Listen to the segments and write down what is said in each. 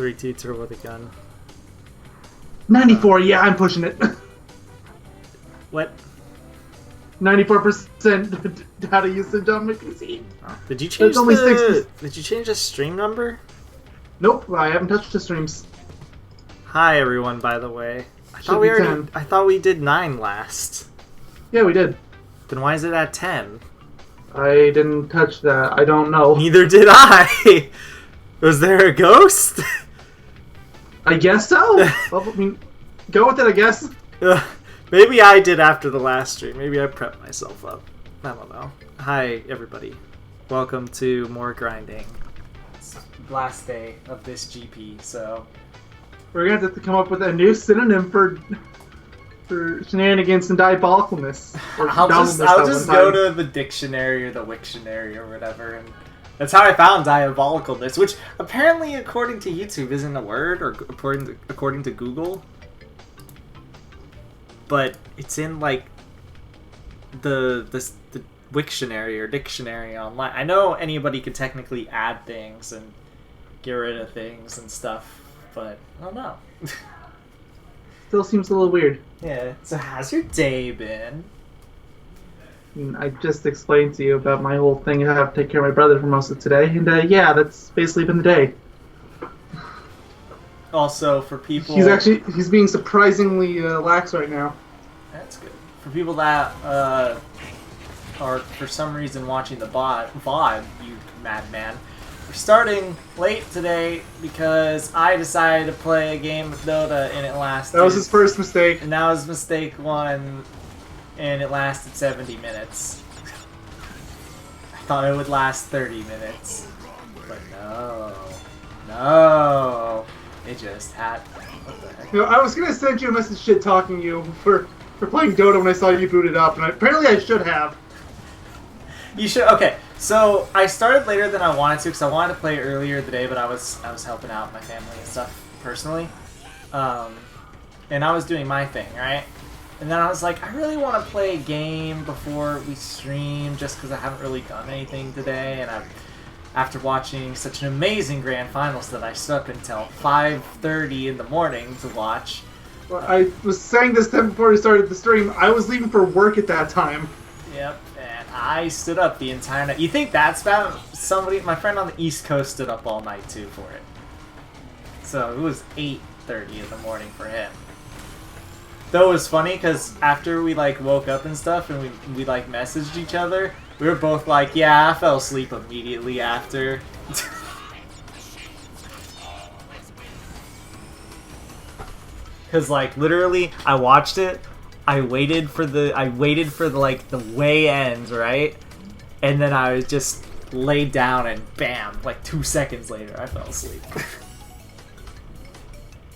3-2 turbo with a gun. 94, yeah, I'm pushing it. What? 94% data usage on my PC. Oh, did you change only Did you change the stream number? Nope, I haven't touched the streams. Hi everyone, by the way. I Should thought we did 9 last. Yeah, we did. Then why is it at 10? I didn't touch that. I don't know. Neither did I! Was there a ghost? I guess so. Well, I mean, go with it, I guess. Maybe I did after the last stream. Maybe I prepped myself up. I don't know. Hi, everybody. Welcome to more grinding. It's last day of this GP, so... We're gonna have to come up with a new synonym for shenanigans and diabolicalness. I'll just go to the dictionary or the Wiktionary or whatever, and that's how I found diabolicalness, which apparently, according to YouTube, isn't a word, or according to Google. But it's in like the Wiktionary or dictionary online. I know anybody could technically add things and get rid of things and stuff, but I don't know. Still seems a little weird. Yeah. So how's your day been? I mean, I just explained to you about my whole thing. I have to take care of my brother for most of today, and yeah, that's basically been the day. Also, for people... He's being surprisingly lax right now. That's good. For people that are, for some reason, watching the VOD, you madman, we're starting late today because I decided to play a game of Dota and it lasted... That was his first mistake. And that was mistake 1, and it lasted 70 minutes. I thought it would last 30 minutes. But no. No. It just had... What the heck? You know, I was gonna send you a message shit-talking you for playing Dota when I saw you booted up, and apparently I should have. You should... Okay, so I started later than I wanted to, because I wanted to play earlier today, but I was helping out my family and stuff, personally. And I was doing my thing, right? And then I was like, I really want to play a game before we stream, just because I haven't really done anything today, and after watching such an amazing Grand Finals that I stuck until 5:30 in the morning to watch. Well, I was saying this time before we started the stream, I was leaving for work at that time. Yep, and I stood up the entire night. You think that's bad? My friend on the East Coast stood up all night too for it. So it was 8:30 in the morning for him. Though it was funny because after we like woke up and stuff and we like messaged each other, we were both like, yeah, I fell asleep immediately after. Cause like literally I watched it, I waited for the like the way ends, right? And then I was just laid down and bam, like 2 seconds later I fell asleep.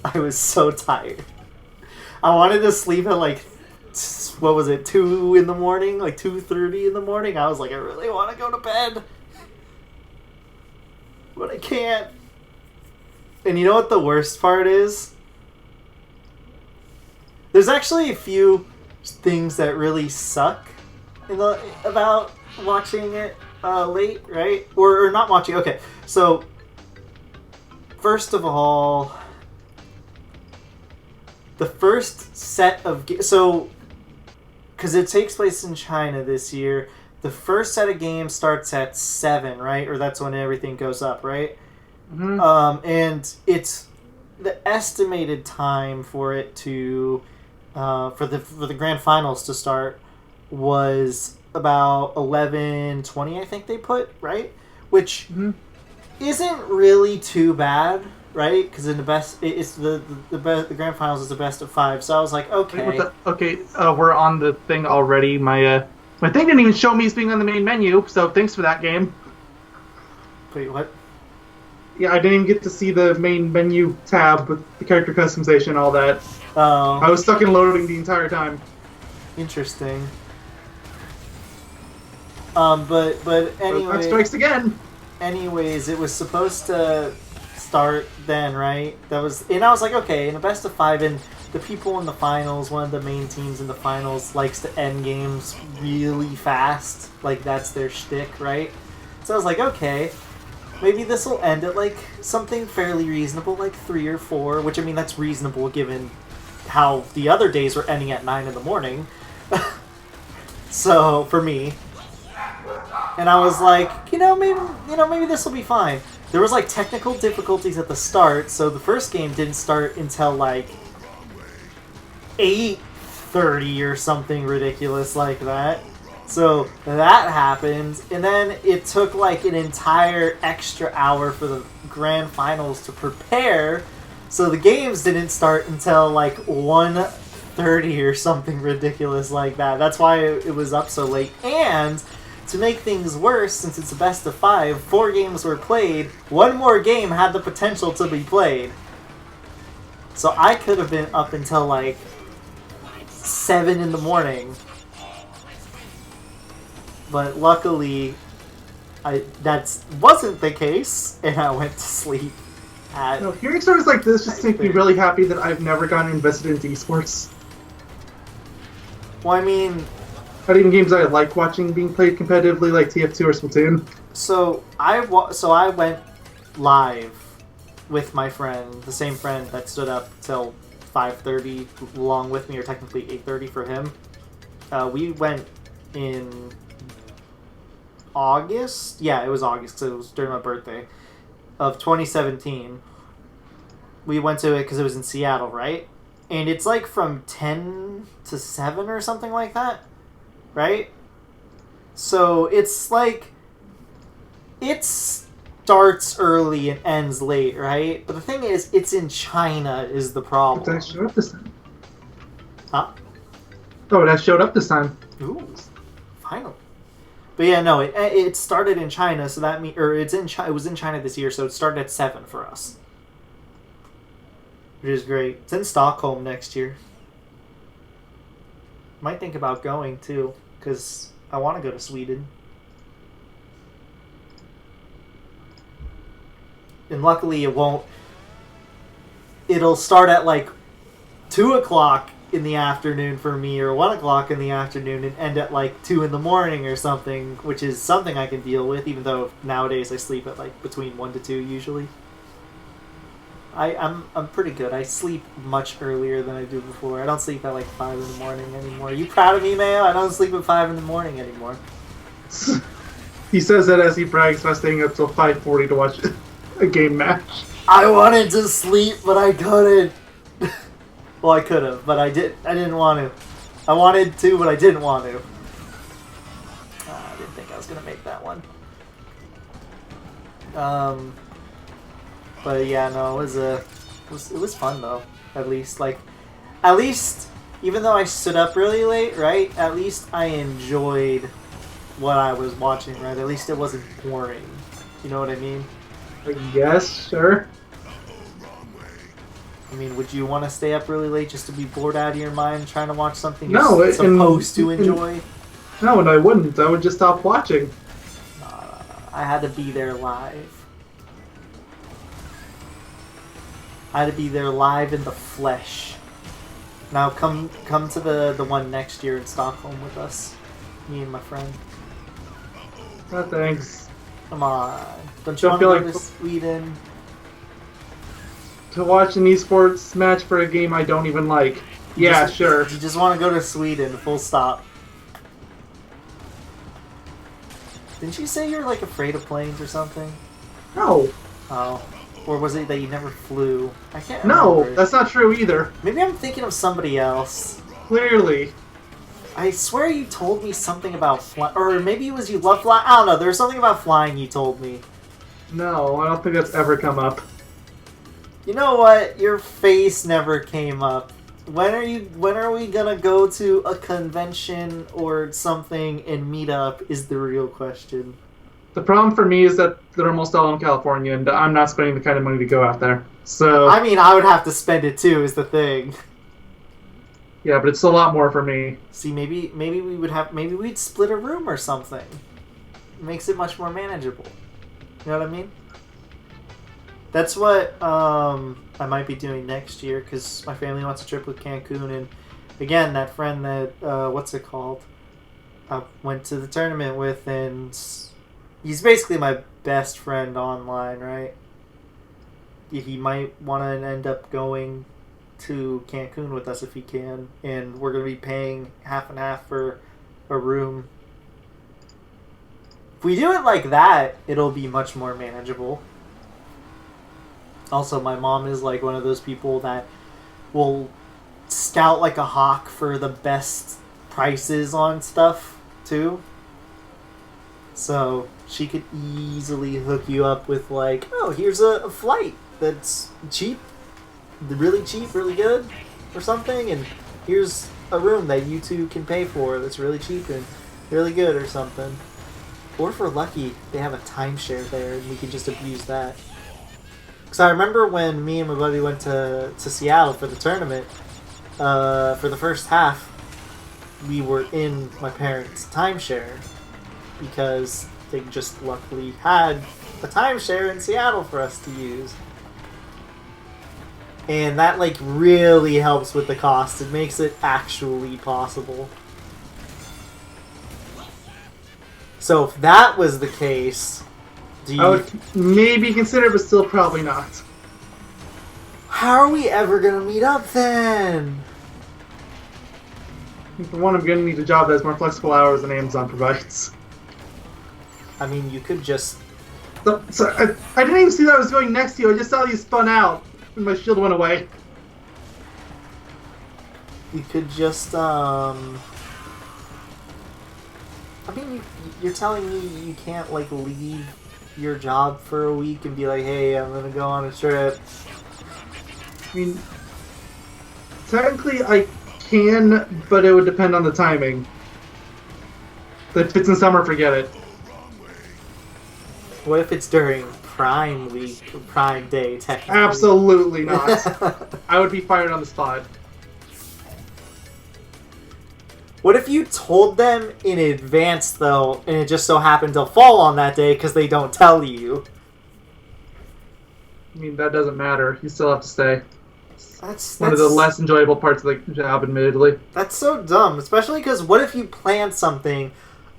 I was so tired. I wanted to sleep at like, what was it, 2 in the morning? Like 2:30 in the morning? I was like, I really want to go to bed. But I can't. And you know what the worst part is? There's actually a few things that really suck about watching it late, right? Or not watching. Okay, so first of all, the first set of so because it takes place in China this year, the first set of games starts at 7, right? Or that's when everything goes up, right? Mm-hmm. And it's the estimated time for it to for the grand finals to start was about 11:20, I think they put, right? Which isn't really too bad, right? Because in the best, it's the grand finals is the best of 5. So I was like, okay. We're on the thing already. My thing didn't even show me as being on the main menu. So thanks for that, game. Wait, what? Yeah, I didn't even get to see the main menu tab with the character customization and all that. Oh. I was stuck in loading the entire time. Interesting. But anyway. That strikes again. Anyways, it was supposed to start then, right? And I was like, okay, in a best of 5, and the people in the finals, one of the main teams in the finals likes to end games really fast. Like, that's their shtick, right? So I was like, okay. maybe this will end at like something fairly reasonable, like 3 or 4, which I mean that's reasonable given how the other days were ending at 9 in the morning. So for me, and I was like, maybe this will be fine. There was like technical difficulties at the start, so the first game didn't start until like 8:30 or something ridiculous like that. So that happened, and then it took like an entire extra hour for the grand finals to prepare. So the games didn't start until like 1:30 or something ridiculous like that. That's why it was up so late. And to make things worse, since it's a best of 5, 4 games were played. 1 more game had the potential to be played. So I could have been up until like 7 in the morning. But luckily, that wasn't the case, and I went to sleep. Hearing stories like this just makes me really happy that I've never gotten invested into esports. Well, I mean, not even games I like watching being played competitively, like TF2 or Splatoon. So I went live with my friend, the same friend that stood up till 5:30 along with me, or technically 8:30 for him. We went in August. Yeah, it was August because it was during my birthday of 2017. We went to it because it was in Seattle, right? And it's like from 10 to 7 or something like that, right? So it's like it starts early and ends late, right? But the thing is, it's in China is the problem. It showed up this time. Huh? Oh, that showed up this time. Ooh, finally. But yeah, no, it started in China, so that means, or it's in China. It was in China this year, so it started at 7 for us, which is great. It's in Stockholm next year. Might think about going too, because I want to go to Sweden. And luckily, it won't. It'll start at like 2 o'clock in the afternoon for me, or 1 o'clock in the afternoon, and end at like 2 in the morning or something, which is something I can deal with, even though nowadays I sleep at like between 1 to 2 usually. I'm pretty good. I sleep much earlier than I do before. I don't sleep at like 5 in the morning anymore. Are you proud of me, Mayo? I don't sleep at 5 in the morning anymore. He says that as he brags about staying up till 5:40 to watch a game match. I wanted to sleep, but I couldn't. Well, I could have, but I didn't want to. I wanted to, but I didn't want to. I didn't think I was gonna make that one. But yeah, no, it was fun though. At least, even though I stood up really late, right? At least I enjoyed what I was watching, right? At least it wasn't boring. You know what I mean? Yes, sure. I mean, would you want to stay up really late just to be bored out of your mind trying to watch something you're supposed to enjoy? No, and I wouldn't. I would just stop watching. No. I had to be there live. I had to be there live in the flesh. Now come to the one next year in Stockholm with us. Me and my friend. No thanks. Come on. Don't you want to go to Sweden? To watch an esports match for a game I don't even like. Yeah, sure. You just want to go to Sweden, full stop. Didn't you say you're like afraid of planes or something? No. Oh. Or was it that you never flew? I can't remember. No, that's not true either. Maybe I'm thinking of somebody else. Clearly. I swear you told me something about flying. Or maybe it was you love flying. I don't know. There was something about flying you told me. No, I don't think that's ever come up. You know what? Your face never came up. When are we gonna go to a convention or something and meet up is the real question. The problem for me is that they're almost all in California, and I'm not spending the kind of money to go out there. So I mean, I would have to spend it too, is the thing. Yeah, but it's a lot more for me. See, maybe we'd split a room or something. It makes it much more manageable. You know what I mean? That's what I might be doing next year, because my family wants a trip with Cancun, and again, that friend that what's it called? I went to the tournament with, and he's basically my best friend online, right? He might want to end up going to Cancun with us if he can, and we're going to be paying half and half for a room. If we do it like that, it'll be much more manageable. Also, my mom is like one of those people that will scout like a hawk for the best prices on stuff too. So she could easily hook you up with like, oh, here's a flight that's cheap, really good or something, and here's a room that you two can pay for that's really cheap and really good or something. Or if we're lucky, they have a timeshare there and we can just abuse that. Because I remember when me and my buddy went to Seattle for the tournament, for the first half, we were in my parents' timeshare because they just luckily had a timeshare in Seattle for us to use. And that like really helps with the cost. It makes it actually possible. So if that was the case, I would maybe consider, but still probably not. How are we ever gonna meet up then? For one, I'm going to need a job that has more flexible hours than Amazon provides. I mean, you could just... So I didn't even see that I was going next to you. I just saw you spun out and my shield went away. You could just, I mean, you're telling me you can't, like, leave your job for a week and be like, hey, I'm gonna go on a trip. I mean, technically I can, but it would depend on the timing. If it's in summer, forget it. What if it's during Prime Week, or Prime Day, technically? Absolutely not. I would be fired on the spot. What if you told them in advance, though, and it just so happened to fall on that day because they don't tell you? I mean, that doesn't matter. You still have to stay. That's one of the less enjoyable parts of the job, admittedly. That's so dumb, especially because what if you plan something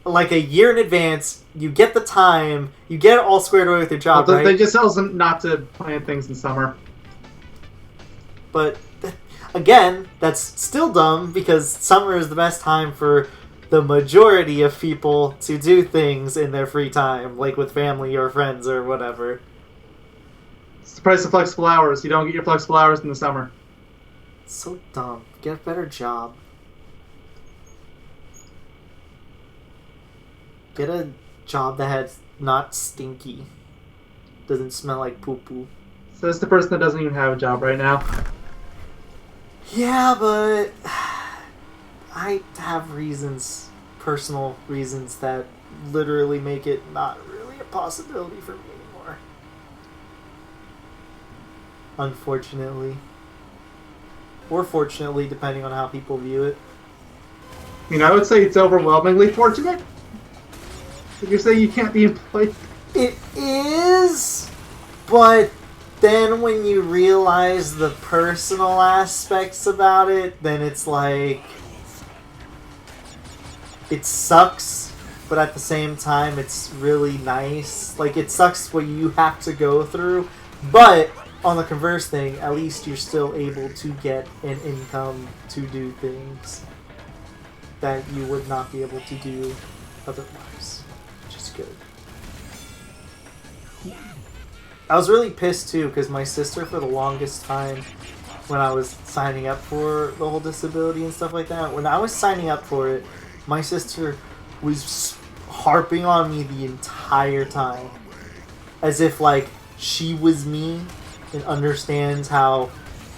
like a year in advance, you get the time, you get it all squared away with your job, right? They just tell us not to plan things in summer. But, again, that's still dumb because summer is the best time for the majority of people to do things in their free time, like with family or friends or whatever. It's the price of flexible hours. You don't get your flexible hours in the summer. It's so dumb. Get a better job. Get a job that has not stinky. Doesn't smell like poo-poo. So it's the person that doesn't even have a job right now. Yeah, but I have reasons, personal reasons, that literally make it not really a possibility for me anymore. Unfortunately. Or fortunately, depending on how people view it. I mean, I would say it's overwhelmingly fortunate. If you say you can't be employed. It is, but then when you realize the personal aspects about it, then it's like, it sucks, but at the same time it's really nice. Like, it sucks what you have to go through, but on the converse thing, at least you're still able to get an income to do things that you would not be able to do otherwise, which is good. I was really pissed too because my sister, for the longest time, when I was signing up for the whole disability and stuff like that, when I was signing up for it, my sister was harping on me the entire time, as if like she was me and understands how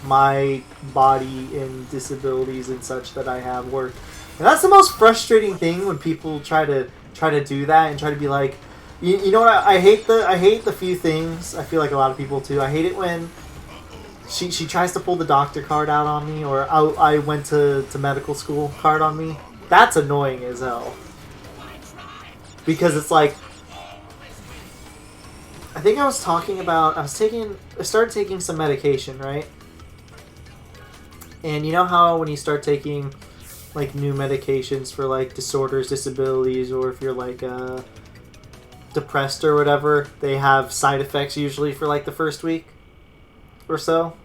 my body and disabilities and such that I have work. And that's the most frustrating thing when people try to do that and try to be like, you know what, I hate the few things. I feel like a lot of people too. I hate it when she tries to pull the doctor card out on me, or I went to medical school card on me. That's annoying as hell. Because it's like, I think I was talking about, I started taking some medication, right? And you know how when you start taking like new medications for like disorders, disabilities, or if you're like depressed or whatever, they have side effects usually for like the first week or so.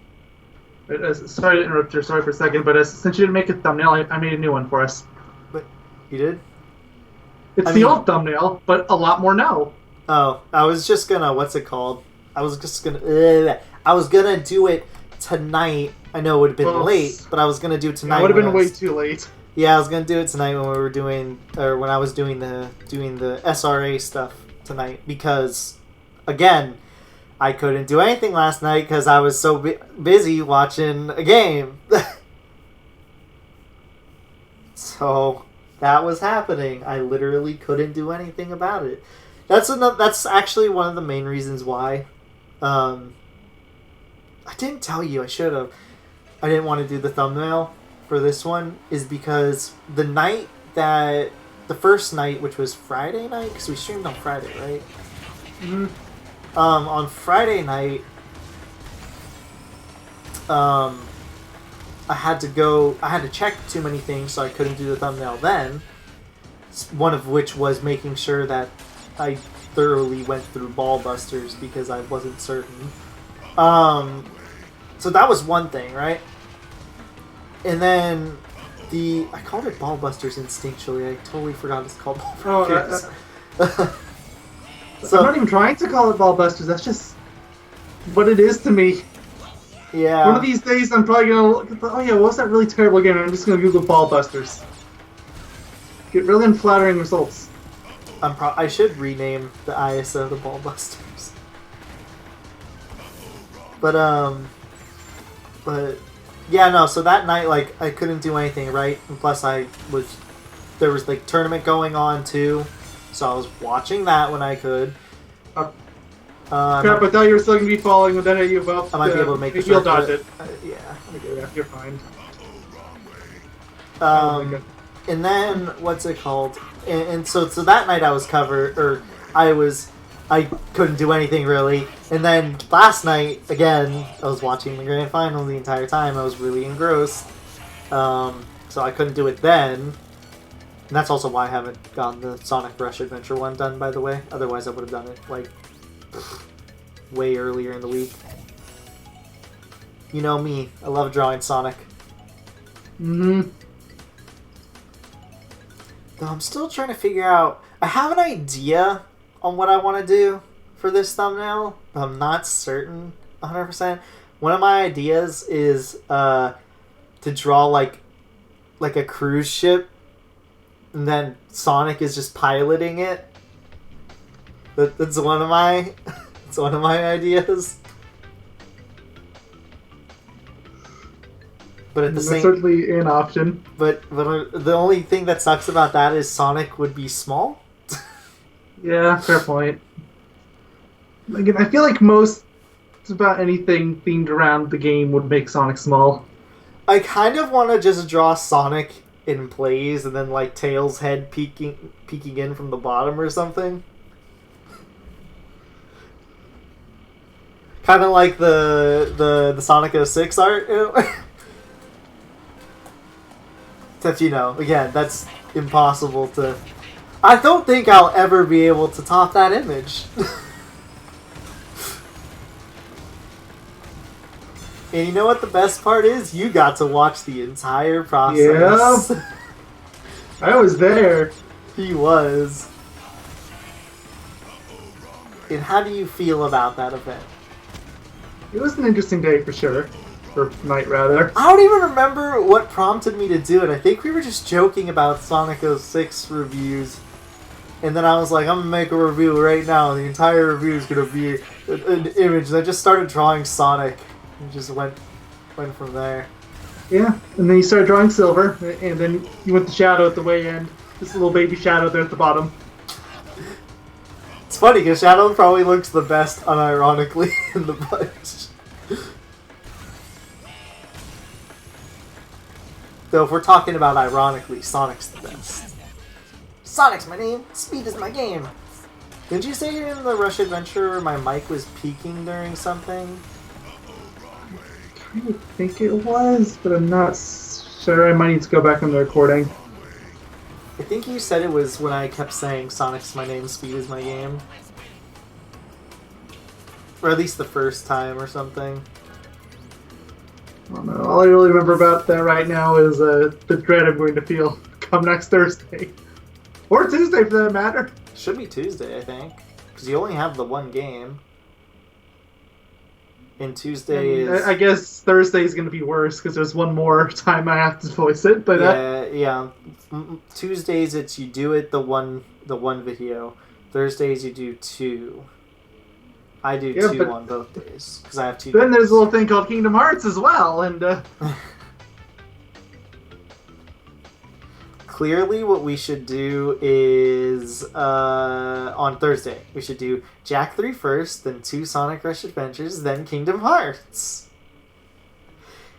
Sorry to interrupt you. Sorry for a second, but since you didn't make a thumbnail, I made a new one for us. But you did? It's the old thumbnail, but a lot more now. Oh, I was just gonna, what's it called? I was gonna do it tonight. I know it would have been late, but I was gonna do it tonight. It would have been way too late. Yeah, I was gonna do it tonight when we were doing, or when I was doing the SRA stuff tonight, because, again, I couldn't do anything last night because I was so busy watching a game. So that was happening. I literally couldn't do anything about it. That's actually one of the main reasons why. I didn't tell you. I should have. I didn't want to do the thumbnail for this one is because the first night, which was Friday night, because we streamed on Friday, right? Mm-hmm. On Friday night, I had to check too many things, so I couldn't do the thumbnail then. One of which was making sure that I thoroughly went through Ball Busters because I wasn't certain. So that was one thing, right? And then I called it Ball Busters instinctually. I totally forgot it's called Ball Busters. So, I'm not even trying to call it Ball Busters. That's just what it is to me. Yeah. One of these days, I'm probably gonna look at what was that really terrible game? I'm just gonna Google Ball Busters. Get really unflattering results. I should rename the ISO to Ball Busters. But yeah, no. So that night, like, I couldn't do anything, right? And plus, there was like tournament going on too. So I was watching that when I could. Crap, I thought you were still going to be falling, but then I might be able to make the you'll dodge it. Yeah. You're fine. And then, what's it called? And so that night I was covered, or I couldn't do anything really. And then last night, again, I was watching the grand final the entire time. I was really engrossed. So I couldn't do it then. And that's also why I haven't gotten the Sonic Rush Adventure one done, by the way. Otherwise, I would have done it, like, way earlier in the week. You know me. I love drawing Sonic. Mm-hmm. Though I'm still trying to figure out... I have an idea on what I want to do for this thumbnail, but I'm not certain 100%. One of my ideas is to draw, like a cruise ship, and then Sonic is just piloting it. That's one of my ideas. But at the same, certainly an option. But the only thing that sucks about that is Sonic would be small. Yeah, fair point. Again, I feel like most about anything themed around the game would make Sonic small. I kind of want to just draw Sonic in plays and then like Tails' head peeking in from the bottom or something. Kind of like the Sonic 06 art. Except, again, that's impossible to... I don't think I'll ever be able to top that image. And you know what the best part is? You got to watch the entire process. Yeah. I was there. He was. And how do you feel about that event? It was an interesting day for sure. Or night, rather. I don't even remember what prompted me to do it. I think we were just joking about Sonic 06 reviews. And then I was like, I'm going to make a review right now. The entire review is going to be an image. And I just started drawing Sonic. And just went from there. Yeah, and then you started drawing Silver. And then you went to Shadow at the way end. This little baby Shadow there at the bottom. It's funny, because Shadow probably looks the best, unironically, in the bunch. Though if we're talking about ironically, Sonic's the best. Sonic's my name, speed is my game. Didn't you say in the Rush Adventure my mic was peaking during something? I think it was, but I'm not sure. I might need to go back on the recording. I think you said it was when I kept saying Sonic's my name, speed is my game. or at least the first time or something. I don't know. All I really remember about that right now is the dread I'm going to feel come next Thursday. Or Tuesday, for that matter. Should be Tuesday, I think. Because you only have the one game. And Tuesday is... I guess Thursday is going to be worse because there's one more time I have to voice it. But yeah. Tuesdays, it's you do it the one video. Thursdays, you do 2. I do 2 on both days because I have 2 Then days. there's a little thing called Kingdom Hearts as well, and clearly what we should do is on Thursday we should do Jak 3 first, then 2 Sonic Rush Adventures, then Kingdom Hearts.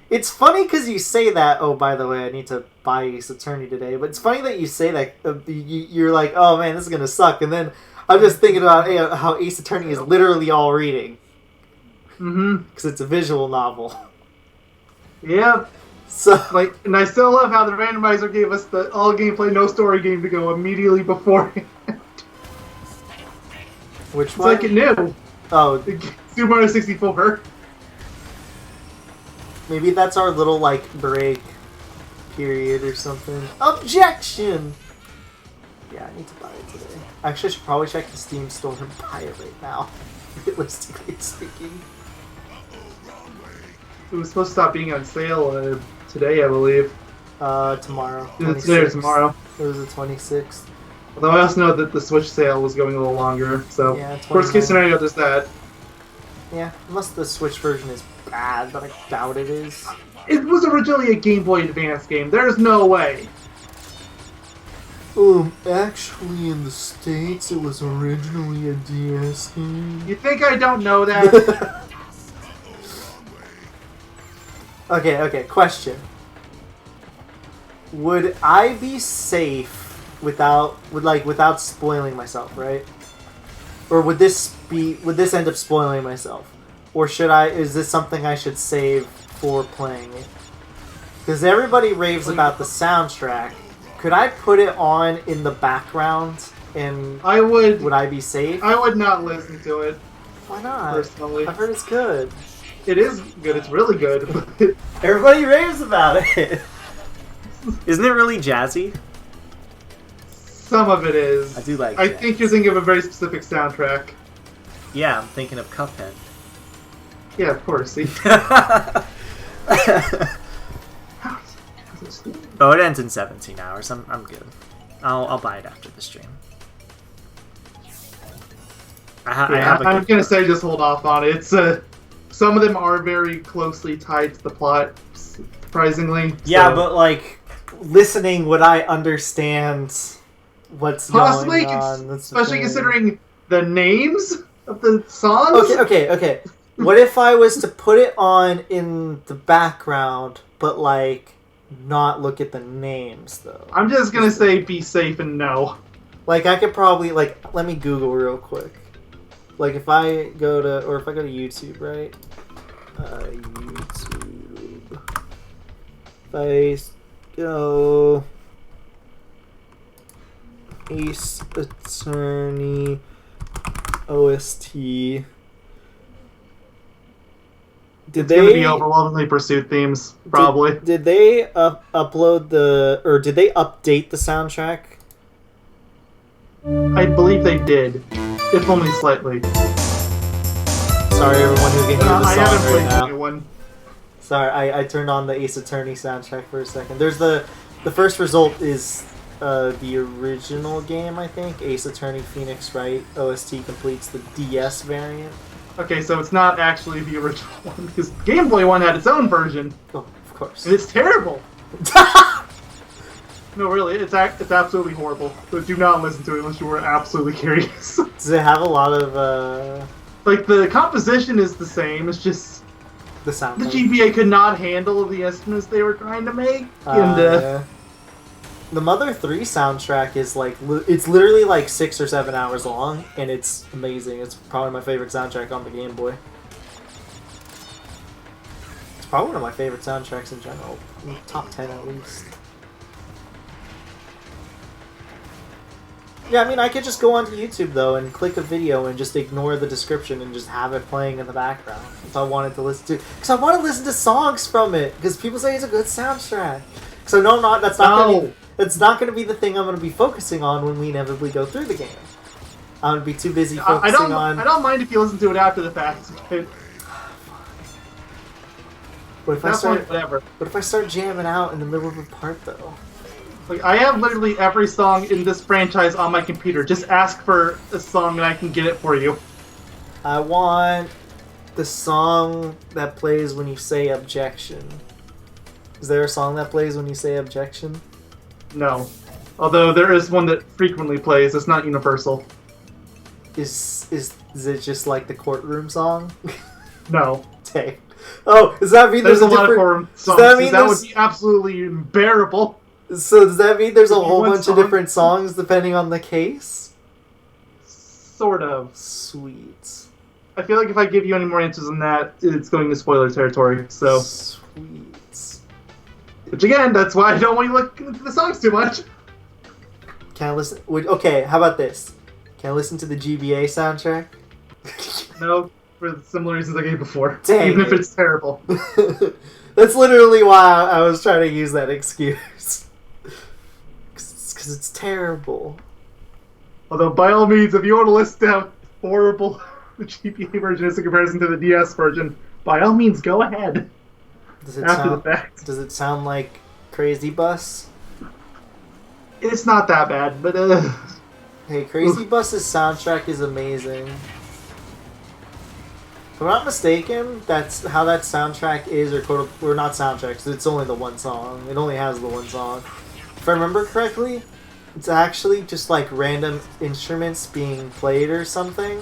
It's funny because you say that. Oh, by the way, I need to buy Ace Attorney today. But it's funny that you say that. You're like, oh man, this is gonna suck, and then I'm just thinking about how Ace Attorney is literally all reading. Because it's a visual novel. Yeah. So and I still love how the randomizer gave us the all gameplay, no story game to go immediately beforehand. Which one? It's like it knew. Oh, Super Mario 64. Maybe that's our little break period or something. Objection. Yeah, I need to buy it today. Actually, I should probably check the Steam store and buy it right now. Realistically speaking. It was supposed to stop being on sale today, I believe. Tomorrow. Today or tomorrow. It was the 26th. Although I also know that the Switch sale was going a little longer, so yeah, worst case scenario, there's that. Yeah, unless the Switch version is bad, but I doubt it is. It was originally a Game Boy Advance game. There's no way. Actually in the States it was originally a DS game. You think I don't know that? Okay, question. Would I be safe without spoiling myself, right? Or would this end up spoiling myself? Or is this something I should save for playing it? Because everybody raves about the soundtrack. Could I put it on in the background and would I be safe? I would not listen to it. Why not? Personally. I've heard it's good. It is good, it's really good. Everybody raves about it. Isn't it really jazzy? Some of it is. I do like I jazz. think you're thinking of a very specific soundtrack. Yeah, I'm thinking of Cuphead. Yeah, of course. See? Oh, it ends in 17 hours. I'm good. I'll buy it after the stream. I'm gonna say just hold off on it. It's some of them are very closely tied to the plot, surprisingly. Yeah, so. but listening, would I understand what's possibly, going on? especially considering the names of the songs. Okay. What if I was to put it on in the background, but not look at the names though? I'm just gonna say be safe and no. I could probably let me Google real quick. If I go to YouTube, right? YouTube. If I go Ace Attorney OST. It's gonna be overwhelmingly Pursuit themes, probably. Did they update the soundtrack? I believe they did, if only slightly. Sorry, everyone who can hear the song I haven't played right now. the new one. Sorry, I turned on the Ace Attorney soundtrack for a second. There's the first result is the original game, I think. Ace Attorney Phoenix Wright OST completes the DS variant. Okay, so it's not actually the original one, because Game Boy one had its own version. Oh, of course. And it's terrible. No, really, it's absolutely horrible. So do not listen to it unless you were absolutely curious. Does it have a lot of the composition is the same. It's just the sound? The GBA could not handle the estimates they were trying to make, and yeah. The Mother 3 soundtrack is it's literally 6 or 7 hours long, and it's amazing. It's probably my favorite soundtrack on the Game Boy. It's probably one of my favorite soundtracks in general. Top 10 at least. Yeah, I mean, I could just go onto YouTube, though, and click a video and just ignore the description and just have it playing in the background if I wanted to listen to. Because I want to listen to songs from it, because people say it's a good soundtrack. So no, that's not going to be the thing I'm going to be focusing on when we inevitably go through the game. I'm going to be too busy focusing on... I don't mind if you listen to it after the fact. What if I start jamming out in the middle of a part, though? Like, I have literally every song in this franchise on my computer. Just ask for a song and I can get it for you. I want the song that plays when you say objection. Is there a song that plays when you say objection? No. Although there is one that frequently plays. It's not universal. Is it just like the courtroom song? No. Dang. Oh, does that mean there's a lot of courtroom songs? That would be absolutely unbearable. So does that mean there's a whole bunch of different songs depending on the case? Sort of. Sweet. I feel like if I give you any more answers than that, it's going to spoiler territory, so... Sweet. Which again, that's why I don't want you to look into the songs too much. Can I listen... Okay, how about this? Can I listen to the GBA soundtrack? No, for the similar reasons I gave before. Dang even if it's terrible. That's literally why I was trying to use that excuse. Because it's terrible. Although, by all means, if you want to list how horrible the GBA version is in comparison to the DS version, by all means, go ahead. After the fact. Does it sound like Crazy Bus? It's not that bad, but Hey, Crazy Bus's soundtrack is amazing. If I'm not mistaken, that's how that soundtrack is, or not soundtrack, because it's only the one song. It only has the one song. If I remember correctly, it's actually just like random instruments being played or something.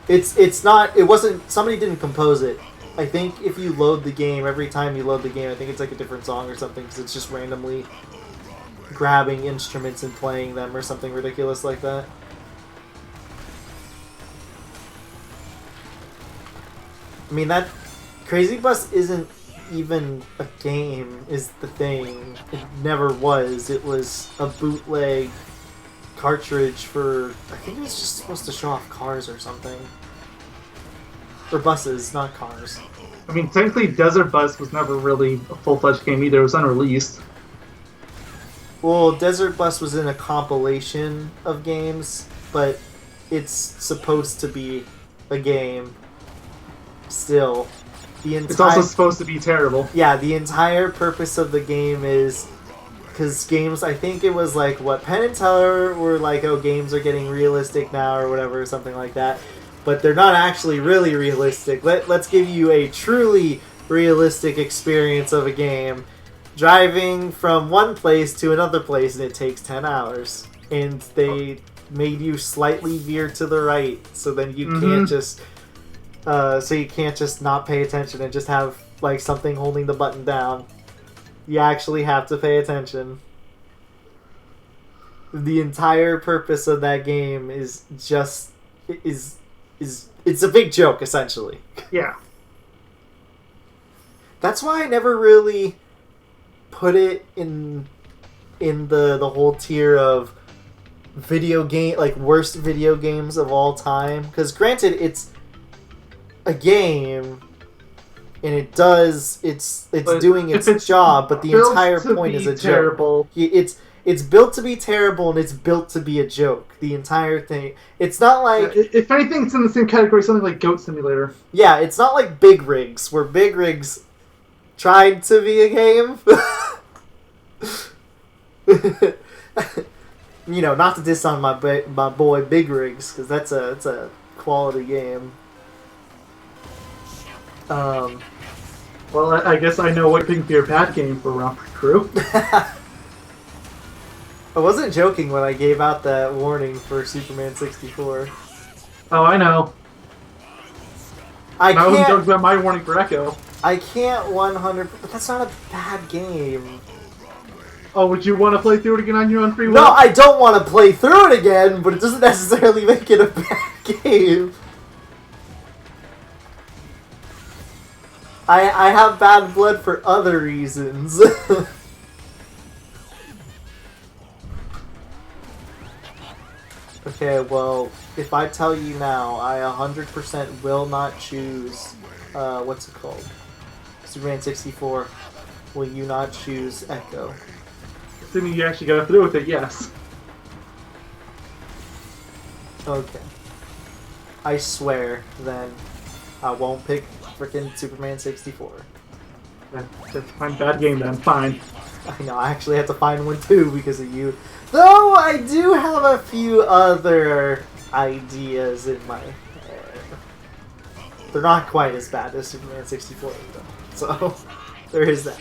It's not, it wasn't, somebody didn't compose it. I think if you load the game, every time you load the game, I think it's like a different song or something, because it's just randomly grabbing instruments and playing them or something ridiculous like that. I mean, that Crazy Bus isn't even a game, is the thing. It never was. It was a bootleg cartridge for, I think it was just supposed to show off cars or something. Or buses, not cars. I mean, technically Desert Bus was never really a full-fledged game either. It was unreleased. Well, Desert Bus was in a compilation of games, but it's supposed to be a game. Still. It's also supposed to be terrible. Yeah, the entire purpose of the game is... Because games, I think it was like, what, Penn and Teller were like, oh, games are getting realistic now or whatever, or something like that. But they're not actually really realistic. Let's give you a truly realistic experience of a game. Driving from one place to another place, and it takes 10 hours. And they made you slightly veer to the right, so then you can't just... so you can't just not pay attention and just have like something holding the button down. You actually have to pay attention. The entire purpose of that game is just it's a big joke, essentially. Yeah. That's why I never really put it in the whole tier of video game, like worst video games of all time. Because granted, it's a game, and it's doing its job, but the entire point is a joke. It's built to be terrible, and it's built to be a joke. The entire thing. It's not like... If anything, it's in the same category, something like Goat Simulator. Yeah, it's not like Big Rigs, where Big Rigs tried to be a game. You know, not to diss on my boy Big Rigs, because that's a quality game. Well, I guess I know what can be a bad game for Romper Crew. I wasn't joking when I gave out that warning for Superman 64. Oh, I know. I wasn't joking about my warning for Echo. I can't 100... But that's not a bad game. Oh, would you want to play through it again on your own free will? No, I don't want to play through it again, but it doesn't necessarily make it a bad game. I have bad blood for other reasons. Okay, well, if I tell you now, I 100% will not choose, what's it called? Superman 64. Will you not choose Echo? Assuming you actually go through with it, yes. Okay. I swear, then, I won't pick frickin' Superman 64. That's a fine, bad game then. Fine. I know, I actually have to find one too because of you. Though I do have a few other ideas in my head. They're not quite as bad as Superman 64 though. So, there is that.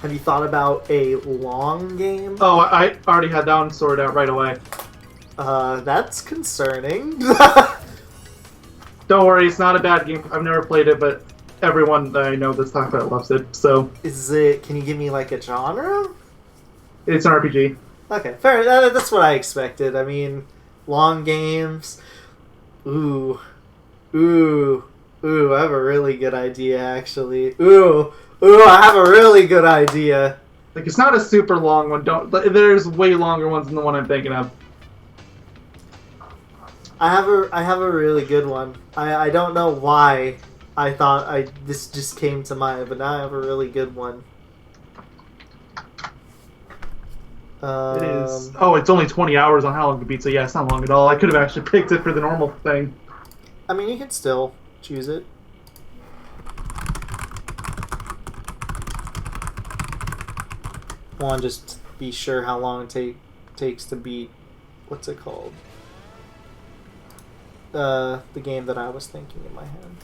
Have you thought about a long game? Oh, I already had that one sorted out right away. That's concerning. Don't worry, it's not a bad game. I've never played it, but everyone that I know that's talking about it loves it, so... Can you give me like a genre? It's an RPG. Okay, fair. That's what I expected. I mean, long games. Ooh, I have a really good idea, actually. I have a really good idea. Like, it's not a super long one. There's way longer ones than the one I'm thinking of. I have a really good one. I don't know why I thought this just came to mind, but now I have a really good one. It is. Oh, it's only 20 hours on How Long to Beat, so yeah, it's not long at all. I could have actually picked it for the normal thing. I mean, you can still choose it. I want to just be sure how long it takes to beat. What's it called? The game that I was thinking in my head.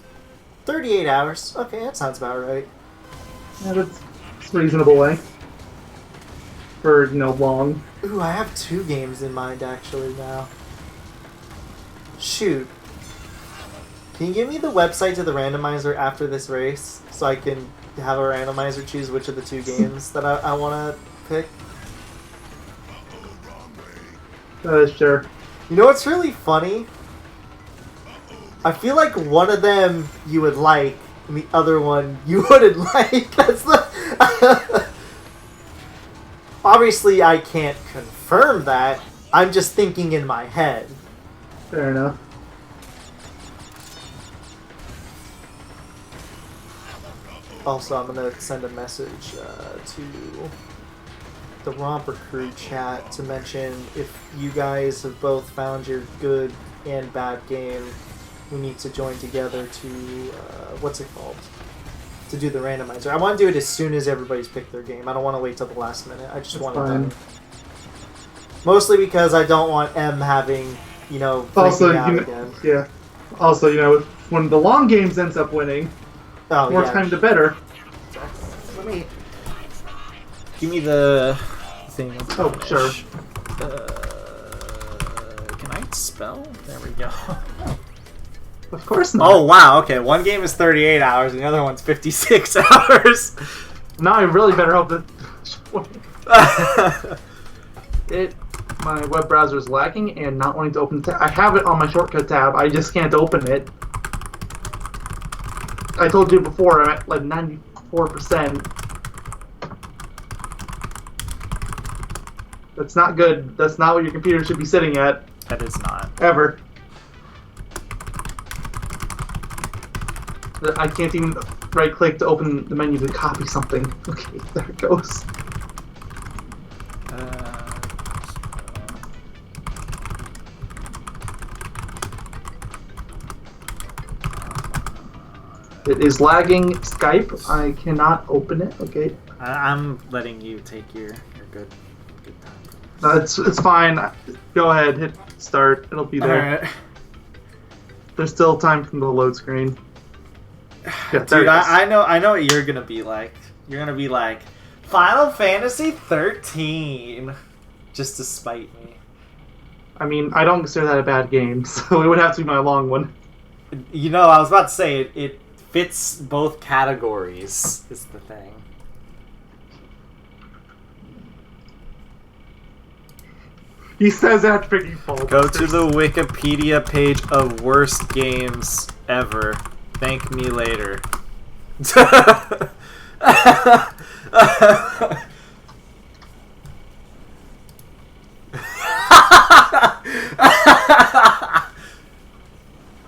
38 hours. Okay, that sounds about right. Yeah, that's a reasonable way. For, long. Ooh, I have 2 games in mind actually now. Shoot. Can you give me the website to the randomizer after this race so I can have a randomizer choose which of the 2 games that I want to pick? Sure. You know what's really funny? I feel like one of them you would like, and the other one you wouldn't like. That's the... Obviously, I can't confirm that. I'm just thinking in my head. Fair enough. Also, I'm going to send a message to the Romper Crew chat to mention if you guys have both found your good and bad game, we need to join together to, what's it called? To do the randomizer. I want to do it as soon as everybody's picked their game. I don't want to wait till the last minute. I just want it done. Mostly because I don't want M having, also, out again. Yeah. Also, when the long games ends up winning, more time the better. Let me... Give me the thing. Oh, sure. Can I spell? There we go. Of course not. Oh, wow, okay. One game is 38 hours, and the other one's 56 hours. Now I really better hope that... My web browser is lagging and not wanting to open the tab. I have it on my shortcut tab, I just can't open it. I told you before, I'm at like 94%. That's not good. That's not what your computer should be sitting at. That is not. Ever. I can't even right-click to open the menu to copy something. Okay, there it goes. It is lagging Skype. I cannot open it. Okay. I'm letting you take your good time. No, it's fine. Go ahead. Hit start. It'll be there. All right. There's still time from the load screen. Yeah, dude, I know what you're gonna be like. You're gonna be like, Final Fantasy 13, just to spite me. I mean, I don't consider that a bad game, so it would have to be my long one. I was about to say it fits both categories. Is the thing. He says that freaking fault. Go to the Wikipedia page of worst games ever. Thank me later.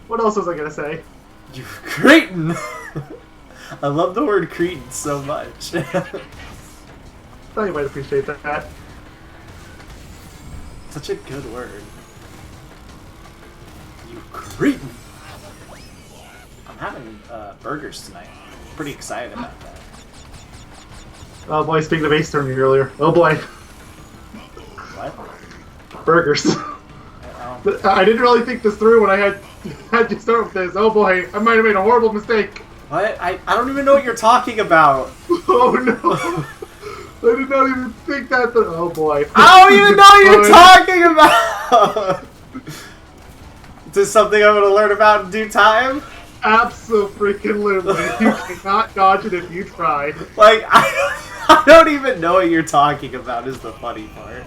What else was I gonna say? You cretin! I love the word cretin so much. Thought you might appreciate that. Such a good word. You cretin! I'm having burgers tonight. Pretty excited about that. Oh boy, speaking of Ace turning earlier. Oh boy. What? Burgers. I didn't really think this through when I had to start with this. Oh boy, I might have made a horrible mistake. What? I don't even know what you're talking about. Oh no. I did not even think that. Oh boy. I don't even know what you're talking about! Is this something I'm going to learn about in due time? Absolutely. You cannot dodge it if you try. Like, I don't even know what you're talking about is the funny part.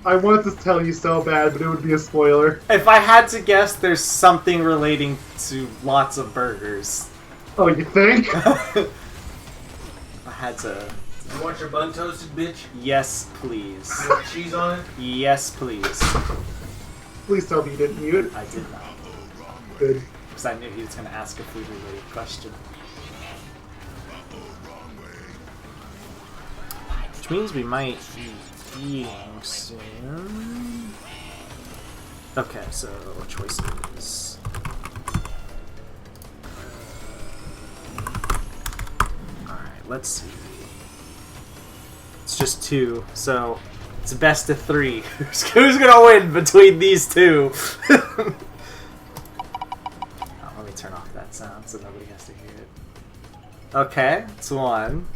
I wanted to tell you so bad, but it would be a spoiler. If I had to guess, there's something relating to lots of burgers. Oh, you think? I had to... You want your bun toasted, bitch? Yes, please. You want cheese on it? Yes, please. Please tell me you didn't mute. I did not. Good. Because I knew he was going to ask a food-related question. Which means we might be eating soon. Okay, so choices. Alright, let's see. It's just 2, so it's a best of 3. Who's gonna win between these 2? Oh, let me turn off that sound so nobody has to hear it. Okay, it's 1.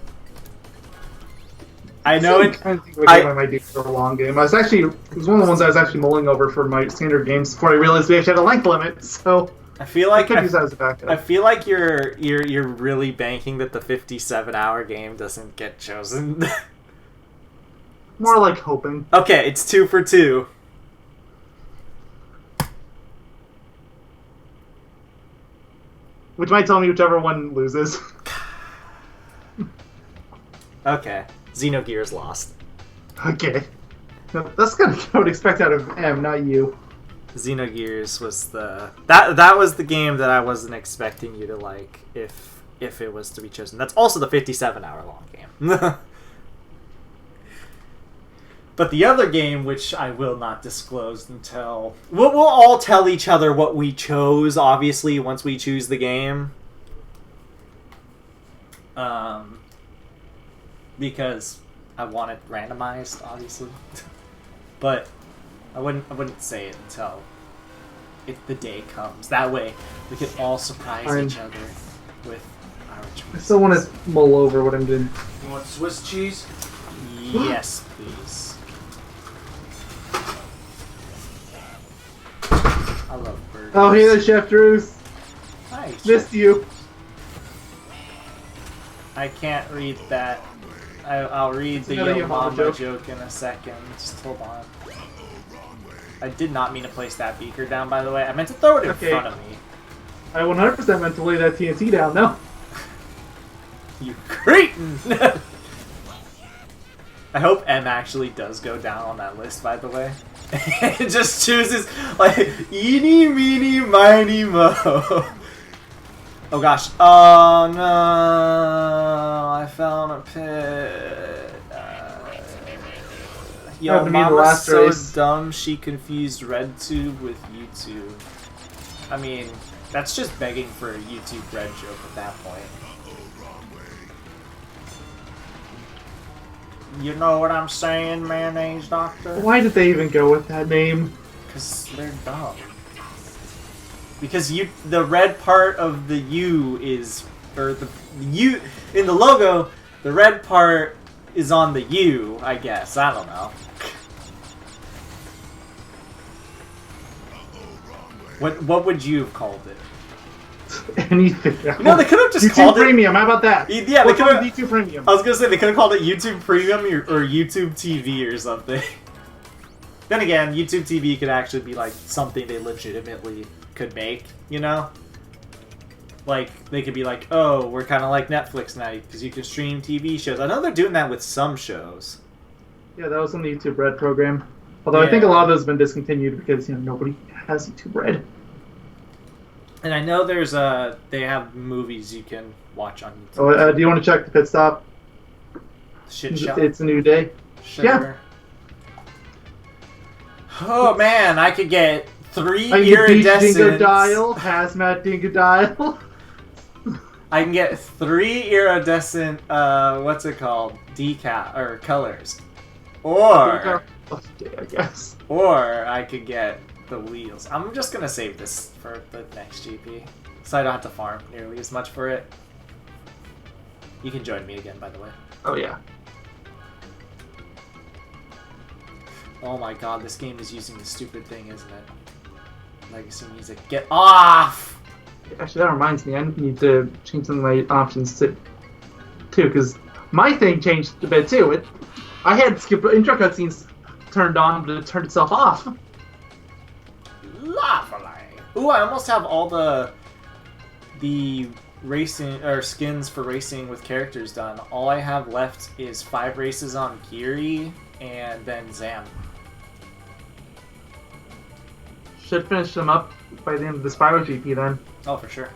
I know it. I think what game I might do for a long game. It was one of the ones I was actually mulling over for my standard games before I realized we actually had a length limit. So I feel like I could use that as a backup. I feel like you're really banking that the 57-hour game doesn't get chosen. More like hoping. Okay, it's 2 for 2. Which might tell me whichever one loses. Okay, Xenogears lost. Okay. No, that's kind of what I would expect out of M, not you. Xenogears was that was the game that I wasn't expecting you to like if it was to be chosen. That's also the 57-hour long game. But the other game, which I will not disclose until... We'll all tell each other what we chose, obviously, once we choose the game. Because I want it randomized, obviously. But I wouldn't say it until the day comes. That way, we can all surprise each other with our choices. I still want to mull over what I'm doing. You want Swiss cheese? Yes, please. I love burgers. Oh, hey there, Chef Drews. Hi, Missed you. I can't read that. I'll read the another Yo Mama Mama joke in a second. Just hold on. I did not mean to place that beaker down, by the way. I meant to throw it in front of me. I 100% meant to lay that TNT down, no. You cretin! I hope M actually does go down on that list, by the way. It just chooses, like, eeny, meeny, miny, mo. Oh gosh. Oh no. I fell in a pit. Yo, Mama's so dumb she confused RedTube with YouTube. I mean, that's just begging for a YouTube Red joke at that point. You know what I'm saying, mayonnaise doctor? Why did they even go with that name? Because they're dumb. Because the red part of the U is, or the U in the logo, the red part is on the U, I guess. I don't know. What would you have called it? Anything. No, they could have just YouTube called Premium, how about that? it. Yeah, they could have. YouTube Premium. I was gonna say they could have called it YouTube Premium or YouTube TV or something. Then again, YouTube TV could actually be like something they legitimately could make, you know? Like, they could be like, oh, we're kind of like Netflix now because you can stream TV shows. I know they're doing that with some shows. Yeah, that was on the YouTube Red program. Although I think a Yeah. lot of those have been discontinued because nobody has YouTube Red. And I know they have movies you can watch on YouTube. Oh, do you want to check the pit stop? Shit show. It's a new day. Sure. Yeah. Oh man, I could get 3 I can get Beach iridescent. Dingodile, Hazmat Dingodile. I can get 3 iridescent. What's it called? Decal or colors, or I guess. or I could get the wheels. I'm just gonna save this for the next GP, so I don't have to farm nearly as much for it. You can join me again, by the way. Oh yeah. Oh my god, this game is using the stupid thing, isn't it? Legacy music. Get off! Actually, that reminds me. I need to change some of my options too, because my thing changed a bit too. I had skip intro cutscenes turned on, but it turned itself off. Lovely. Ooh, I almost have all the racing or skins for racing with characters done. All I have left is 5 races on Geary and then Zam. Should finish them up by the end of the Spyro GP then. Oh, for sure.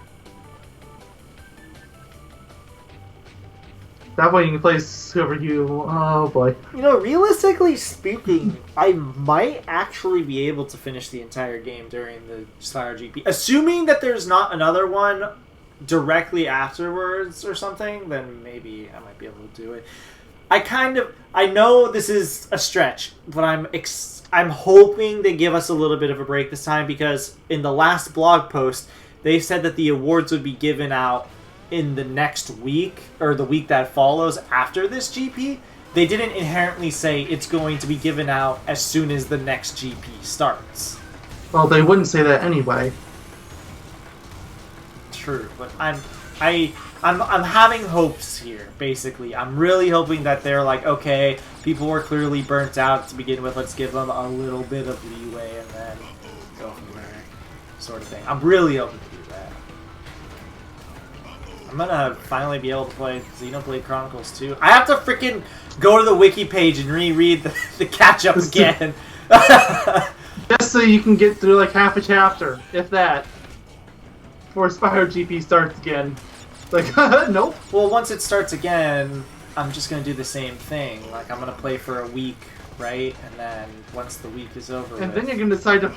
That way you can play whoever you. Oh boy. Realistically speaking, I might actually be able to finish the entire game during the Spyro GP. Assuming that there's not another one directly afterwards or something, then maybe I might be able to do it. I know this is a stretch, but I'm hoping they give us a little bit of a break this time, because in the last blog post, they said that the awards would be given out in the next week, or the week that follows after this GP. They didn't inherently say it's going to be given out as soon as the next GP starts. Well, they wouldn't say that anyway. True, but I'm having hopes here, basically. I'm really hoping that they're like, okay, people were clearly burnt out to begin with, let's give them a little bit of leeway and then go from there, sort of thing. I'm really hoping to do that. I'm gonna finally be able to play Xenoblade Chronicles 2. I have to freaking go to the wiki page and reread the catch-up again. Just so you can get through like half a chapter, if that, before Spyro GP starts again. Like, nope. Well, once it starts again, I'm just gonna do the same thing. Like, I'm gonna play for a week, right? And then once the week is over, and then you're gonna decide to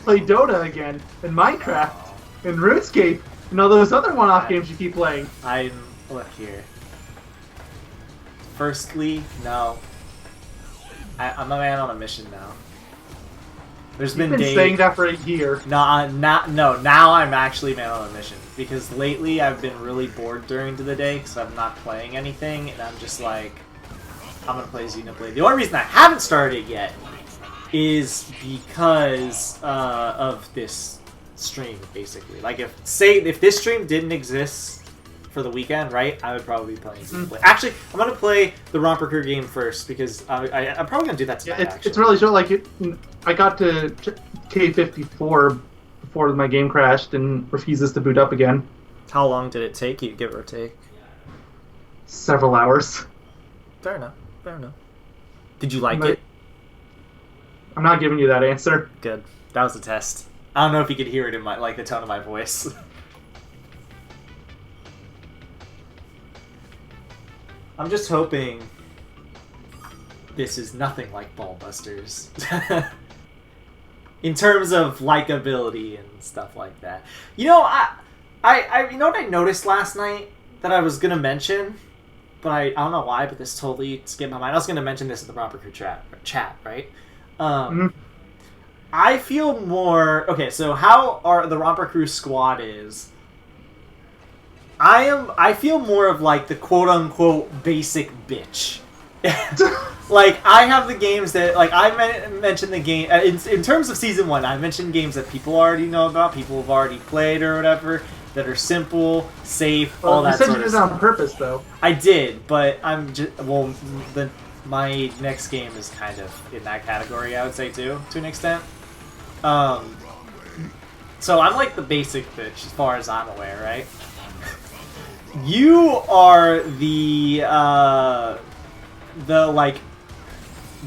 play Dota again, and Minecraft, and RuneScape, and all those other one-off games you keep playing. Look here. Firstly, no. I'm a man on a mission now. There's You've been been days. saying that for a year. No, now I'm actually man on a mission. Because lately I've been really bored during the day because I'm not playing anything, and I'm just like, I'm gonna play Xenoblade. The only reason I haven't started it yet is because of this stream, basically. Like, if this stream didn't exist for the weekend, right, I would probably be playing Xenoblade. Actually, I'm gonna play the Romper Crew game first, because I'm probably gonna do that tonight. Yeah, it's really short. Like, I got to K54 before my game crashed and refuses to boot up again. How long did it take you, give or take? Several hours. Fair enough. Did you like it? I'm not giving you that answer. Good. That was a test. I don't know if you could hear it in the tone of my voice. I'm just hoping this is nothing like Ballbusters. In terms of likability and stuff like that. You know, you know what I noticed last night that I was gonna mention, but I don't know why, but this totally skipped my mind. I was gonna mention this in the Romper Crew chat, right? I feel more okay. So how the Romper Crew squad is? I feel more of like the quote unquote basic bitch. Like, I have the games that, like, I mentioned the game in terms of season 1. I mentioned games that people already know about, people have already played or whatever, that are simple, safe, all that sort of stuff. You said you did it on purpose, though. I did, but I'm just my next game is kind of in that category, I would say, too, to an extent. So I'm like the basic bitch as far as I'm aware, right? You are the like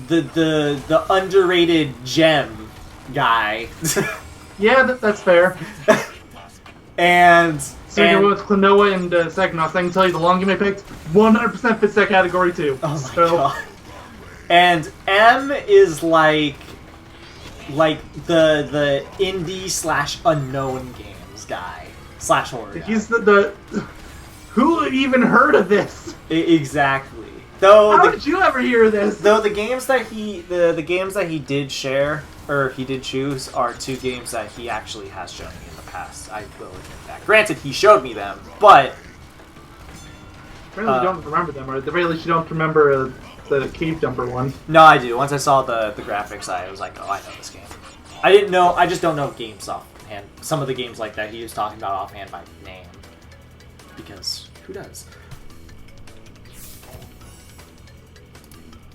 the underrated gem guy. Yeah, that's fair. and So you're with Klonoa and Psychonauts. I can tell you the long game I picked 100% fits that category too. oh my god. And M is like the indie / unknown games guy / horror guy. He's the who even heard of this? Exactly. Though how did you ever hear of this? Though the games that the games that he did share or he did choose are 2 games that he actually has shown me in the past. I will admit that. Granted, he showed me them, but Apparently you don't remember them, or at the very least you don't remember the Cave Jumper one. no, I do. Once I saw the graphics, I was like, oh, I know this game. I didn't know. I just don't know games offhand. Some of the games like that he was talking about offhand by name, because who does?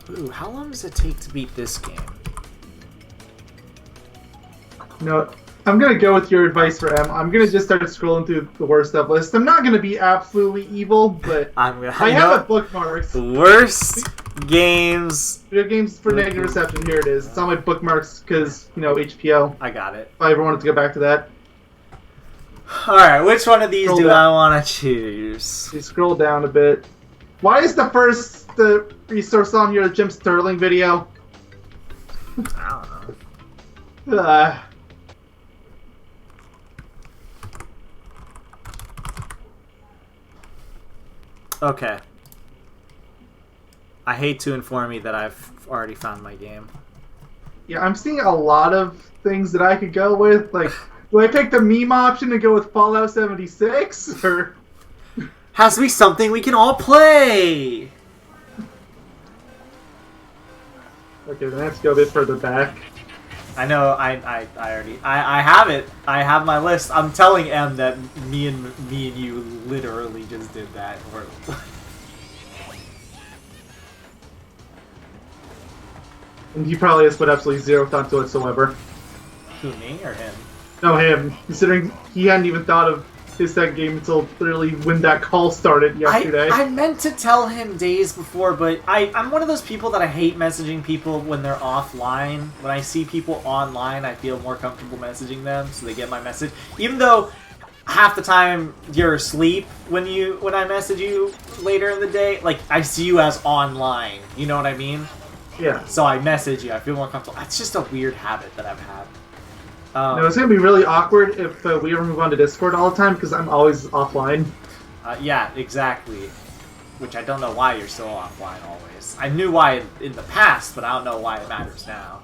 Ooh, how long does it take to beat this game? No, I'm gonna go with your advice for M. I'm gonna just start scrolling through the worst stuff list. I'm not gonna be absolutely evil, but I have a bookmarks. Worst games. Video games for negative reception. Here it is. It's on my bookmarks because HPL. I got it. If I ever wanted to go back to that. All right, which one of these do I want to choose? You scroll down a bit. Why is the first resource on here the Jim Sterling video? I don't know. Okay. I hate to inform you that I've already found my game. Yeah, I'm seeing a lot of things that I could go with. Like, do I pick the meme option and go with Fallout 76? Or has to be something we can all play! Okay, then I have to go a bit further back. I know, I have it. I have my list. I'm telling M that me and you literally just did that. And he probably has put absolutely zero thought to it whatsoever. Who, me or him? No, him. Considering he hadn't even thought of his second game until literally when that call started yesterday. I meant to tell him days before, but I'm one of those people that I hate messaging people when they're offline. When I see people online, I feel more comfortable messaging them so they get my message. Even though half the time you're asleep when I message you later in the day, like I see you as online. You know what I mean? Yeah. So I message you. I feel more comfortable. It's just a weird habit that I've had. No, it's going to be really awkward if we ever move on to Discord all the time, because I'm always offline. Yeah, exactly. Which I don't know why you're still offline always. I knew why in the past, but I don't know why it matters now.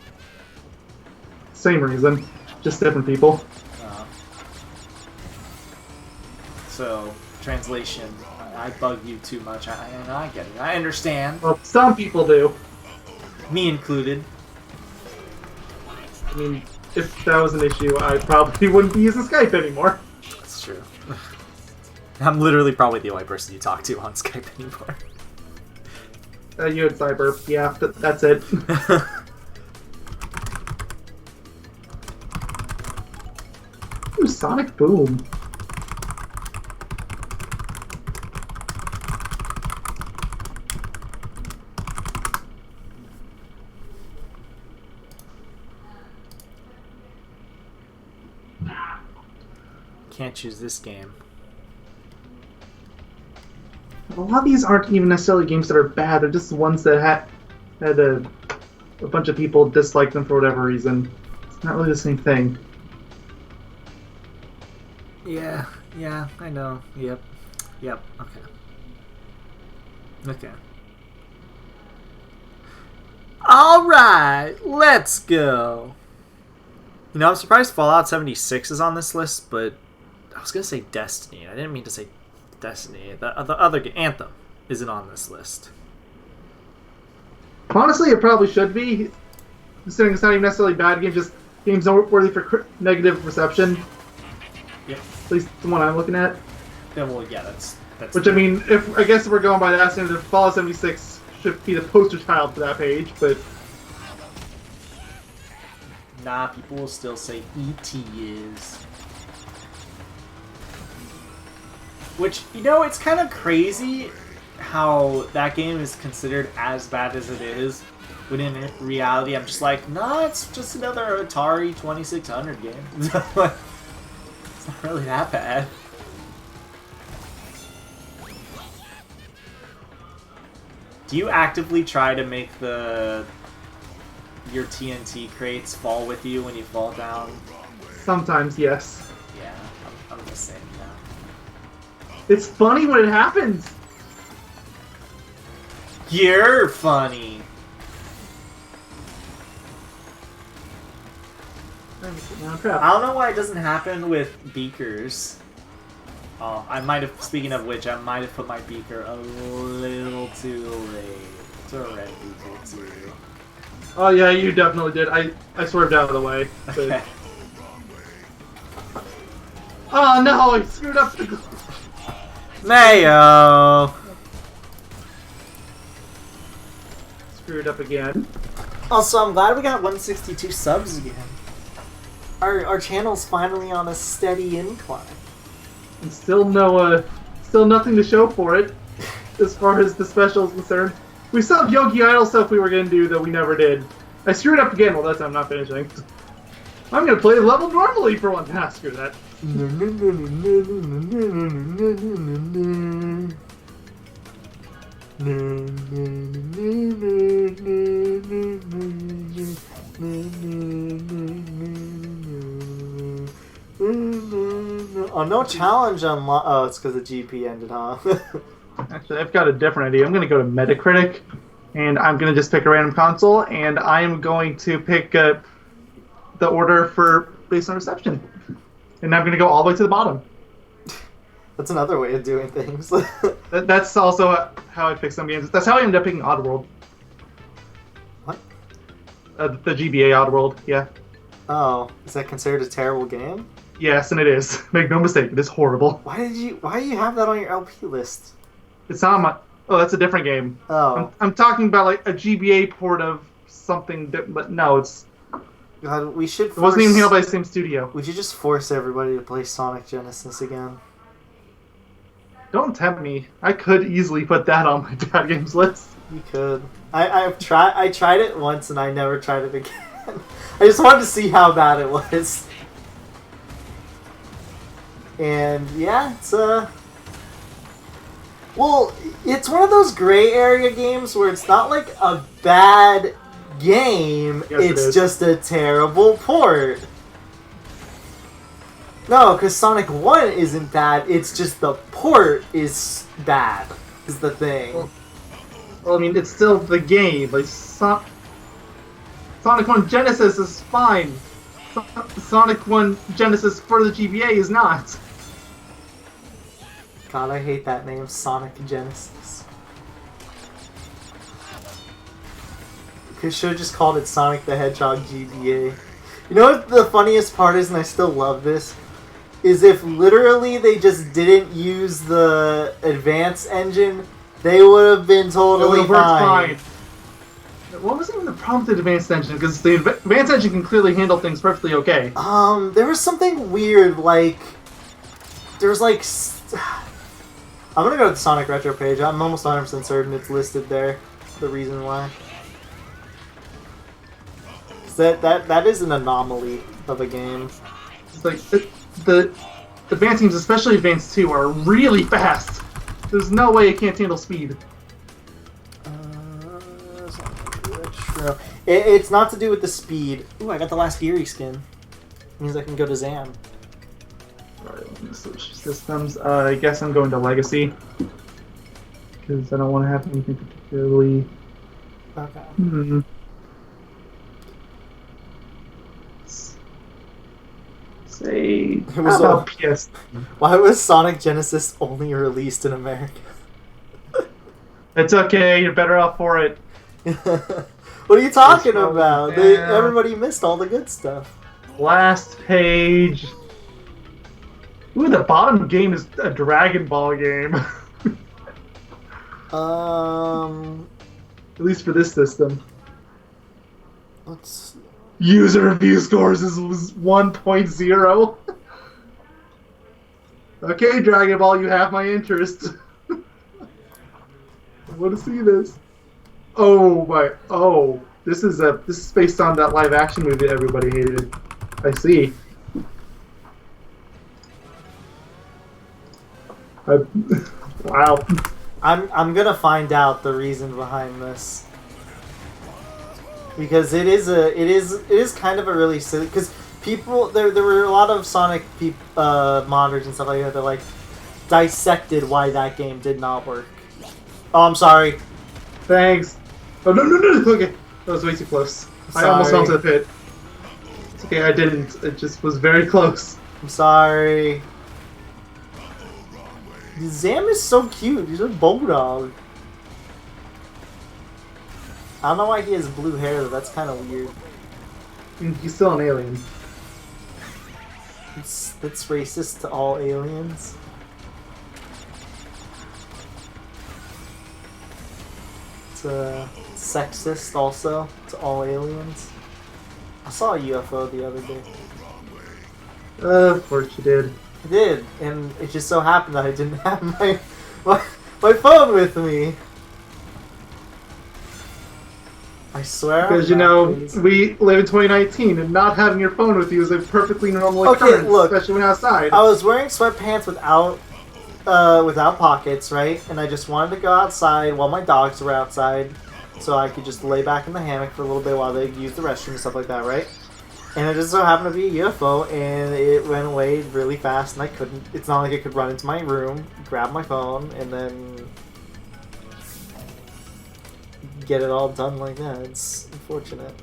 Same reason. Just different people. So, translation. I bug you too much. I get it. I understand. Well, some people do. Me included. I mean, if that was an issue, I probably wouldn't be using Skype anymore. That's true. I'm literally probably the only person you talk to on Skype anymore. You and Cyber. Yeah, that's it. Ooh, Sonic Boom. Can't choose this game. A lot of these aren't even necessarily games that are bad. They're just the ones that had a bunch of people dislike them for whatever reason. It's not really the same thing. Yeah, I know. Yep, okay. Alright, let's go! You know, I'm surprised Fallout 76 is on this list, but I was gonna say Destiny. I didn't mean to say Destiny. The other Anthem isn't on this list. Honestly, it probably should be. Considering it's not even necessarily bad games, just games worthy for negative reception. Yep. At least the one I'm looking at. Yeah, well, yeah, that's. Which I mean, I guess if we're going by that standard, Fallout 76 should be the poster child for that page, but. Nah, people will still say E.T. is. Which, you know, it's kind of crazy how that game is considered as bad as it is, When in reality, I'm just like, nah, it's just another Atari 2600 game. It's not really that bad. Do you actively try to make your TNT crates fall with you when you fall down? Sometimes, yes. Yeah, I'm the same now. It's funny when it happens. You're funny. Crap. I don't know why it doesn't happen with beakers. Oh, I might have. Speaking of which, I might have put my beaker a little too late. It's a red beaker too. Oh yeah, you definitely did. I swerved out of the way. But... Okay. Oh no, I screwed up the... Mayo! Screwed up again. Also, I'm glad we got 162 subs again. Our channel's finally on a steady incline. And still nothing to show for it, as far as the special is concerned. We still have Yogi Idol stuff we were gonna do that we never did. I screwed up again. Well, that's I'm not finishing. I'm gonna play the level normally for one. Ah, screw that. Oh, no challenge unlocked. Oh, it's because the GP ended, huh? Actually, I've got a different idea. I'm gonna go to Metacritic, and I'm gonna just pick a random console, and I am going to pick the order for based on reception, and I'm gonna go all the way to the bottom. That's another way of doing things. That's also how I pick some games. That's how I ended up picking Oddworld. What? The GBA Oddworld, yeah. Oh, is that considered a terrible game? Yes, and it is. Make no mistake, it is horrible. Why do you have that on your LP list? It's not on my... Oh, that's a different game. Oh. I'm talking about like a GBA port of something, but no, it's... God, we should. It wasn't even handled by the same studio. We should just force everybody to play Sonic Genesis again. Don't tempt me. I could easily put that on my bad games list. You could. I tried it once and I never tried it again. I just wanted to see how bad it was. And yeah, it's well, it's one of those gray area games where it's not like a bad game, Yes, it's just a terrible port. No, because Sonic 1 isn't bad, it's just the port is bad, is the thing. Well, I mean, it's still the game. Like, Sonic 1 Genesis is fine. Sonic 1 Genesis for the GBA is not. God, I hate that name, Sonic Genesis. They should have just called it Sonic the Hedgehog GBA. You know what the funniest part is, and I still love this? Is if literally they just didn't use the Advance engine, they would have been totally fine. What was even the problem with the Advanced engine? Because the Advanced engine can clearly handle things perfectly okay. There was something weird, like... There was like... I'm gonna go to the Sonic Retro page. I'm almost 100% certain it's listed there. The reason why. That is an anomaly of a game. It's like, the Advanced games, especially Advanced 2, are really fast. There's no way it can't handle speed. Retro. It's not to do with the speed. Ooh, I got the last Geary skin. It means I can go to Zam. Alright, let me switch systems. I guess I'm going to Legacy. Because I don't want to have anything particularly... Okay. Say... It was about PS. Why was Sonic Genesis only released in America? It's okay, you're better off for it. What are you talking about? Everybody missed all the good stuff. Last page. Ooh, the bottom game is a Dragon Ball game. At least for this system. Let's... User review scores was 1.0. Okay, Dragon Ball, you have my interest. I want to see this. Oh my! Oh, This is based on that live action movie that everybody hated. I see. Wow. I'm gonna find out the reason behind this. Because it is kind of a really silly, because people there were a lot of Sonic modders and stuff like that like dissected why that game did not work. Oh, I'm sorry. Thanks. Oh no. Okay, that was way too close. I almost fell into the pit. It's okay, I didn't. It just was very close. I'm sorry. Zam is so cute. He's a bulldog. I don't know why he has blue hair though. That's kind of weird. He's still an alien. That's racist to all aliens. It's sexist also to all aliens. I saw a UFO the other day. Of course you did. I did, and it just so happened that I didn't have my phone with me. I swear. Because, you know, we live in 2019, and not having your phone with you is a perfectly normal occurrence, look, especially when outside. I was wearing sweatpants without pockets, right? And I just wanted to go outside while my dogs were outside, so I could just lay back in the hammock for a little bit while they used the restroom and stuff like that, right? And it just so happened to be a UFO, and it went away really fast, and I couldn't. It's not like I could run into my room, grab my phone, and then get it all done like that. It's unfortunate.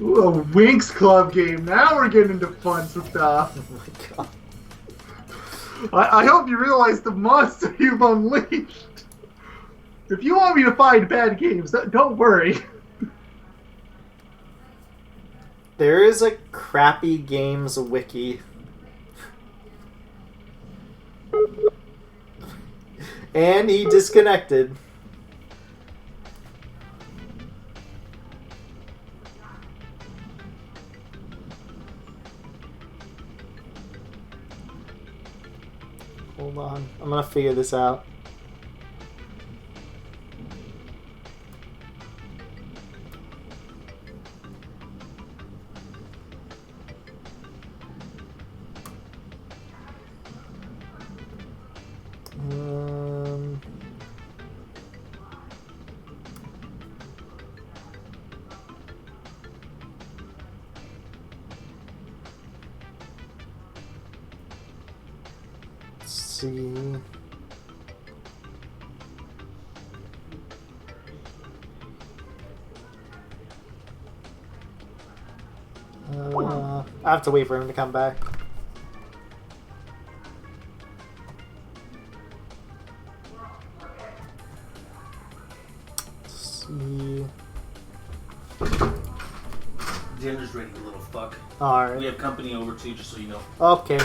Ooh, a Winx Club game. Now we're getting into fun stuff. Oh my god. I hope you realize the monster you've unleashed. If you want me to find bad games, don't worry. There is a crappy games wiki. And he disconnected. Hold on. I'm gonna figure this out. Let's see. I have to wait for him to come back. Let's see. Dinner's ready, you little fuck. Alright. We have company over too, just so you know. Okay.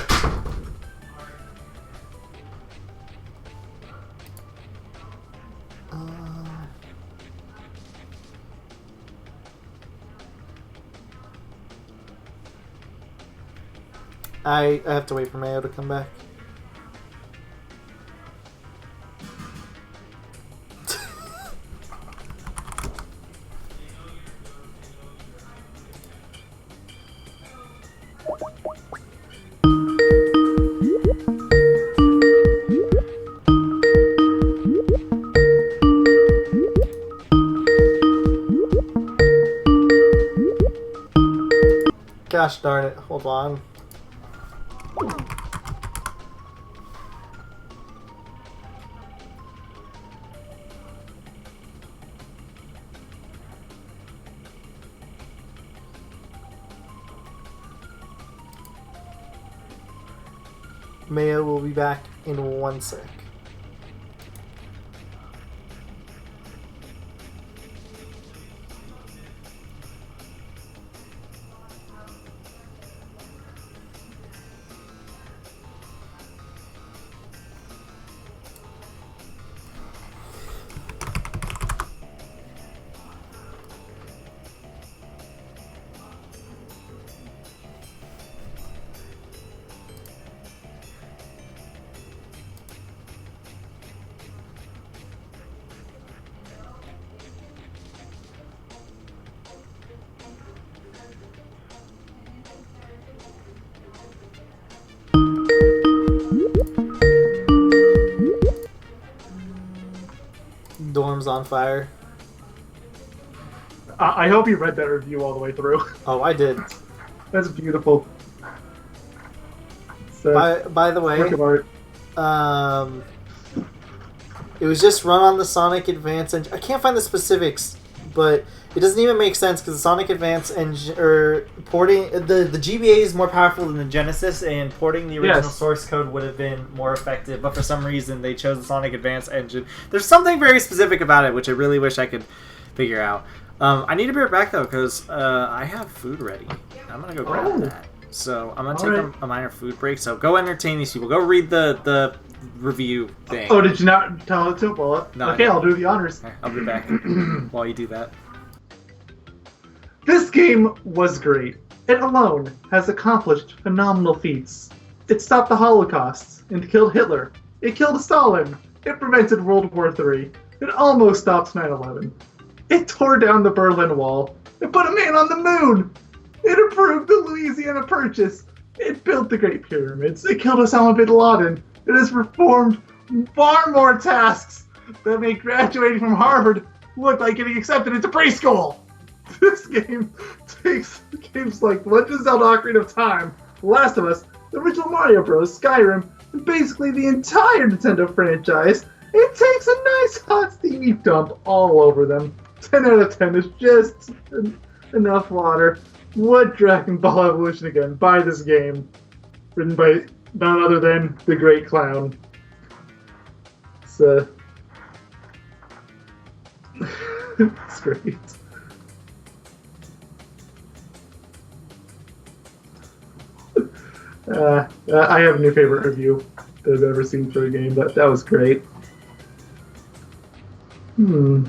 I have to wait for Mayo to come back. Gosh darn it, hold on. Mayo will be back in 1 sec. Dorm's on fire. I hope you read that review all the way through. Oh, I did. That's beautiful. By the way, work of art. It was just run on the Sonic Advance engine. I can't find the specifics, but it doesn't even make sense because the Sonic Advance engine or porting the GBA is more powerful than the Genesis, and porting the original source code would have been more effective. But for some reason, they chose the Sonic Advance engine. There's something very specific about it, which I really wish I could figure out. I need to be right back though because I have food ready. I'm gonna go grab that. So I'm gonna take a minor food break. So go entertain these people. Go read the review thing. Oh, did you not tell it to Paula? No, okay, I'll do the honors. Okay, I'll be back while you do that. This game was great. It alone has accomplished phenomenal feats. It stopped the Holocaust and killed Hitler. It killed Stalin. It prevented World War III. It almost stopped 9/11. It tore down the Berlin Wall. It put a man on the moon. It approved the Louisiana Purchase. It built the Great Pyramids. It killed Osama bin Laden. It has performed far more tasks that make graduating from Harvard look like getting accepted into preschool. This game takes games like Legend of Zelda: Ocarina of Time, The Last of Us, the original Mario Bros., Skyrim, and basically the entire Nintendo franchise. It takes a nice hot steamy dump all over them. 10 out of 10 is just enough water. What Dragon Ball Evolution again? Buy this game. Written by none other than the Great Clown. It's, it's great. I have a new favorite review that I've ever seen for a game. That was great. I'm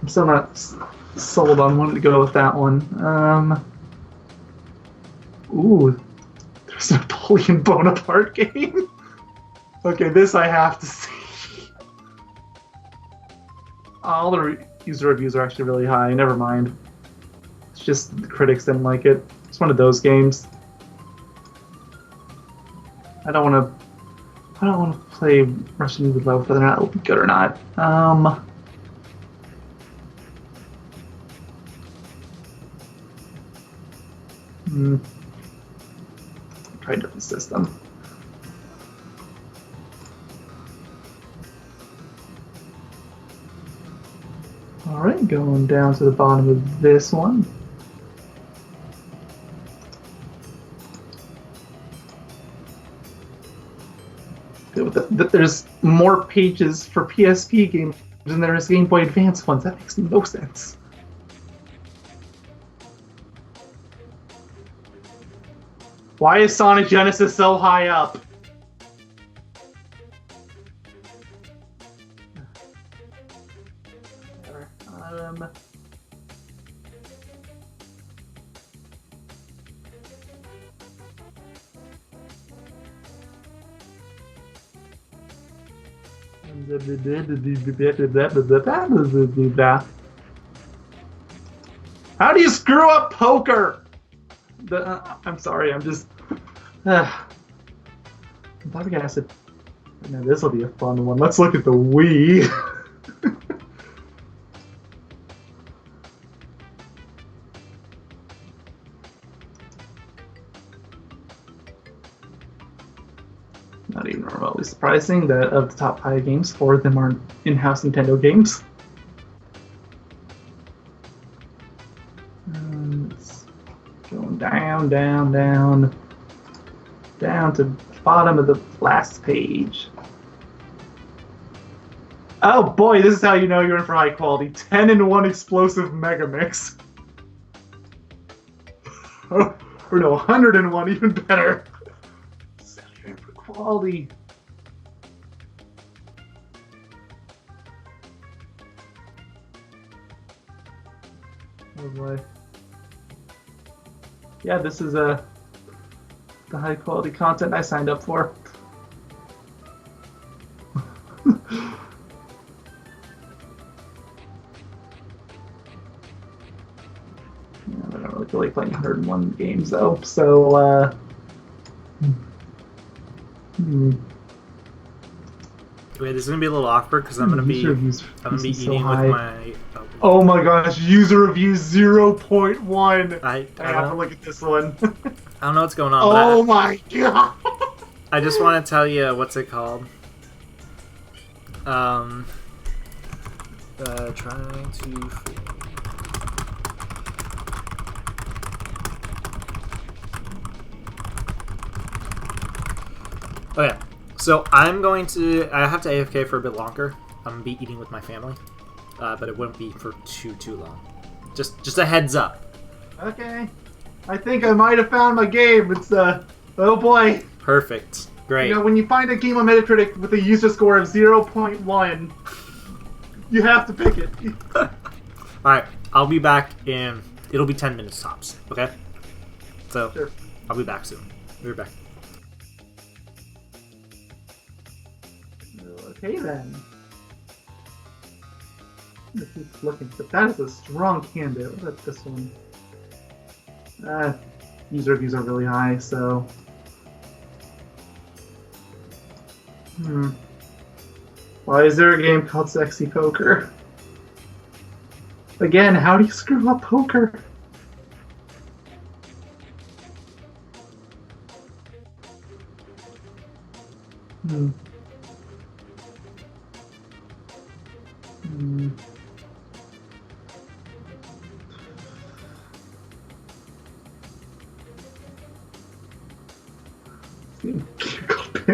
still not sold on wanting to go with that one. Ooh, there's a Napoleon Bonaparte game. Okay, this I have to see. All the user reviews are actually really high. Never mind. It's just the critics didn't like it. It's one of those games. I don't want to play Russian Roulette with whether or not it'll be good or not. Try a different system. Alright, going down to the bottom of this one. There's more pages for PSP games than there is Game Boy Advance ones. That makes no sense. Why is Sonic Genesis so high up? How do you screw up poker? I'm sorry, I'm just... Bottom acid. Now this will be a fun one. Let's look at the Wii. Not even remotely surprising that of the top 5 games, 4 of them are in-house Nintendo games. It's going down, down, down, down to the bottom of the last page. Oh boy, this is how you know you're in for high quality. 10-in-1 explosive Mega Mix. Or no, 100-in-1, even better. Quality. Oh boy. Yeah, this is the high quality content I signed up for. I don't really feel like playing 101 games though, so Wait, this is gonna be a little awkward because I'm gonna be eating with my. Oh my gosh! User reviews 0.1. I have to look at this one. I don't know what's going on. Oh my god! I just want to tell you what's it called. Trying to. Okay, so I have to AFK for a bit longer. I'm gonna be eating with my family, but it wouldn't be for too long. Just a heads up. Okay, I think I might have found my game. It's oh boy. Perfect. Great. You know, when you find a game on Metacritic with a user score of 0.1, you have to pick it. All right, I'll be back in. It'll be 10 minutes tops. Okay. So sure. I'll be back soon. We'll be back. Okay then. Let's keep looking, but that is a strong candidate. What about this one? User reviews are really high, so. Why is there a game called Sexy Poker? Again, how do you screw up poker?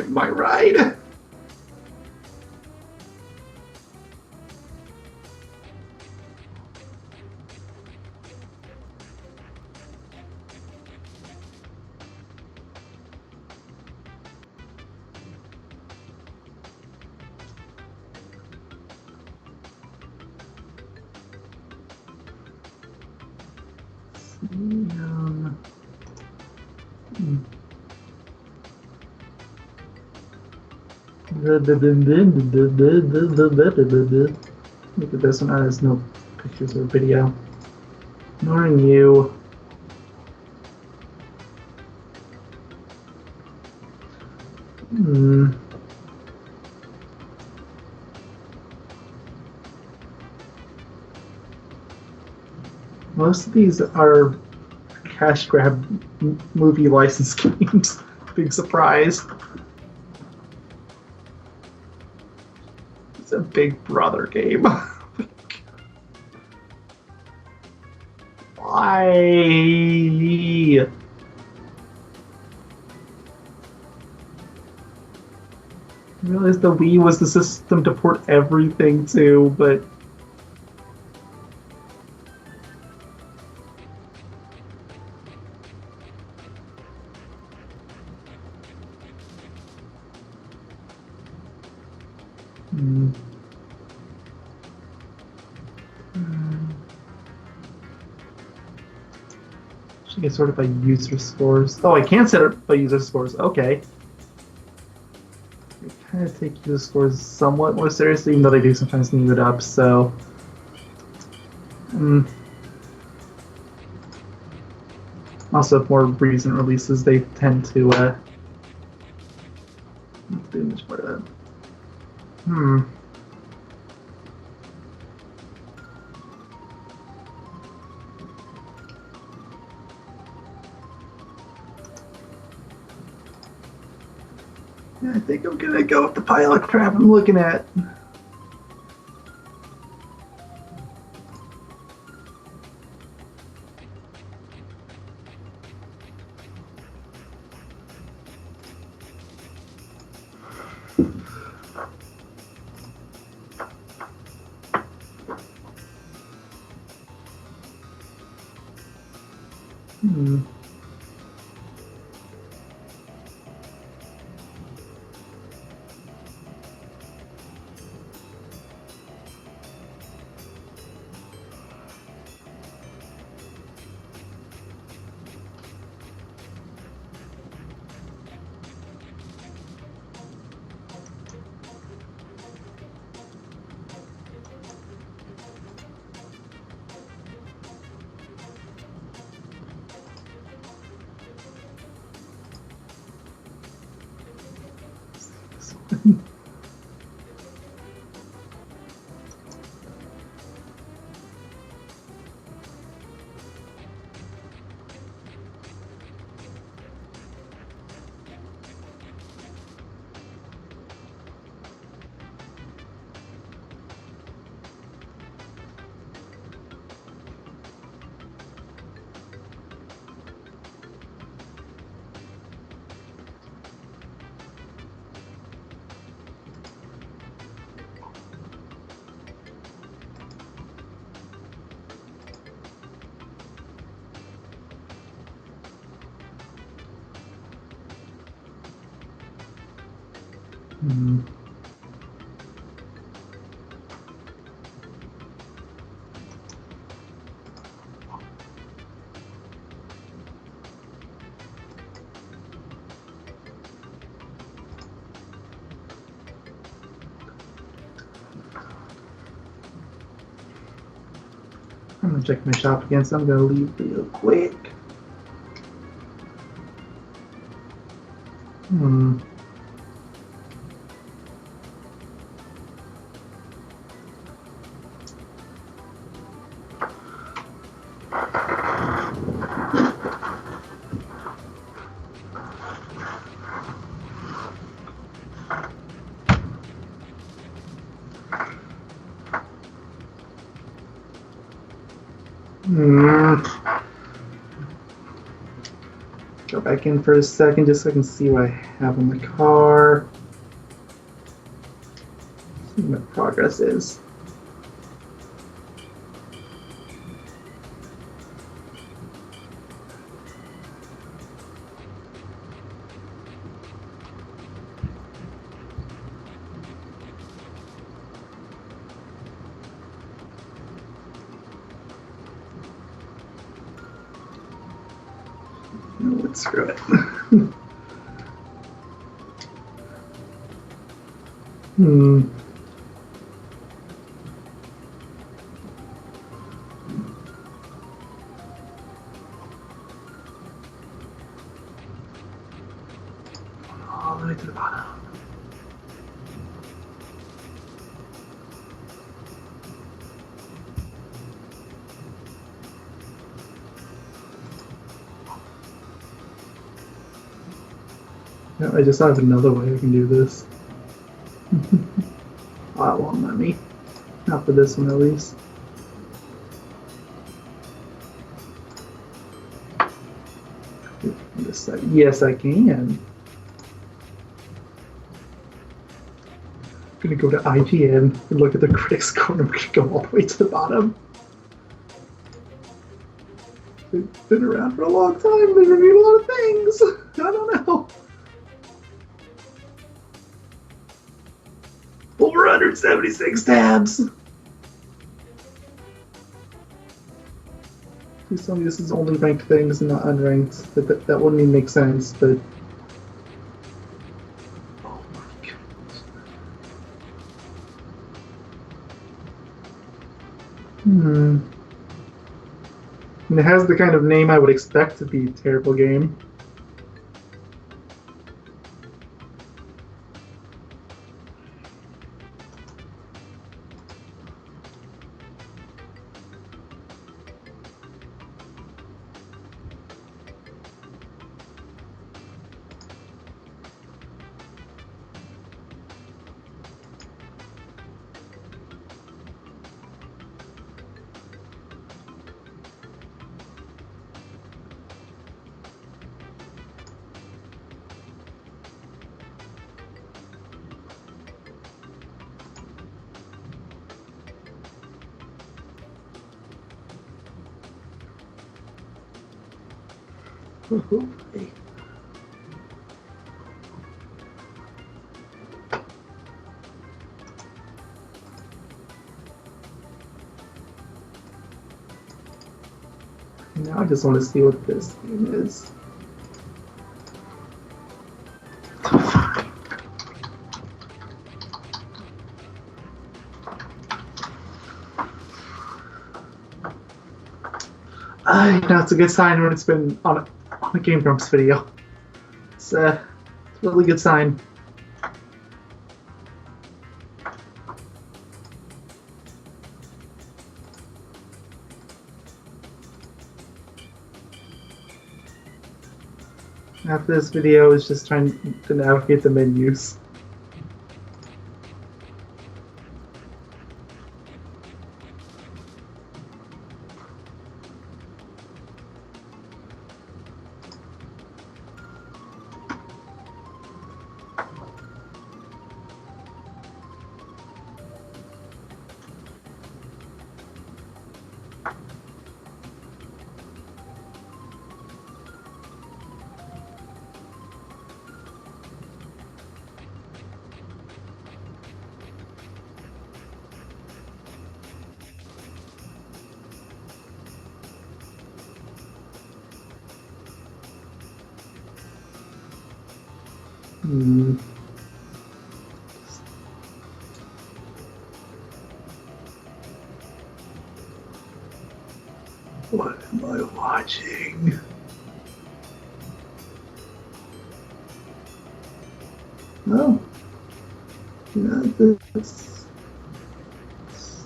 My ride. Look at this one. There's no pictures or video. Ignoring you. Most of these are cash grab movie license games. Big surprise. It's a Big Brother game. Why? I realized the Wii was the system to port everything to, but should get sorted by user scores. Oh, I can set it by user scores. Okay. I kind of take user scores somewhat more seriously, even though they do sometimes need it up, so. Also, with more recent releases, they tend to, not do much more of that. I think I'm gonna go with the pilot crap I'm looking at. Hmm. I'm gonna check my shop again, so I'm gonna leave real quick. Hmm. Go back in for a second just so I can see what I have on the car. See what progress is. No, screw it. Hmm. All the way to the bottom. No, I just have another way I can do this. That won't let me. Not for this one, at least. This side. Yes, I can. I'm gonna go to IGN and look at the critics score. I'm gonna go all the way to the bottom. They've been around for a long time. They reviewed a lot of things. I don't know. Over 176 tabs. Please tell me this is only ranked things and not unranked. That wouldn't even make sense, but. Oh my goodness. And it has the kind of name I would expect to be a terrible game. Now I just want to see what this game is. Now it's a good sign when it's been on a Game Grumps video. It's a really good sign. After this video is just trying to navigate the menus. Hmm. What am I watching? Oh, yeah, it's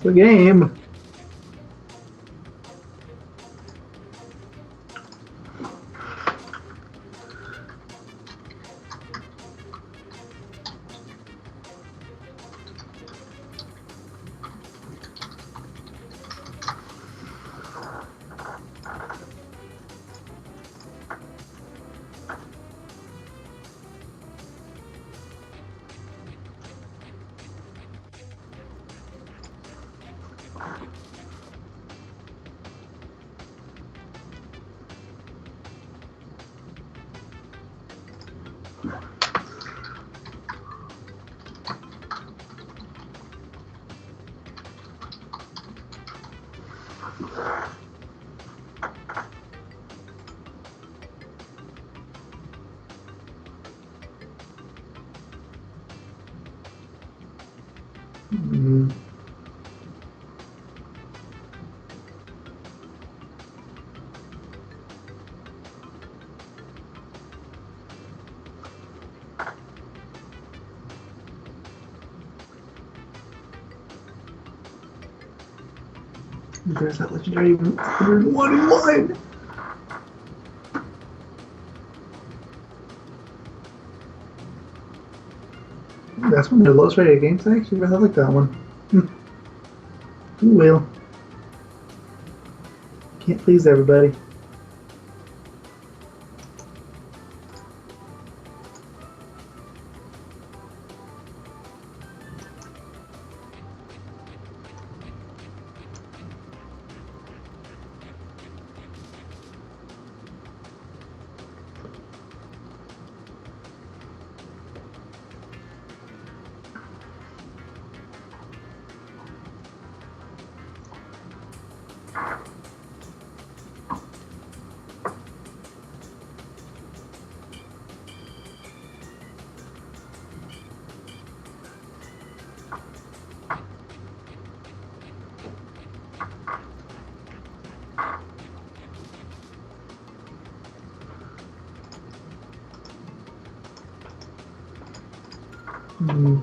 the game. Hmm. There's that legendary 101 in one. That's one of the lowest rated games. I actually really like that one. Ooh, well, can't please everybody. Hmm.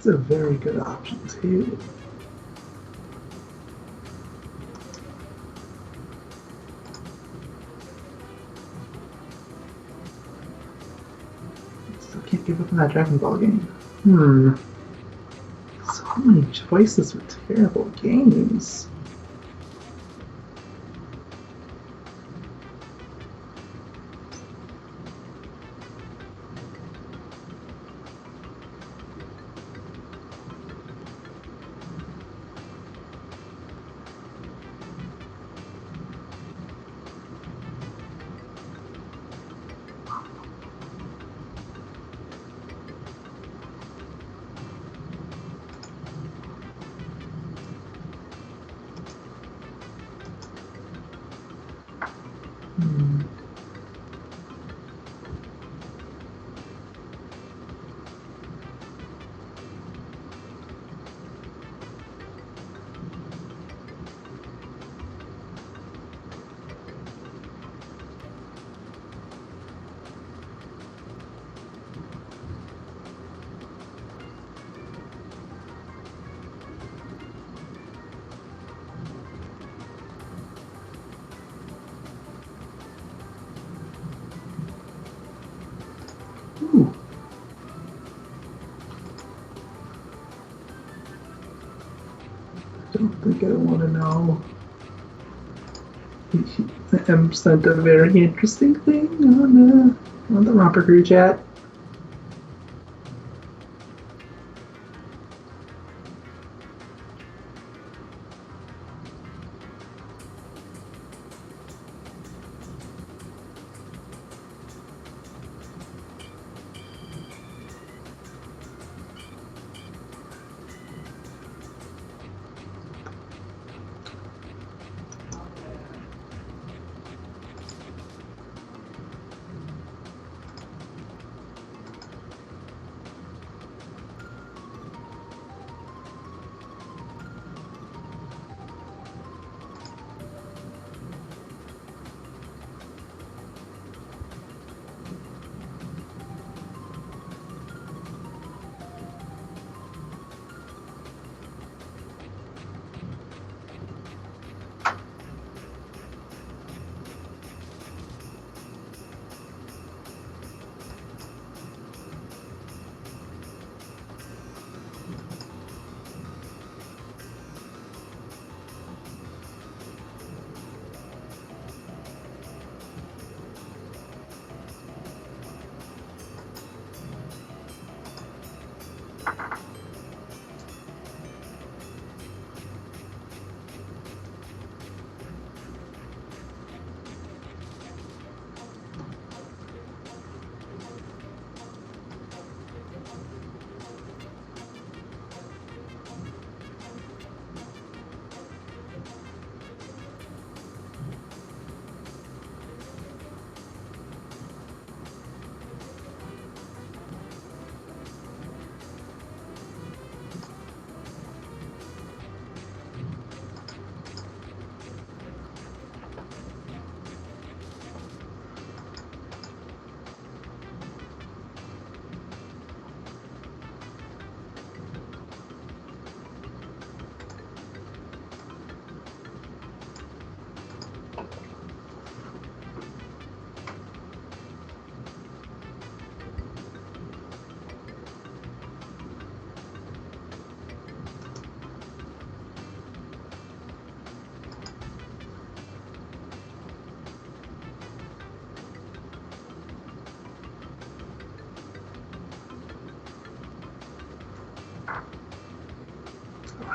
That's a very good option too. Still can't give up on that Dragon Ball game. So many choices with terrible games. don't think I want to know. M sent a very interesting thing on the Romper Crew chat.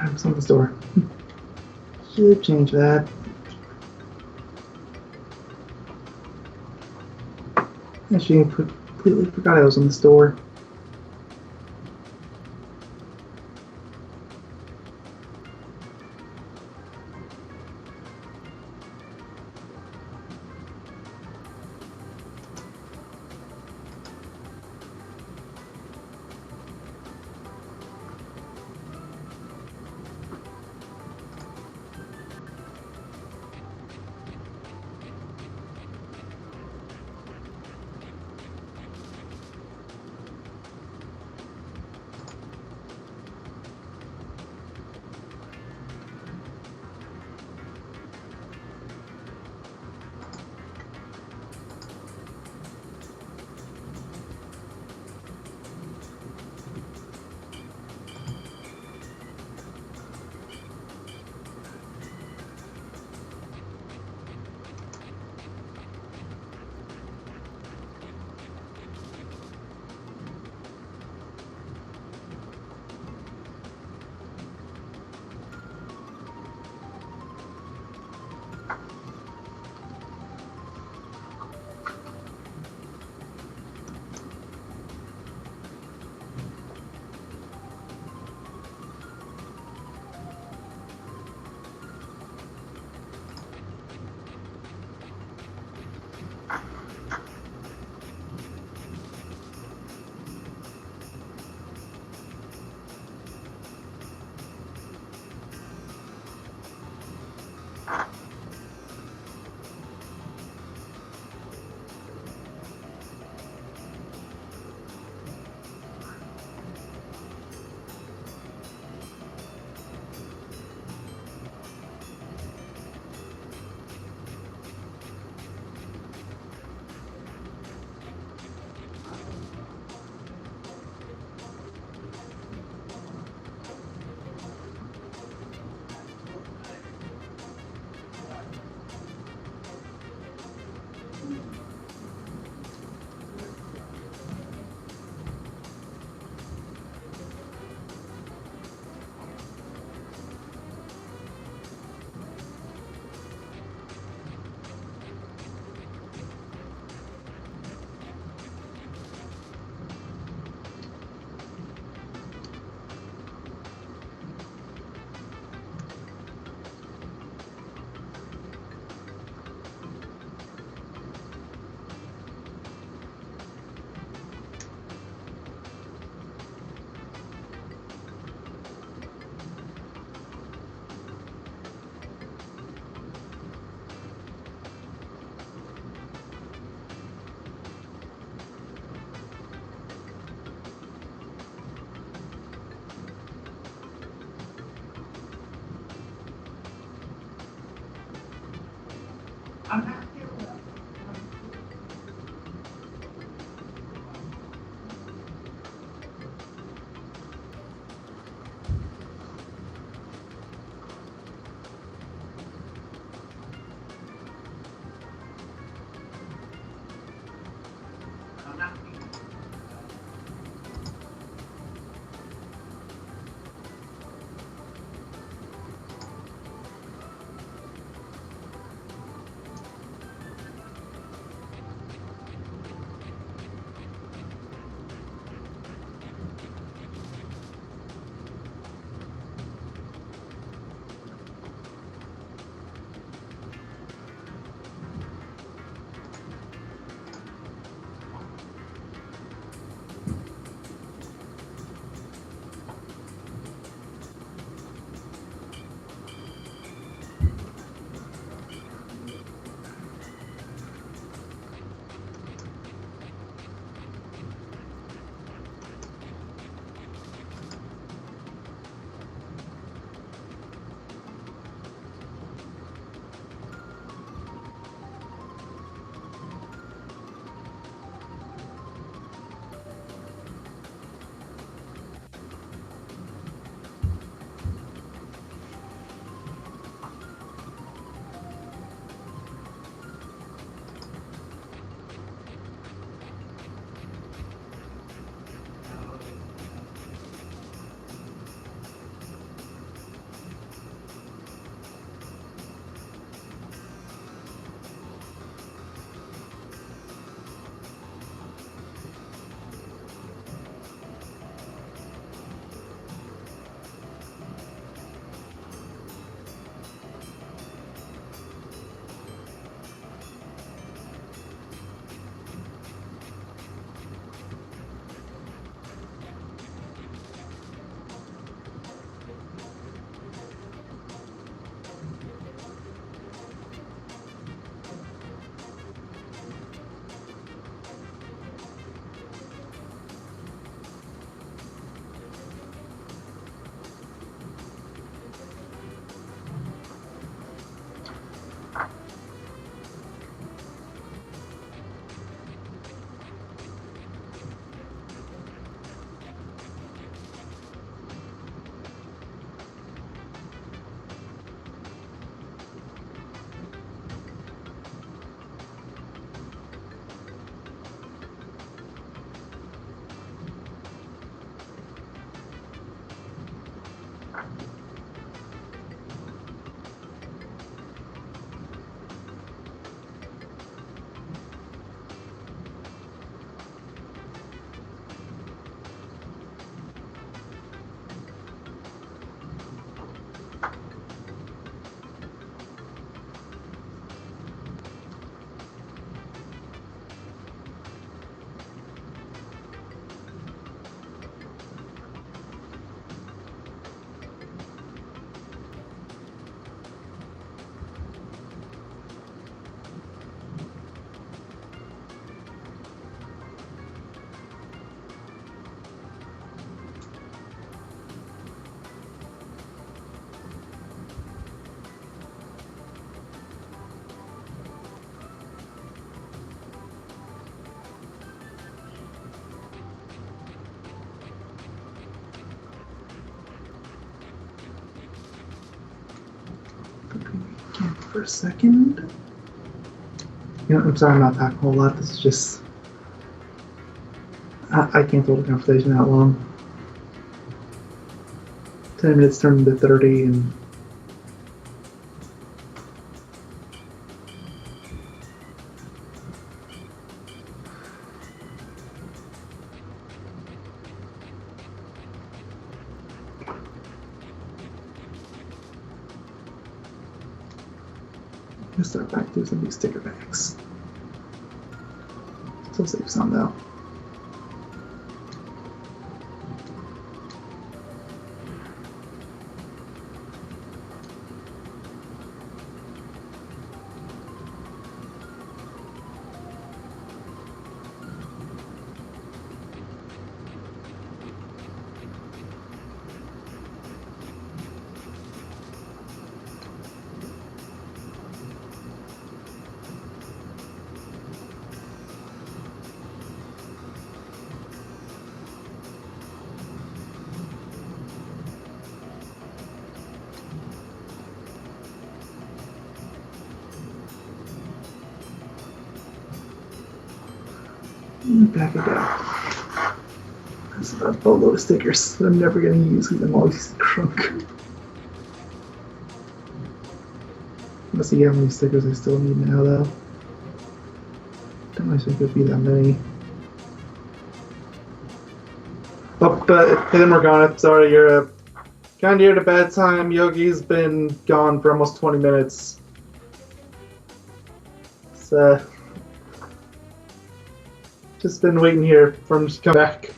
Items on the store. Should change that. Actually, I completely forgot I was in the store. for a second. You know, I'm sorry I'm not talking a whole lot. This is just... I can't hold a conversation that long. 10 minutes turned into 30 and... Let's start back through some of these sticker packs. Still save some though. Back it down. That's a boatload of stickers that I'm never going to use because I'm always crunk. Let's see how many stickers I still need now, though. Don't actually think it'd be that many. Oh, but then we're gone. Sorry, you're kind of near to bedtime. Yogi's been gone for almost 20 minutes. So. Just been waiting here for him to come back.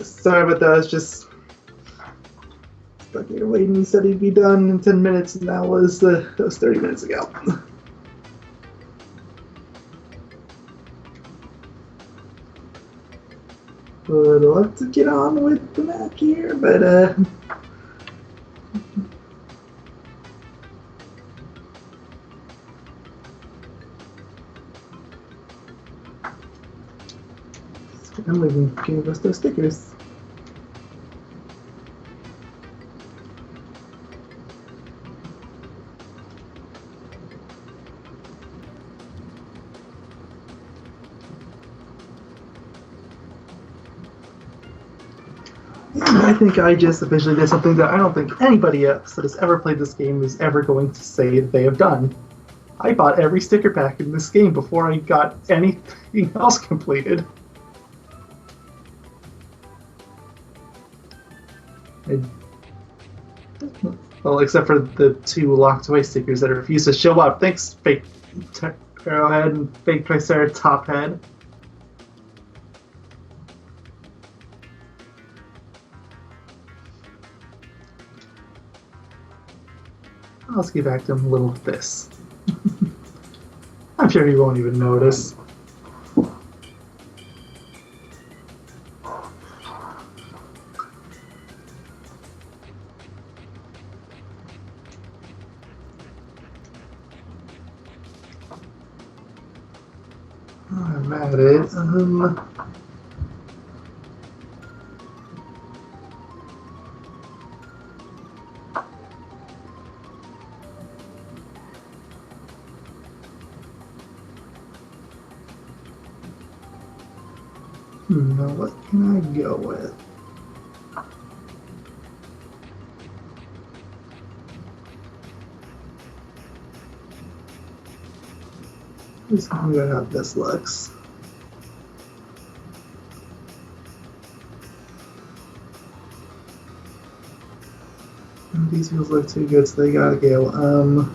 Sorry about that, it's just stuck here waiting. He said he'd be done in 10 minutes and that was 30 minutes ago. Would love to get on with the map here, but I'm leaving. Give us those stickers. I think I just officially did something that I don't think anybody else that has ever played this game is ever going to say that they have done. I bought every sticker pack in this game before I got anything else completed. Well, except for the 2 locked away stickers that refuse to show up. Thanks, fake Arrowhead and fake Triceratop Head. Let's get back to him a little with this. I'm sure he won't even notice. I'm at it. Now what can I go with? Let's see how this looks. These wheels look too good, so they gotta go.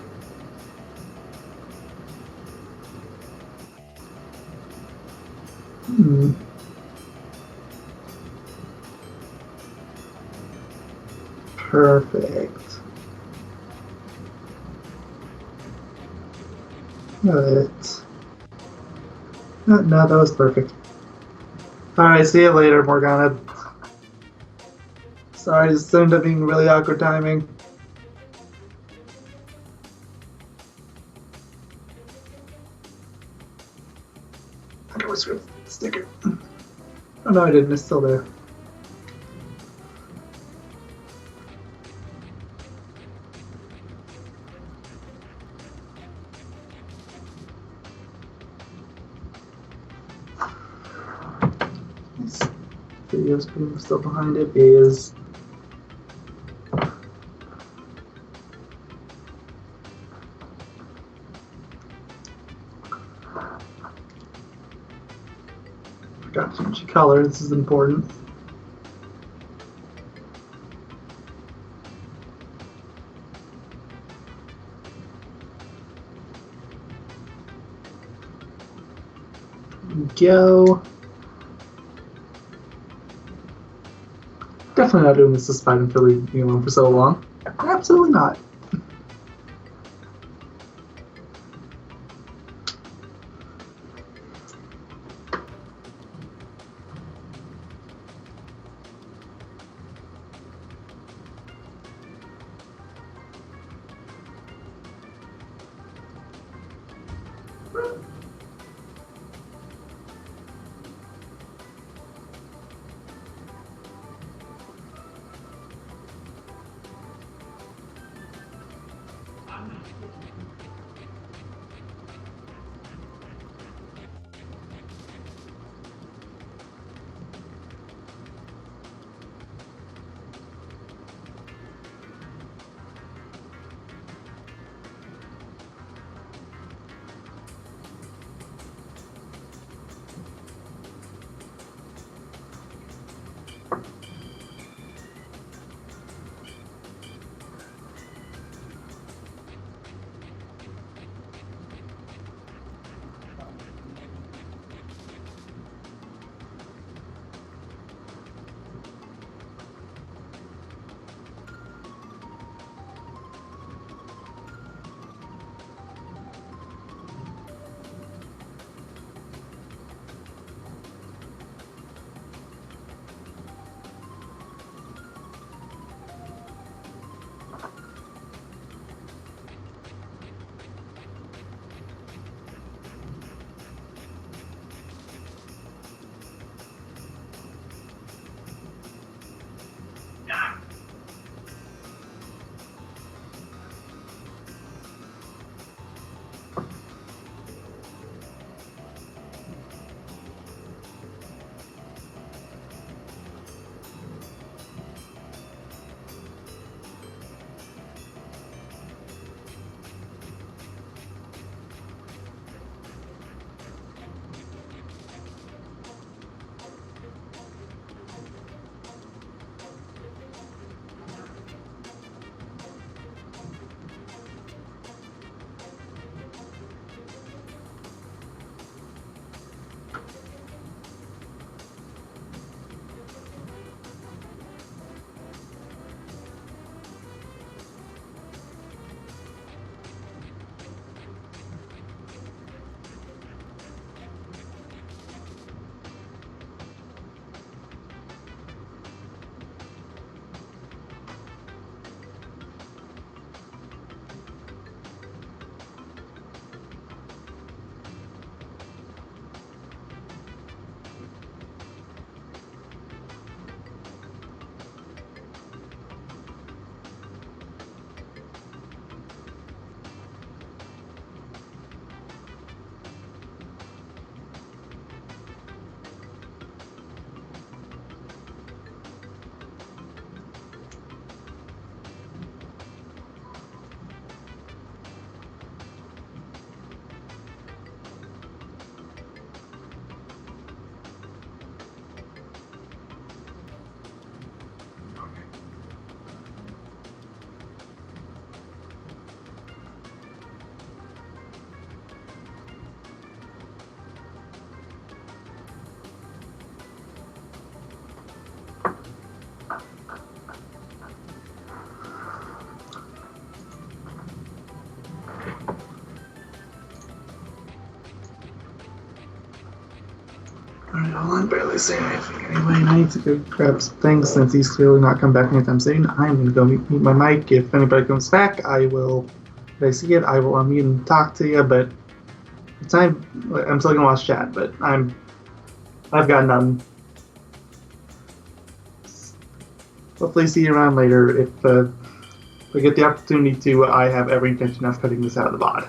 Perfect. Got it. No, that was perfect. Alright, see you later, Morgana. Sorry, this ended up being really awkward timing. no, I didn't. It's still there. This video's still behind it is. Forgot to change the color. This is important. Go. Definitely not doing this despite him for leaving me alone for so long. Absolutely not. Alright, hold on, barely saying anything. Anyway, I need to go grab some things since he's clearly not come back anytime soon. I'm gonna go mute my mic. If anybody comes back, I will, if I see it, I will unmute and talk to you, but I'm still gonna watch chat, but I've got nothing. hopefully see you around later. If I get the opportunity to, I have every intention of cutting this out of the VOD.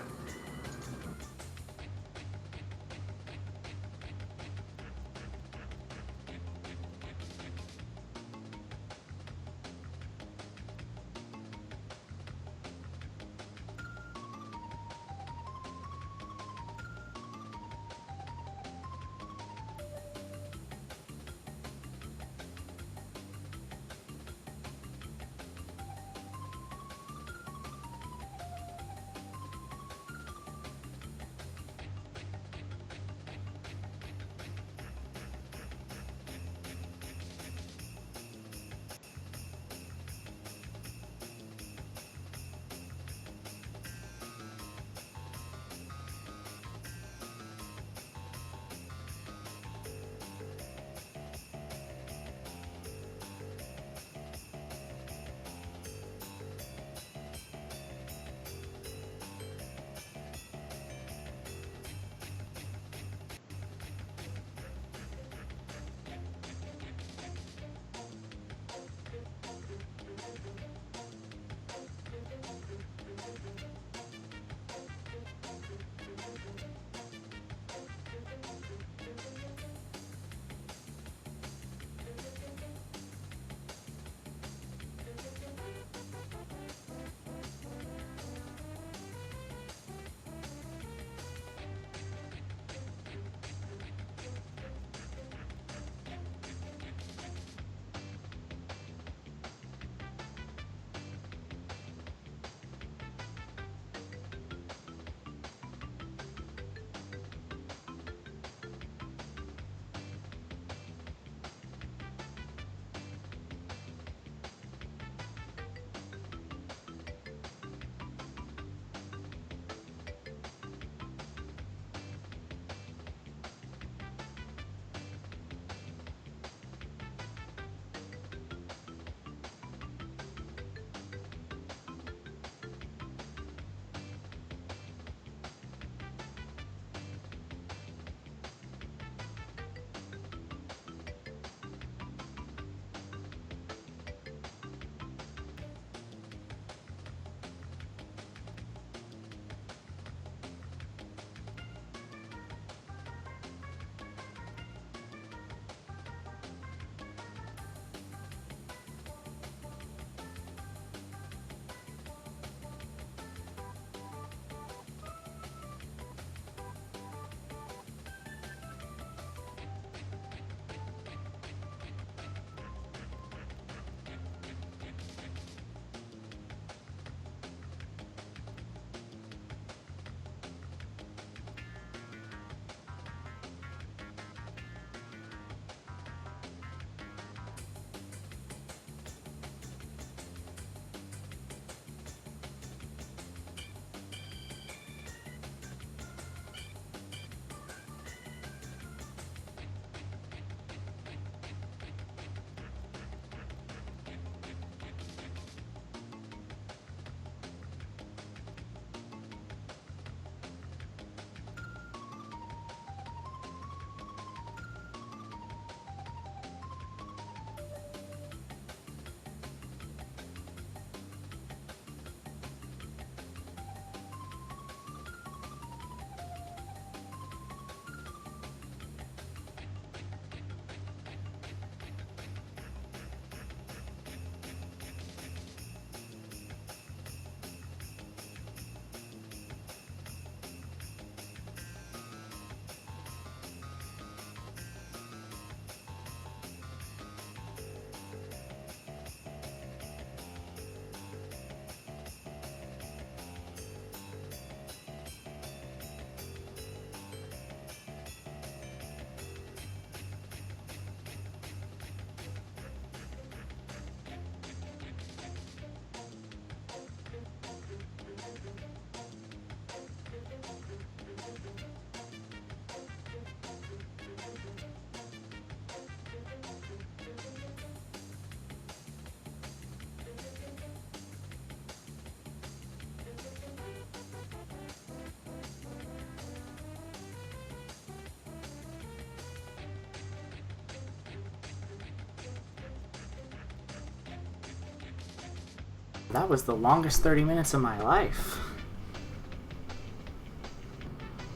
That was the longest 30 minutes of my life.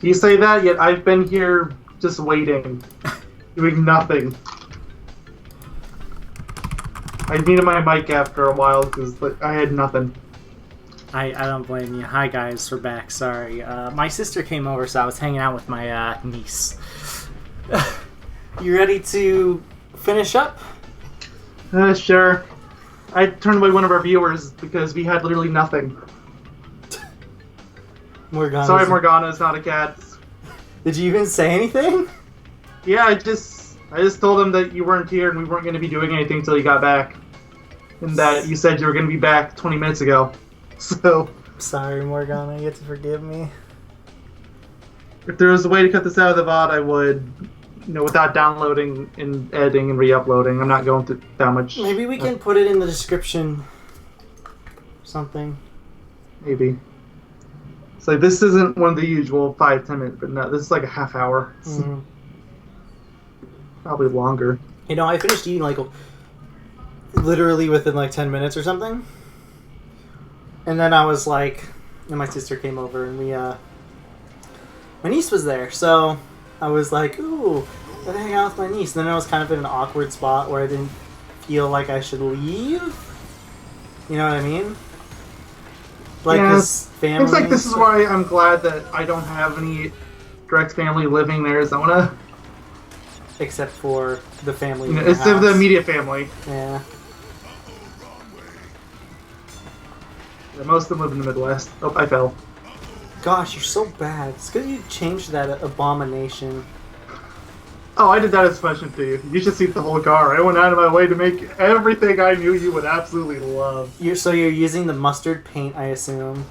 You say that, yet I've been here just waiting, doing nothing. I needed my mic after a while because I had nothing. I don't blame you. Hi guys, we're back. Sorry. My sister came over, so I was hanging out with my niece. You ready to finish up? Sure. I turned away one of our viewers because we had literally nothing. Sorry, Morgana's not a cat. Did you even say anything? Yeah, I just told him that you weren't here and we weren't going to be doing anything until you got back. And that you said you were going to be back 20 minutes ago. So... Sorry, Morgana, you have to forgive me. If there was a way to cut this out of the VOD, I would, without downloading and editing and re-uploading. I'm not going through that much. Maybe we can put it in the description. Something. Maybe. It's like, this isn't one of the usual 5-10 minutes, but no, this is like a half hour. Mm-hmm. Probably longer. I finished eating like literally within like 10 minutes or something. And then I was like, and my sister came over and my niece was there, so I was like, ooh, gotta hang out with my niece. And then I was kind of in an awkward spot where I didn't feel like I should leave. You know what I mean? Like, his family. It's like, this is why I'm glad that I don't have any direct family living in Arizona. Except for the family. Except for the immediate family. Yeah. Most of them live in the Midwest. Oh, I fell. Gosh, you're so bad. It's because you changed that abomination. Oh, I did that as punishment to you. You should see the whole car. I went out of my way to make everything I knew you would absolutely love. So you're using the mustard paint, I assume?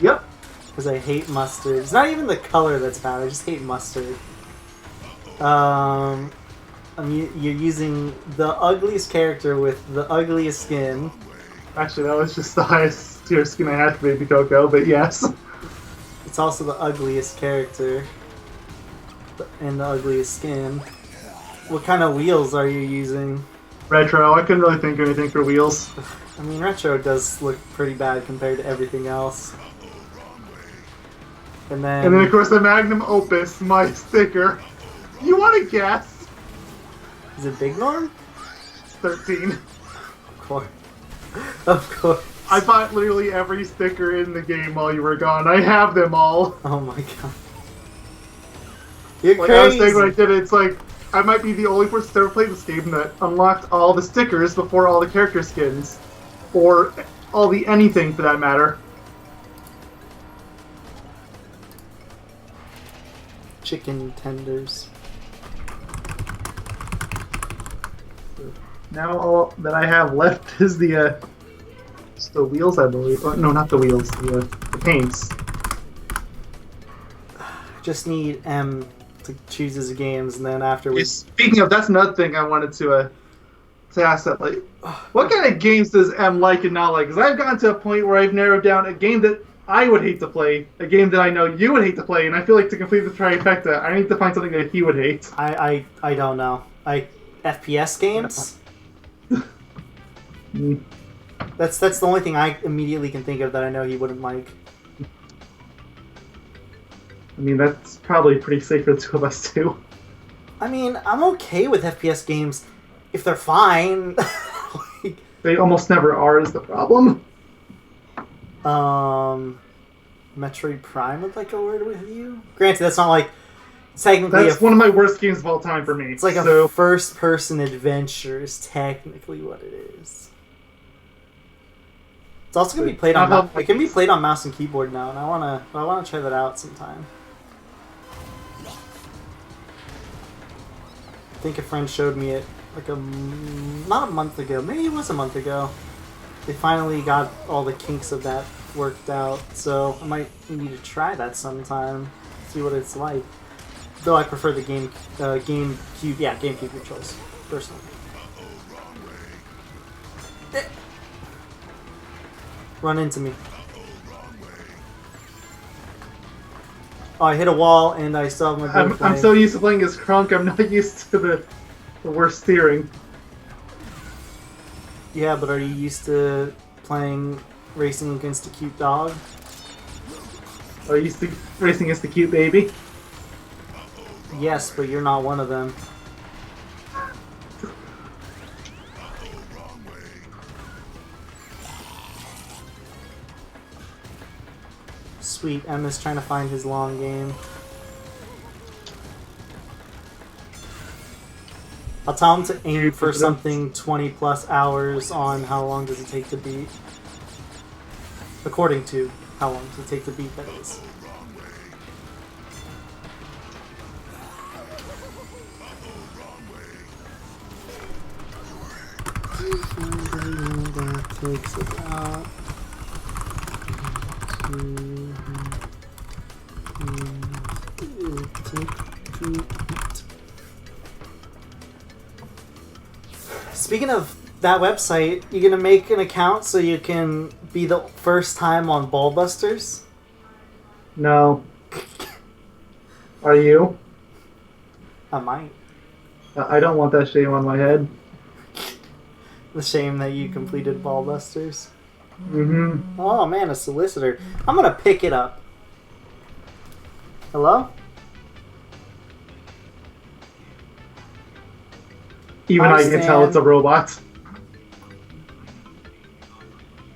Yep. Because I hate mustard. It's not even the color that's bad. I just hate mustard. You're using the ugliest character with the ugliest skin. Actually, that was just the highest tier skin I had for Baby Coco, but yes. It's also the ugliest character. And the ugliest skin. What kind of wheels are you using? Retro. I couldn't really think of anything for wheels. I mean, Retro does look pretty bad compared to everything else. And then of course, the Magnum Opus, my sticker. You want to guess? Is it Big Norm? 13. Of course. Of course. I bought literally every sticker in the game while you were gone. I have them all. Oh my god. You're like, crazy. I was saying when I did it, it's like, I might be the only person to ever play this game that unlocked all the stickers before all the character skins. Or all the anything, for that matter. Chicken tenders. Now all that I have left is the wheels, I believe. Oh, no, not the wheels. The paints. Just need M to choose his games, and then after we... Speaking of, that's another thing I wanted to ask that. Like, what kind of games does M like and not like? Because I've gotten to a point where I've narrowed down a game that I would hate to play, a game that I know you would hate to play, and I feel like to complete the trifecta, I need to find something that he would hate. I don't know. FPS games? That's the only thing I immediately can think of that I know he wouldn't like. I mean, that's probably pretty safe for the two of us, too. I mean, I'm okay with FPS games if they're fine. Like, they almost never are, is the problem. Metroid Prime would like a word with you? Granted, that's not like technically that's one of my worst games of all time for me. It's like a first-person adventure is technically what it is. It's also gonna be played on. It can be played on mouse and keyboard now, and I wanna try that out sometime. I think a friend showed me it like not a month ago. Maybe it was a month ago. They finally got all the kinks of that worked out, so I might need to try that sometime. See what it's like. Though I prefer the GameCube. Yeah, GameCube controls personally. Run into me. Oh, I hit a wall and I still have my I'm so used to playing as Krunk, I'm not used to the worst steering. Yeah, but are you used to playing racing against a cute dog. Are you racing against the cute baby? Yes, but you're not one of them. Sweet, Emma's trying to find his long game. I'll tell him to aim for something 20 plus hours on how long does it take to beat. According to how long does it take to beat, that is. Takes about Speaking of that website, you gonna make an account so you can be the first time on Ballbusters? No. Are you? I might. I don't want that shame on my head. The shame that you completed Ballbusters. Mm-hmm. Oh man, a solicitor. I'm gonna pick it up. Hello? Even I can tell it's a robot.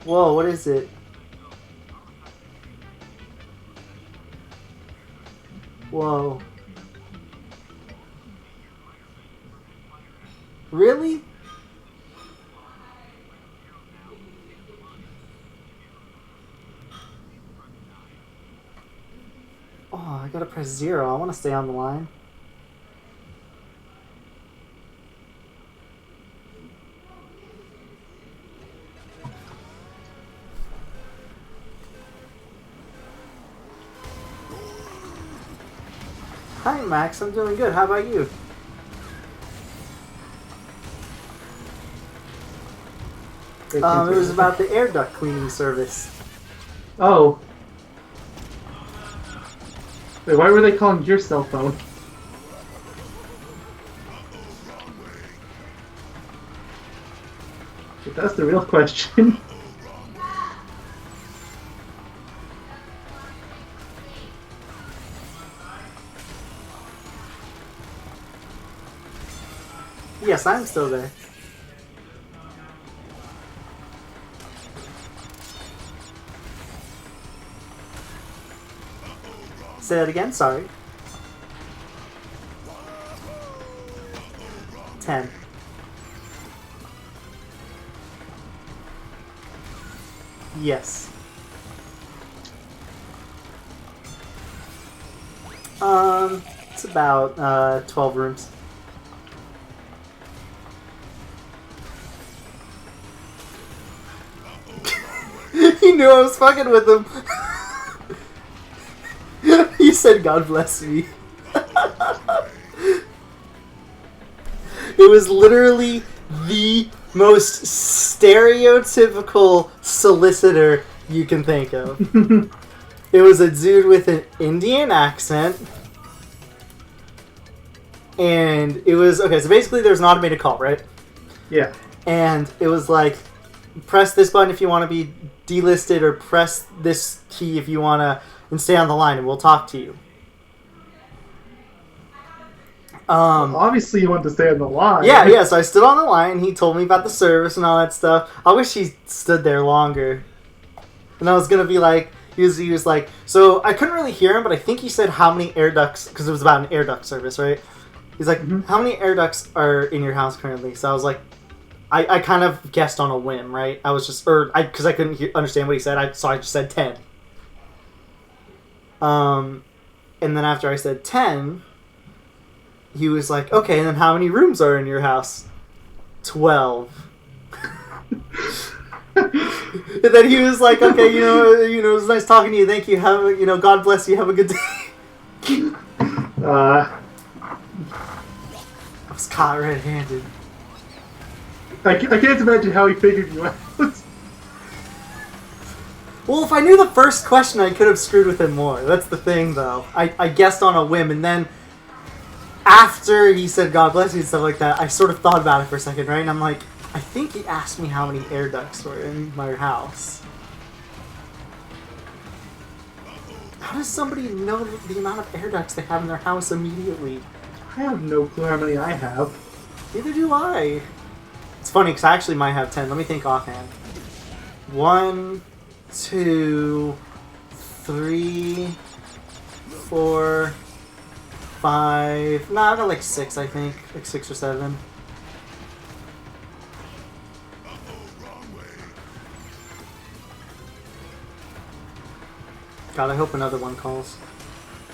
Whoa, what is it? Whoa. Really? Oh, I gotta press 0. I wanna stay on the line. Hi Max, I'm doing good. How about you? It was about the air duct cleaning service. Oh. Wait, why were they calling your cell phone? But that's the real question. Yes, I'm still there. Say that again, sorry. 10. Yes. It's about 12 rooms. He knew I was fucking with him. He said, "God bless me." It was literally the most stereotypical solicitor you can think of. It was a dude with an Indian accent. And it was... Okay, so basically there's an automated call, right? Yeah. And it was like, press this button if you want to be delisted, or press this key if you want to, and stay on the line and we'll talk to you. Obviously you want to stay on the line. Yeah, so I stood on the line, he told me about the service and all that stuff. I wish he stood there longer. And I was going to be like, he was like, so I couldn't really hear him, but I think he said how many air ducts, because it was about an air duct service, right? He's like, how many air ducts are in your house currently? So I was like, I kind of guessed on a whim, right? I was just, because I couldn't understand what he said, so I just said 10. And then after I said 10, he was like, okay, and then how many rooms are in your house? 12. And then he was like, okay, you know, it was nice talking to you. Thank you. God bless you. Have a good day. I was caught red-handed. I can't imagine how he figured you out. Well, if I knew the first question, I could have screwed with him more. That's the thing, though. I guessed on a whim, and then after he said God bless you and stuff like that, I sort of thought about it for a second, right? And I'm like, I think he asked me how many air ducts were in my house. How does somebody know the amount of air ducts they have in their house immediately? I have no clue how many I have. Neither do I. It's funny because I actually might have 10. Let me think offhand. 1, 2, 3, 4, 5. Nah, I got like 6, I think. Like 6 or 7. God, I hope another one calls.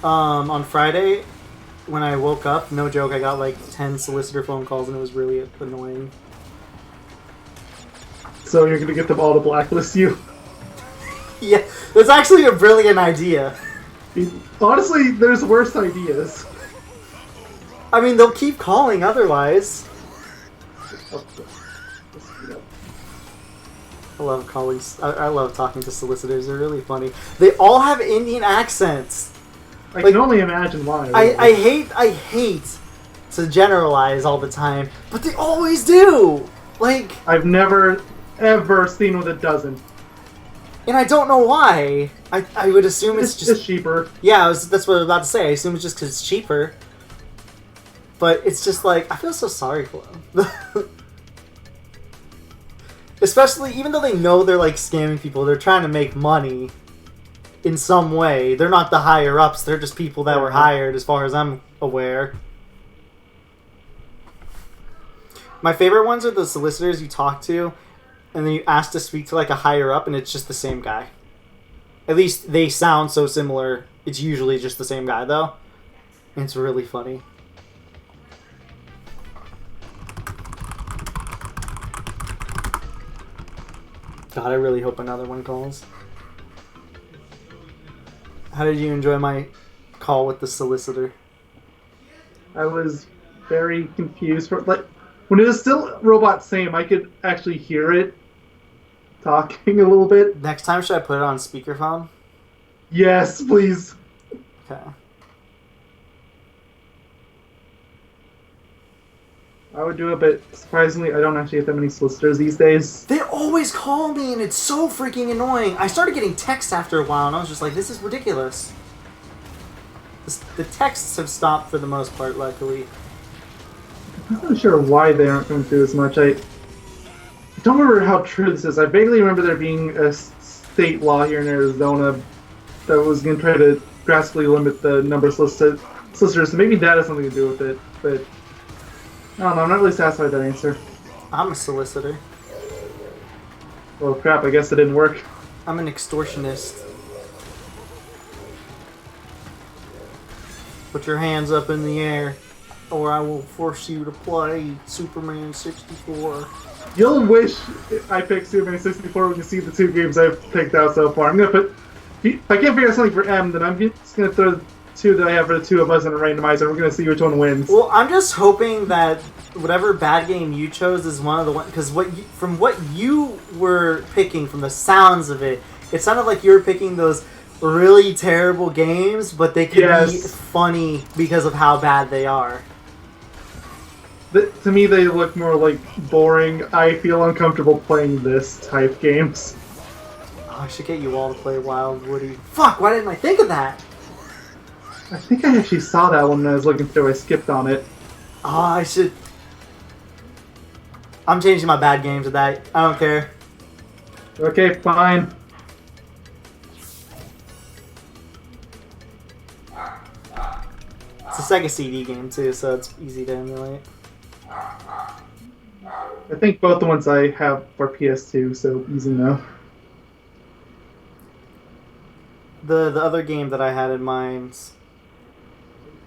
On Friday, when I woke up, no joke, I got like 10 solicitor phone calls and it was really annoying. So you're gonna get them all to blacklist you? Yeah, that's actually a brilliant idea. Honestly, there's worse ideas. I mean, they'll keep calling otherwise. I love calling. I love talking to solicitors. They're really funny. They all have Indian accents. I can only imagine why. I hate to generalize all the time, but they always do. Like, I've never ever seen one that doesn't. and I don't know why. I would assume it's just cheaper. Yeah, that's what I was about to say. I assume it's just because it's cheaper. But it's just like, I feel so sorry for them. Especially, even though they know they're like scamming people, they're trying to make money in some way. They're not the higher ups, they're just people that were hired, as far as I'm aware. My favorite ones are the solicitors you talk to, and then you ask to speak to like a higher up, and it's just the same guy. At least they sound so similar. It's usually just the same guy, though. And it's really funny. God, I really hope another one calls. How did you enjoy my call with the solicitor? I was very confused. Like, when it was still Robot Sam, I could actually hear it talking a little bit. Next time, should I put it on speakerphone? Yes, please. Okay. I would do it, but surprisingly, I don't actually get that many solicitors these days. They always call me, and it's so freaking annoying. I started getting texts after a while, and I was just like, this is ridiculous. The texts have stopped for the most part, luckily. I'm not really sure why they aren't coming through as much. I don't remember how true this is. I vaguely remember there being a state law here in Arizona that was going to try to drastically limit the number of solicitors, so maybe that has something to do with it, but I don't know, I'm not really satisfied with that answer. I'm a solicitor. Oh crap, I guess it didn't work. I'm an extortionist. Put your hands up in the air, or I will force you to play Superman 64. You'll wish I picked Superman 64 when you see the 2 games I've picked out so far. I'm going to put... If I can't figure out something for M, then I'm just going to throw the 2 that I have for the 2 of us in a randomizer, and we're going to see which one wins. Well, I'm just hoping that whatever bad game you chose is one of the ones... Because from what you were picking, from the sounds of it, it sounded like you were picking those really terrible games, but they could be funny because of how bad they are. To me, they look more like boring, I feel uncomfortable playing this type games. Oh, I should get you all to play Wild Woody. Fuck, why didn't I think of that? I think I actually saw that one when I was looking through. I skipped on it. Oh, I should... I'm changing my bad games to that. I don't care. Okay, fine. It's a Sega CD game, too, so it's easy to emulate. I think both the ones I have are PS2, so easy enough. The other game that I had in mind...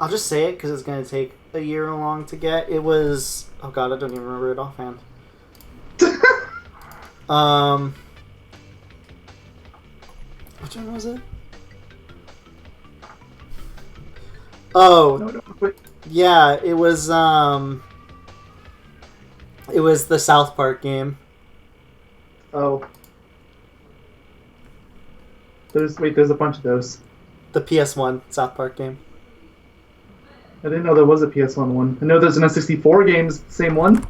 I'll just say it, because it's going to take a year long to get. It was... Oh god, I don't even remember it offhand. Which one was it? Oh, No, yeah, it was the South Park game. Oh. There's a bunch of those. The PS1 South Park game. I didn't know there was a PS1 one. I know there's an N64 game, is it the same one?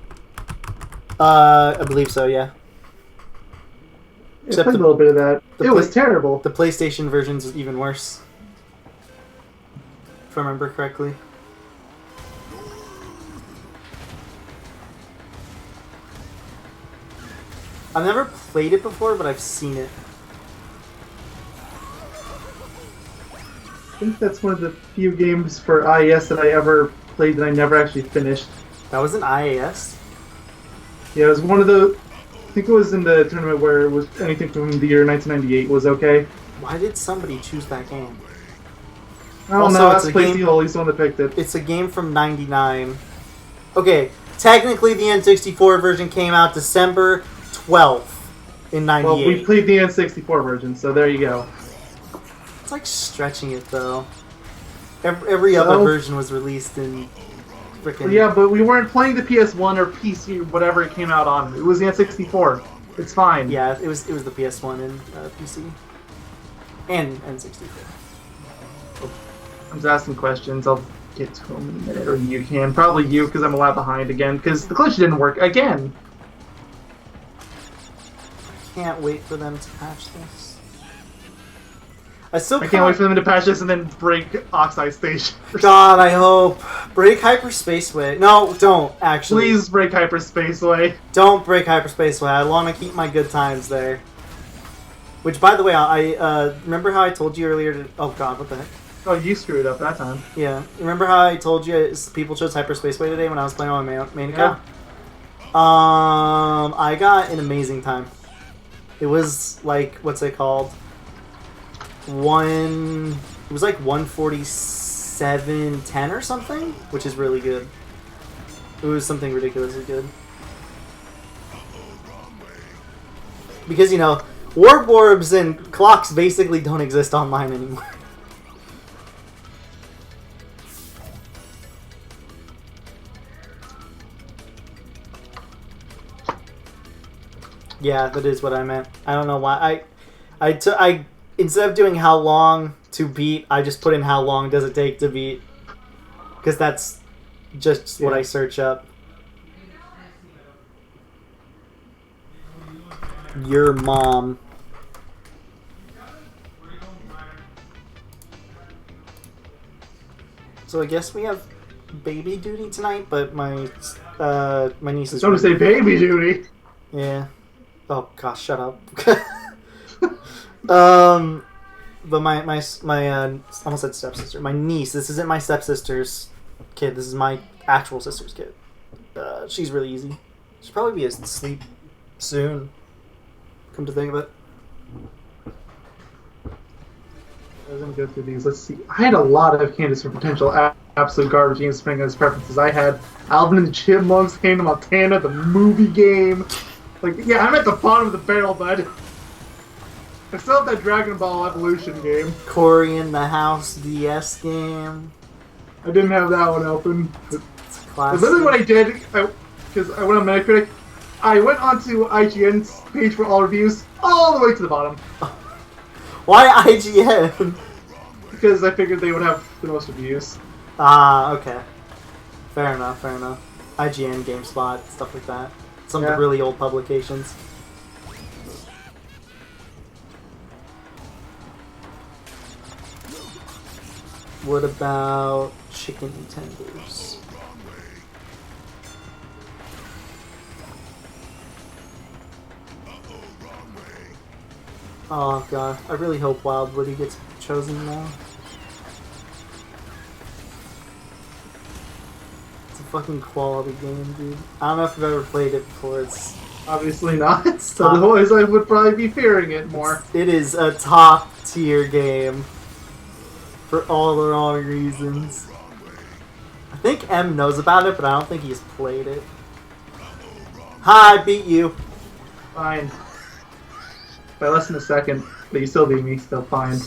I believe so, yeah. I Except played a little bit of that. the It was play- terrible. The PlayStation version's even worse. If I remember correctly. I've never played it before, but I've seen it. I think that's one of the few games for IES that I ever played that I never actually finished. That was an IAS? Yeah, it was one of the... I think it was in the tournament where it was anything from the year 1998 was okay. Why did somebody choose that game? I don't Also, know, it's that's a Play game- Steel, he's the one that picked it. It's a game from 99. Okay, technically the N64 version came out December 12th in 98. Well, we played the N64 version, so there you go. It's like stretching it though. Every other version was released in frickin' Yeah, but we weren't playing the PS1 or PC or whatever it came out on. It was the N64. It's fine. Yeah, it was the PS1 and PC and N64. I'm just asking questions. I'll get to them in a minute, or you can. Probably you, because I'm a lot behind again, because the glitch didn't work again. Can't wait for them to patch this. I can't wait for them to patch this and then break Oxide Station. God, I hope. Break Hyperspaceway. No, don't, actually. Please break Hyperspaceway. Don't break Hyperspaceway. I want to keep my good times there. Which, by the way, I remember how I told you earlier to... Oh, God, what the heck? Oh, you screwed up that time. Yeah. Remember how I told you people chose Hyperspaceway today when I was playing on my main account? I got an amazing time. It was, like, what's it called? It was like 147.10 or something, which is really good. It was something ridiculously good. Because, you know, warp orbs and clocks basically don't exist online anymore. Yeah, that is what I meant. I don't know why. I instead of doing how long to beat, I just put in how long does it take to beat. Because that's just what I search up. Your mom. So I guess we have baby duty tonight, but my niece is... Don't say baby duty. Yeah. Oh gosh, shut up. But my almost said stepsister. My niece. This isn't my stepsister's kid. This is my actual sister's kid. She's really easy. She'll probably be asleep soon. Come to think of it. I was gonna go through these. Let's see. I had a lot of candidates for potential absolute garbage games depending on his preferences. I had Alvin and the Chipmunks, Hannah Montana, the movie game. Like, yeah, I'm at the bottom of the barrel, bud. I still have that Dragon Ball Evolution game. Cory in the House DS game. I didn't have that one open. It's classic. Literally what I did, because I went on Metacritic, I went onto IGN's page for all reviews, all the way to the bottom. Why IGN? Because I figured they would have the most reviews. Ah, okay. Fair enough, fair enough. IGN, GameSpot, stuff like that. Some of the really old publications. What about chicken tenders? Oh god, I really hope Wild Woody gets chosen now. It's a fucking quality game, dude. I don't know if I've ever played it before. It's obviously not, so otherwise I would probably be fearing it more. It is a top tier game. For all the wrong reasons. I think M knows about it, but I don't think he's played it. Hi, I beat you. Fine. By less than a second, but you still beat me, still fine.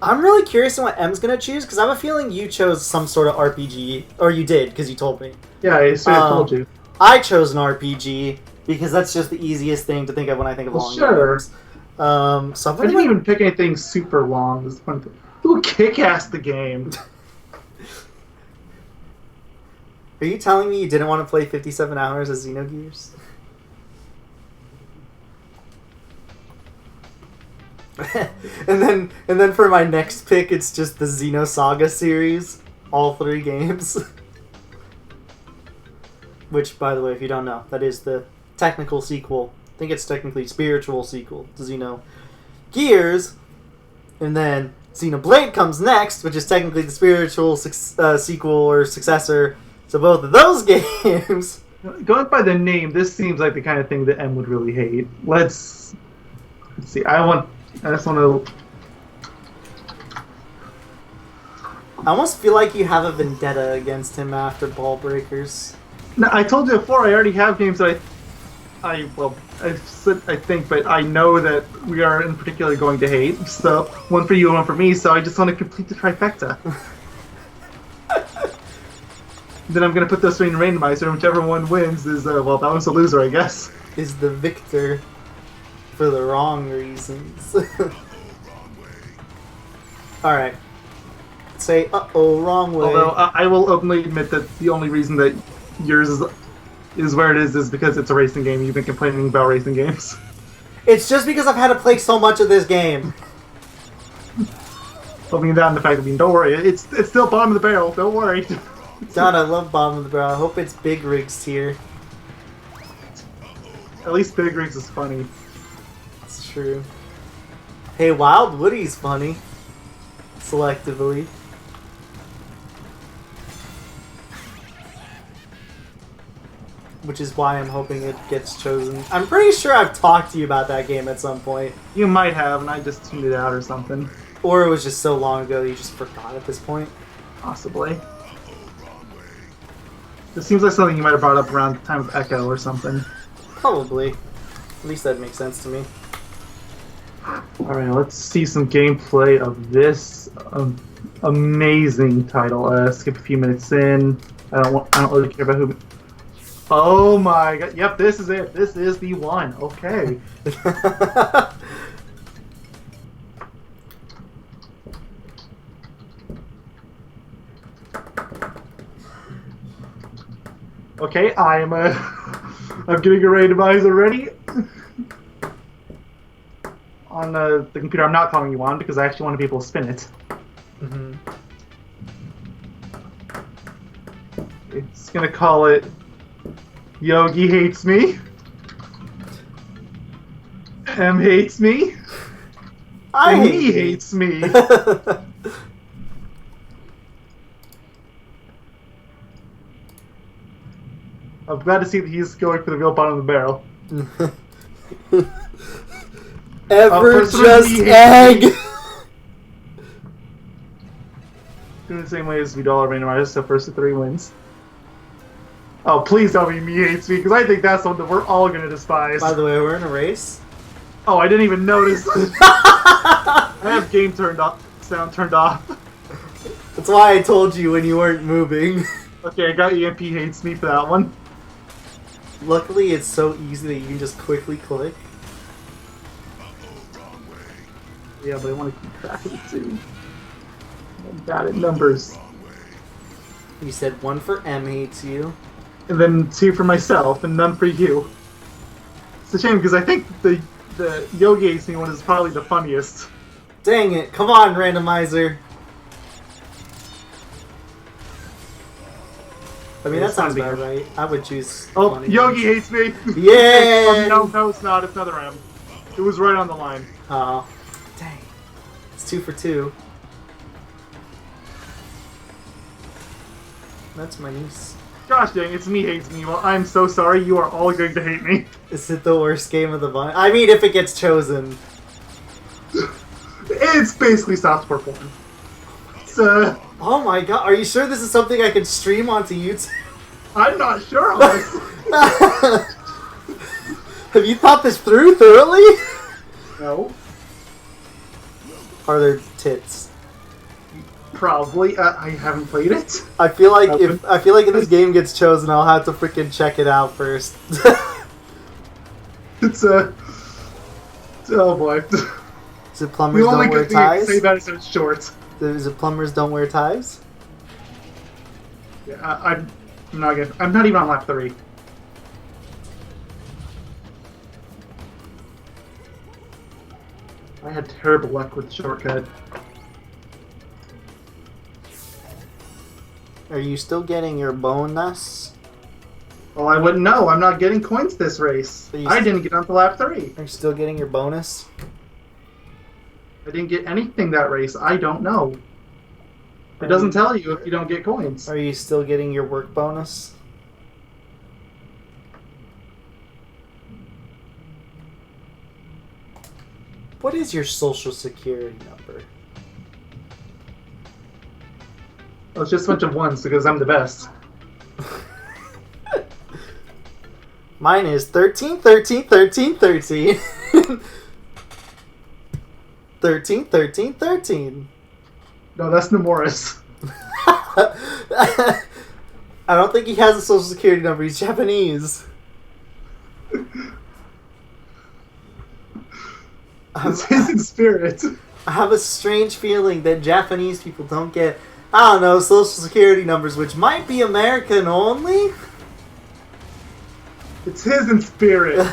I'm really curious on what M's gonna choose, because I have a feeling you chose some sort of RPG. Or you did, because you told me. Yeah, I straight up told you. I chose an RPG, because that's just the easiest thing to think of when I think of long games. So I didn't even pick anything super long. This one thing. Ooh, kick-ass the game. Are Are you telling me you didn't want to play 57 hours of Xenogears? and then for my next pick, it's just the Xenosaga series, all 3 games. Which, by the way, if you don't know, that is the technical sequel. I think it's technically spiritual sequel to Xenogears. And then Xenoblade comes next, which is technically the spiritual sequel or successor to both of those games. Going by the name, this seems like the kind of thing that M would really hate. Let's see. I just want to. I almost feel like you have a vendetta against him after Ball Breakers. No, I told you before. I already have games that I think, but I know that we are in particular going to hate. So one for you and one for me. So I just want to complete the trifecta. Then I'm going to put those 3 in randomizer, and whichever one wins is, well, that one's a loser, I guess. Is the victor for the wrong reasons. Alright. Say, uh-oh, wrong way. Although, I will openly admit that the only reason that yours is where it is because it's a racing game. You've been complaining about racing games. It's just because I've had to play so much of this game. Hoping that and the fact that, don't worry, it's still bottom of the barrel, don't worry. God, I love bottom of the barrel. I hope it's Big Rigs here. At least Big Rigs is funny. It's true. Hey, Wild Woody's funny. Selectively. Which is why I'm hoping it gets chosen. I'm pretty sure I've talked to you about that game at some point. You might have, and I just tuned it out or something. Or it was just so long ago you just forgot at this point. Possibly. This seems like something you might have brought up around the time of Echo or something. Probably. At least that makes sense to me. Alright, let's see some gameplay of this amazing title. Skip a few minutes in. I don't really care about who. Oh my god! Yep, this is it. This is the one. Okay. Okay, I'm getting a randomizer ready. On the computer, I'm not calling you on because I actually want to be able to spin it. Mm-hmm. It's gonna call it Yogi Hates Me. M hates me. I and hate he you. hates me. I'm glad to see that he's going for the real bottom of the barrel. Ever just egg. Doing the same way as we do all our randomizers, so first to 3 wins. Oh, please don't be me hates me, because I think that's the one that we're all gonna despise. By the way, we're in a race. Oh, I didn't even notice. I have game sound turned off. That's why I told you when you weren't moving. Okay, I got EMP hates me for that one. Luckily, it's so easy that you can just quickly click. Yeah, but I want to keep track of it too. I'm bad at numbers. You said 1 for M hates you. And then 2 for myself, and none for you. It's a shame, because I think the Yogi hates me one is probably the funniest. Dang it. Come on, randomizer. I mean, that sounds about right. I would choose... Oh, funny Yogi ones. hates me! Yeah! No, it's not. It's another M. It was right on the line. Oh. Dang. It's 2 for 2. That's my niece. Gosh dang, it's me hates me. Well, I'm so sorry. You are all going to hate me. Is it the worst game of the bunch? I mean, if it gets chosen. It's basically software porn. It's, Oh my god, are you sure this is something I can stream onto YouTube? I'm not sure, honestly. Have you thought this through thoroughly? No. Are there tits? Probably. I haven't played it. I feel like if this game gets chosen, I'll have to freaking check it out first. It's oh boy. Is it plumbers don't wear good thing I can ties? say about it is that it's short. Is it plumbers don't wear ties? Yeah, I'm not even on lap 3. I had terrible luck with the shortcut. Are you still getting your bonus? Well, I wouldn't know. I'm not getting coins this race. Are you I didn't get onto lap 3. Are you still getting your bonus? I didn't get anything that race. I don't know. It doesn't tell you if you don't get coins. Are you still getting your work bonus? What is your social security number? Well, it's just a bunch of ones because I'm the best. Mine is 13, 13, 13, 13. 13, 13, 13. No, that's Nemoris. I don't think he has a social security number. He's Japanese. It's his in spirit. I have a strange feeling that Japanese people don't get, I don't know, social security numbers, which might be American only. It's his in spirit.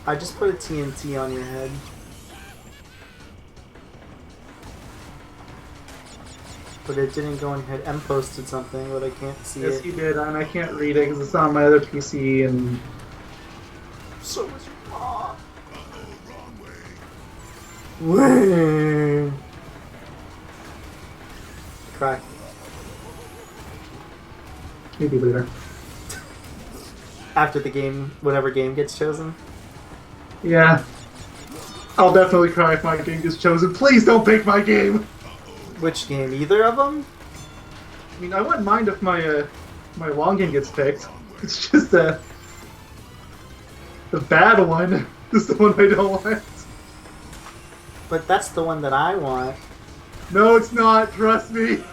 I just put a TNT on your head. But it didn't go on your head. M posted something, but I can't see Yes, it. he did, and I can't read it because it's on my other PC, and... So was your mom. Wait. Cry. Maybe later. After the game, whatever game gets chosen. Yeah. I'll definitely cry if my game gets chosen. Please don't pick my game! Which game? Either of them? I mean, I wouldn't mind if my my long game gets picked. It's just the bad one is the one I don't want. But that's the one that I want. No, it's not. Trust me.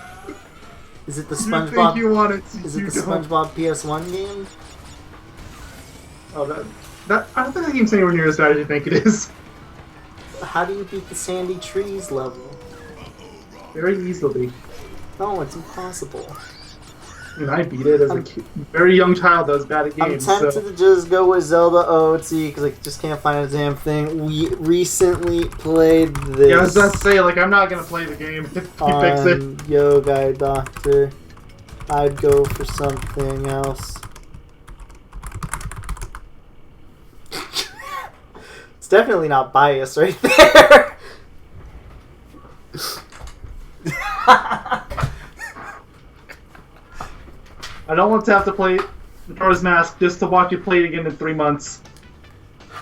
Is it the You think SpongeBob? you want it? Is it You the don't. SpongeBob PS1 game? Oh, that I don't think the game's anywhere near as bad as you think it is. How do you beat the Sandy Trees level? Very easily. No, it's impossible. I mean, I beat it as a very young child that was bad at I'm games. tempted So. to just go with Zelda OOT because I just can't find a damn thing. We recently played this. Yeah, I was about to say, like, I'm not gonna play the game if he picks it. Yogai Doctor. I'd go for something else. It's definitely not biased right there. I don't want to have to play Majora's Mask just to watch you play it again in 3 months.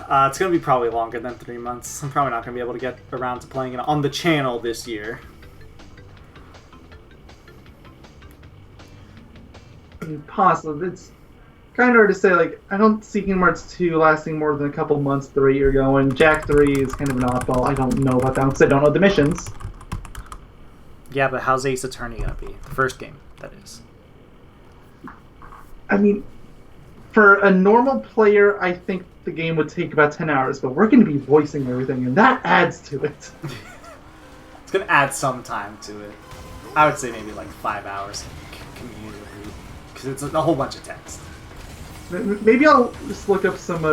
It's going to be probably longer than 3 months. I'm probably not going to be able to get around to playing it on the channel this year. I mean, possibly. It's kind of hard to say. Like, I don't see Kingdom Hearts 2 lasting more than a couple months the rate you're going. Jack 3 is kind of an oddball. I don't know about that because I don't know the missions. Yeah, but how's Ace Attorney going to be? The first game, that is. I mean, for a normal player, I think the game would take about 10 hours, but we're going to be voicing everything, and that adds to it. It's going to add some time to it. I would say maybe like 5 hours cumulatively, because it's a whole bunch of text. Maybe I'll just look up some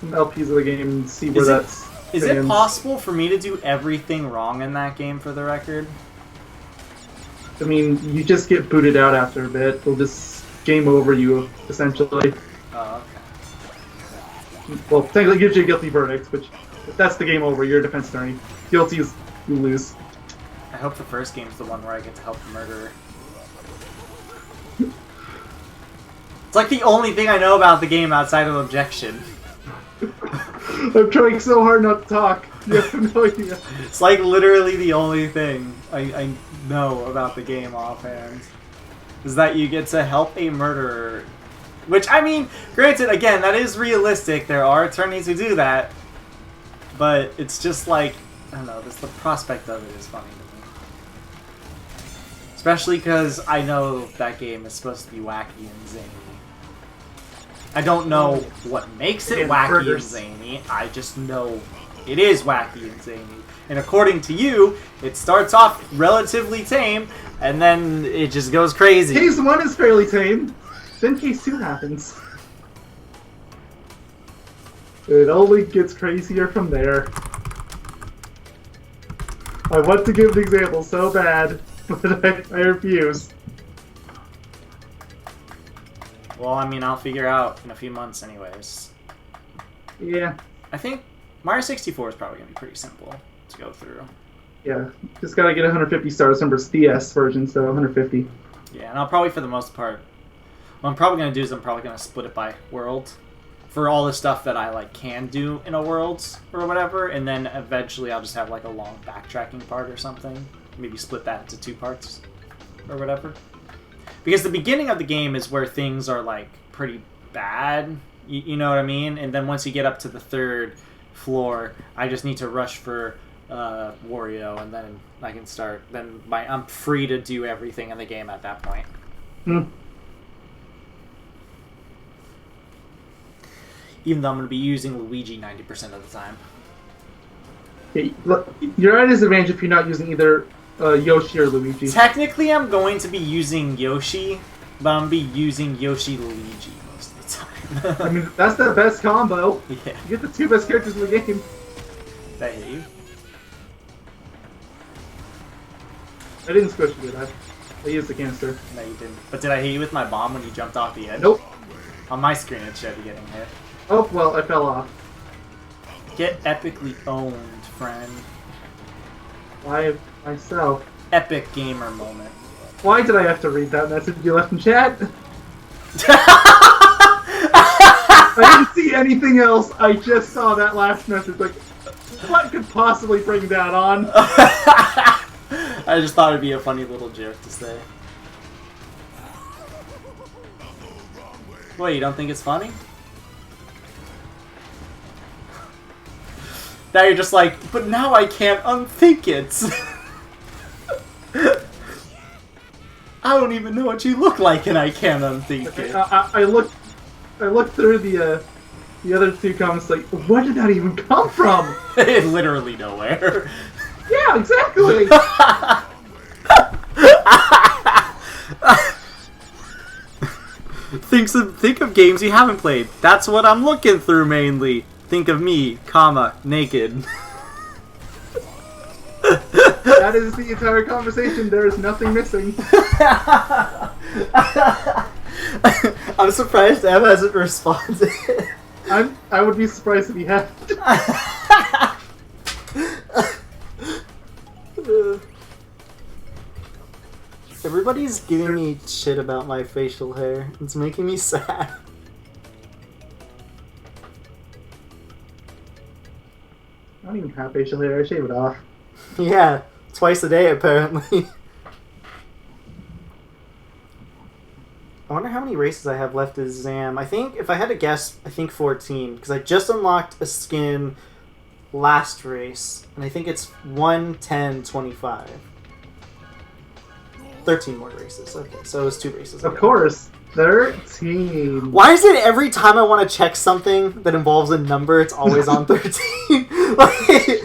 LPs of the game and see where that's. Is it possible for me to do everything wrong in that game, for the record? I mean, you just get booted out after a bit. They'll just game over you, essentially. Oh, okay. Well, technically it gives you a guilty verdict, which, if that's the game over, you're a defense attorney. Guilty is you lose. I hope the first game's the one where I get to help the murderer. It's like the only thing I know about the game outside of objection. I'm trying so hard not to talk. You have no idea. It's like literally the only thing I know about the game offhand. Is that you get to help a murderer. Which, I mean, granted, again, that is realistic. There are attorneys who do that. But it's just like, I don't know, the prospect of it is funny to me. Especially because I know that game is supposed to be wacky and zany. I don't know what makes it wacky and zany. I just know It is wacky and zany. And according to you, it starts off relatively tame, and then it just goes crazy. Case 1 is fairly tame, then Case 2 happens. It only gets crazier from there. I want to give an example so bad, but I refuse. Well, I mean, I'll figure out in a few months anyways. Yeah. I think Mario 64 is probably going to be pretty simple to go through. Yeah, just gotta get 150 stars from its DS version, so 150. Yeah, and I'll probably, for the most part, what I'm probably going to do is I'm probably going to split it by world for all the stuff that I like can do in a world or whatever, and then eventually I'll just have like a long backtracking part or something. Maybe split that into 2 parts or whatever. Because the beginning of the game is where things are like pretty bad, you know what I mean? And then once you get up to the 3rd floor, I just need to rush for Wario, and then I can start. Then I'm free to do everything in the game at that point. Even though I'm going to be using Luigi 90% of the time. You're at a disadvantage if you're not using either Yoshi or Luigi. Technically, I'm going to be using Yoshi, but I'm going to be using Yoshi-Luigi most of the time. I mean, that's the best combo. Yeah. You get the 2 best characters in the game. Did I hit you? I didn't squish you, did I? I used the canister. No, you didn't. But did I hit you with my bomb when you jumped off the edge? Nope. On my screen, it showed you getting hit. Oh, well, I fell off. Get epically owned, friend. By myself. Epic gamer moment. Why did I have to read that message you left in chat? I didn't see anything else. I just saw that last message. Like, what could possibly bring that on? I just thought it'd be a funny little joke to say. Wait, you don't think it's funny? Now you're just like, but now I can't unthink it. I don't even know what you look like, and I can't unthink it. I looked through the other 2 comments. Like, where did that even come from? Literally nowhere. Yeah, exactly. Think of games you haven't played. That's what I'm looking through mainly. Think of me, comma, naked. That is the entire conversation. There is nothing missing. I'm surprised Ev hasn't responded. I would be surprised if he had. Everybody's giving me shit about my facial hair. It's making me sad. I don't even have facial hair. I shave it off. Yeah, twice a day apparently. I wonder how many races I have left as Zam. I think, if I had to guess, I think 14. Because I just unlocked a skin last race. And I think it's 1, 10, 25. 13 more races. Okay, so it was 2 races. Of course. 13. Why is it every time I want to check something that involves a number, it's always on 13? Like,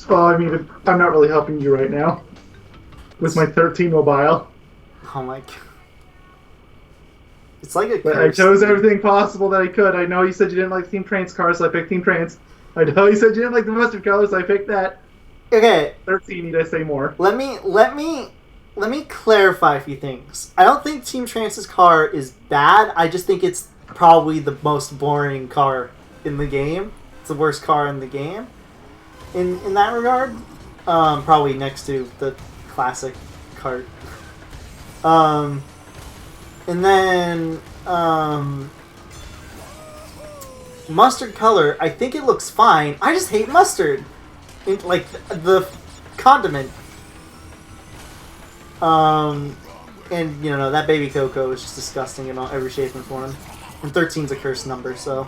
well, I mean, I'm not really helping you right now. With my 13 mobile. oh my god. It's like a But curse. I chose everything possible that I could. I know you said you didn't like Team Train's car, so I picked Team Train's. I know you said you didn't like the mustard color, so I picked that. Okay, 13, need I say more? let me clarify a few things. I don't think Team Trance's car is bad. I just think it's probably the most boring car in the game. It's the worst car in the game. In that regard, probably next to the classic kart. And then mustard color. I think it looks fine. I just hate mustard. Like the condiment. And you know that baby cocoa is just disgusting in every shape and form. And 13's a cursed number, so.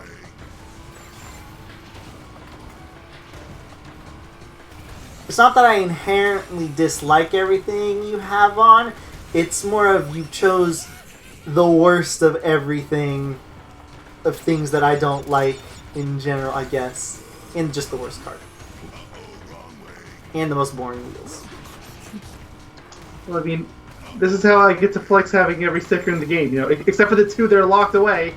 It's not that I inherently dislike everything you have on. It's more of you chose the worst of everything, of things that I don't like in general, I guess. And just the worst card. And the most boring wheels. Well, I mean, this is how I get to flex having every sticker in the game, you know, except for the 2 that are locked away.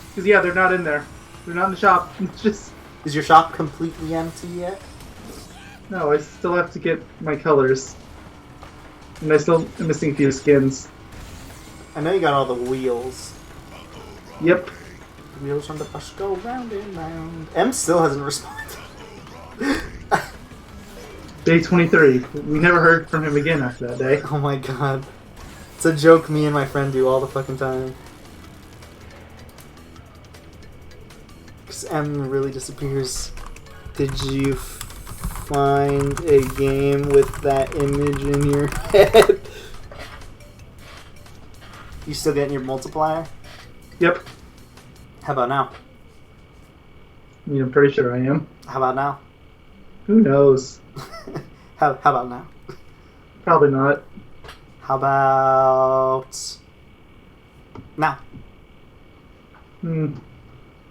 Because, yeah, they're not in there. They're not in the shop. It's just... Is your shop completely empty yet? No, I still have to get my colors. And I still am missing a few skins. I know you got all the wheels. Yep. The wheels on the bus go round and round. M still hasn't responded. Day 23. We never heard from him again after that day. Oh my god. It's a joke me and my friend do all the fucking time. Because M really disappears. Did you find a game with that image in your head? You still getting your multiplier? Yep. How about now? I mean, I'm pretty sure I am. How about now? Who knows? How about now? Probably not. How about now?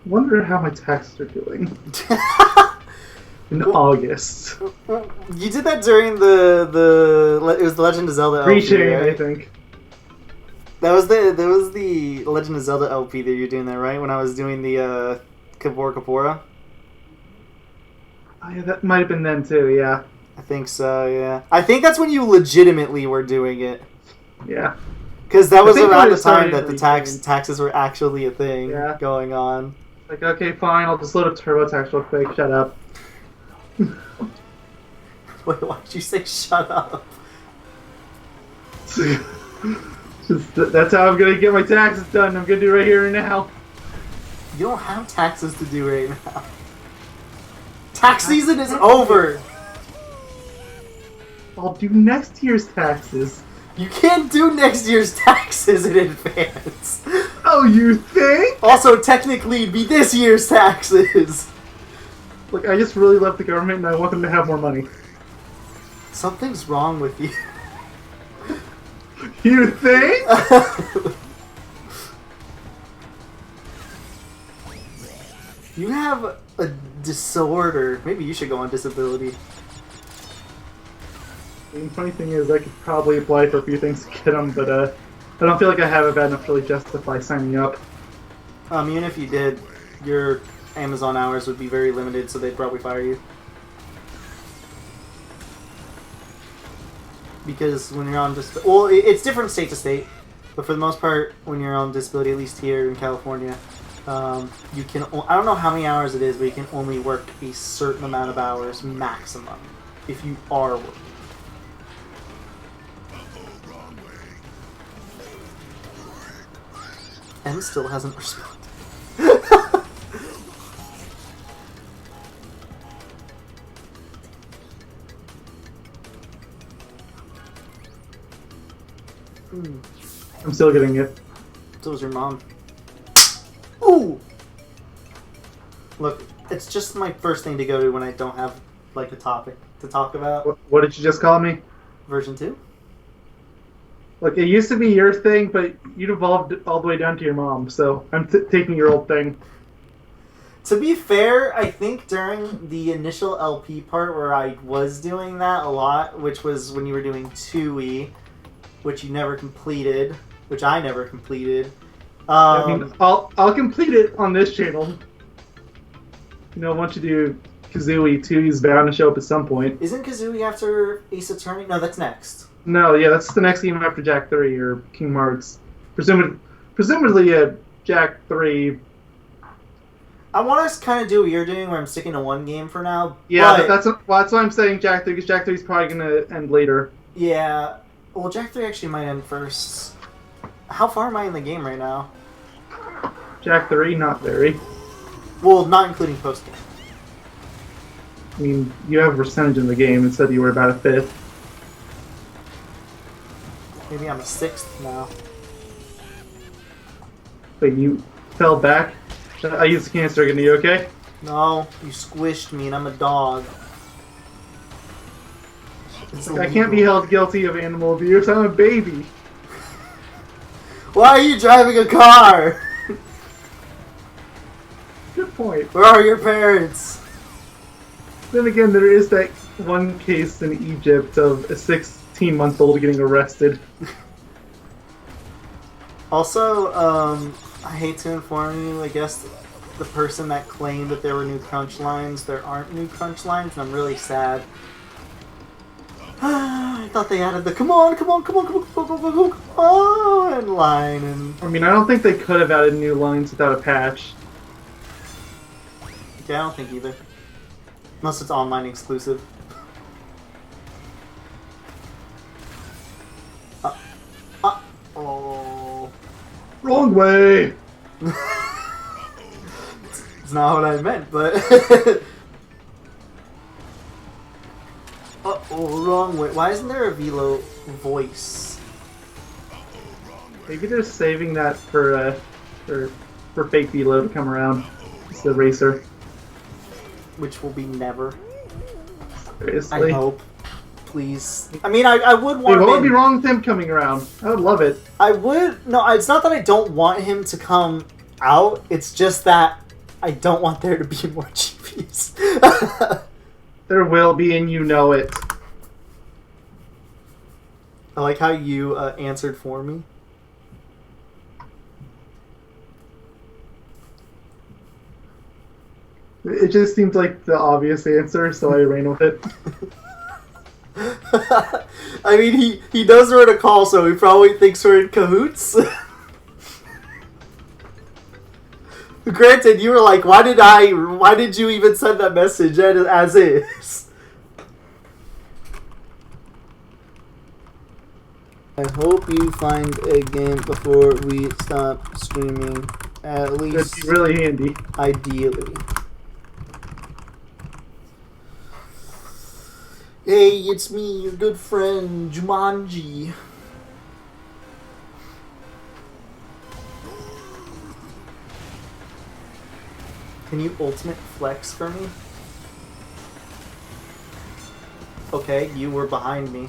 Wonder how my taxes are doing. In August. You did that during it was the Legend of Zelda LP, Pre-chain, right? I think. That was the Legend of Zelda LP that you're doing there, right? When I was doing the Kapora. Oh yeah, that might have been then too, yeah. I think so, yeah. I think that's when you legitimately were doing it. Yeah. Because that was think around when the it time started that the taxes were actually a thing going on. Like, okay, fine, I'll just load up TurboTax real quick, shut up. Wait, why'd you say shut up? That's how I'm gonna get my taxes done. I'm gonna do it right here and now. You don't have taxes to do right now. Tax season is over! I'll do next year's taxes. You can't do next year's taxes in advance. Oh, you think? Also, technically, it'd be this year's taxes. Look, I just really love the government and I want them to have more money. Something's wrong with you. You think? You have a disorder. Maybe you should go on disability. The funny thing is, I could probably apply for a few things to get them, but I don't feel like I have it bad enough to really justify signing up. Even if you did, your Amazon hours would be very limited, so they'd probably fire you. Because when you're on disability, well, it's different state to state, but for the most part, when you're on disability, at least here in California, you can. I don't know how many hours it is, but you can only work a certain amount of hours maximum if you are working. M still hasn't responded. I'm still getting it. So was your mom. Ooh! Look, it's just my first thing to go to when I don't have, like, a topic to talk about. What did you just call me? Version 2? Look, it used to be your thing, but you'd evolved all the way down to your mom, so I'm taking your old thing. To be fair, I think during the initial LP part where I was doing that a lot, which was when you were doing 2E, which you never completed, which I never completed. I mean, I'll complete it on this channel. You know, once you do Kazooie, 2E's bound to show up at some point. Isn't Kazooie after Ace Attorney? No, that's next. No, yeah, that's the next game after Jack 3 or King Hearts. Presumably, Jack 3. I want to kind of do what you're doing, where I'm sticking to one game for now. Yeah, but that's why I'm saying Jack 3, because Jack 3 is probably going to end later. Yeah. Well, Jack 3 actually might end first. How far am I in the game right now? Jack 3, not very. Well, not including post-game. I mean, you have a percentage in the game. It said you were about a fifth. Maybe I'm a sixth now. Wait, you fell back? I used cancer again. Are you okay? No, you squished me and I'm a dog. I can't be held guilty of animal abuse. I'm a baby. Why are you driving a car? Good point. Where are your parents? Then again, there is that one case in Egypt of a 16-month-old getting arrested. Also, I hate to inform you, I guess the person that claimed that there were new crunch lines, there aren't new crunch lines, and I'm really sad. I thought they added the come on line, and I mean, I don't think they could have added new lines without a patch. yeah, I don't think either. Unless it's online exclusive. Oh. Wrong way! It's not what I meant, but... Uh-oh, wrong way. Why isn't there a Velo voice? Maybe they're saving that for fake Velo to come around. It's the racer. Which will be never. Seriously. I hope. Please. I mean, I would want Hey, what him... would be wrong with him coming around? I would love it. I would... No, it's not that I don't want him to come out. It's just that I don't want there to be more GPs. There will be, and you know it. I like how you answered for me. It just seemed like the obvious answer, so I ran with it. I mean, he knows where to call, so he probably thinks we're in cahoots. Granted, you were like, why did you even send that message as is? I hope you find a game before we stop streaming. At least, That'd be really handy. ideally. Hey, it's me, your good friend, Jumanji. Can you ultimate flex for me? Okay, you were behind me.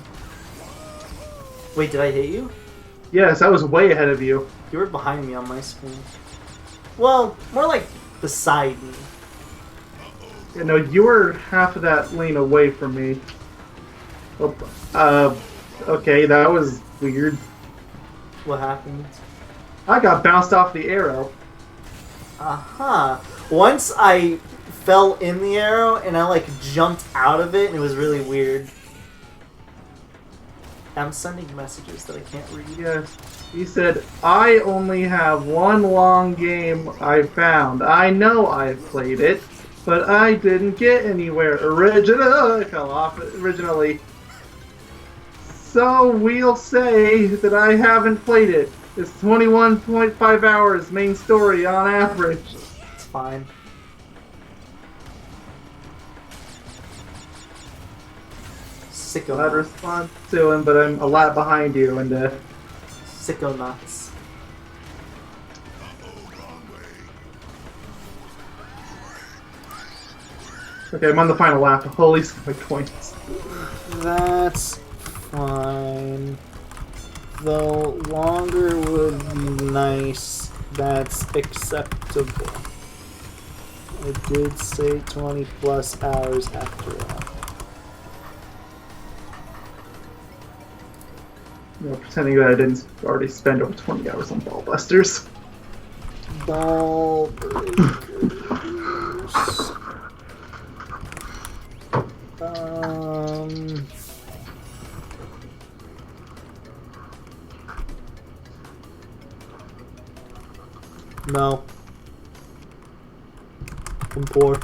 Wait, did I hit you? Yes, I was way ahead of you. You were behind me on my screen. Well, more like beside me. You know, you were half of that lane away from me. Oh, okay, that was weird. What happened? I got bounced off the arrow. Aha. Once I fell in the arrow and I like jumped out of it and it was really weird. I'm sending messages that I can't read. Yes. He said, I only have one long game I found. I know I played it, but I didn't get anywhere originally. So we'll say that I haven't played it. It's 21.5 hours main story on average. It's fine. Sicko. I'd respond to him, but I'm a lot behind you, and Sicko nuts. okay, I'm on the final lap. Holy smokes, points. That's fine. Though longer would be nice. That's acceptable. I did say 20 plus hours after all. You know, pretending that I didn't already spend over 20 hours on Ballbusters. Ball breakers. No. I'm poor.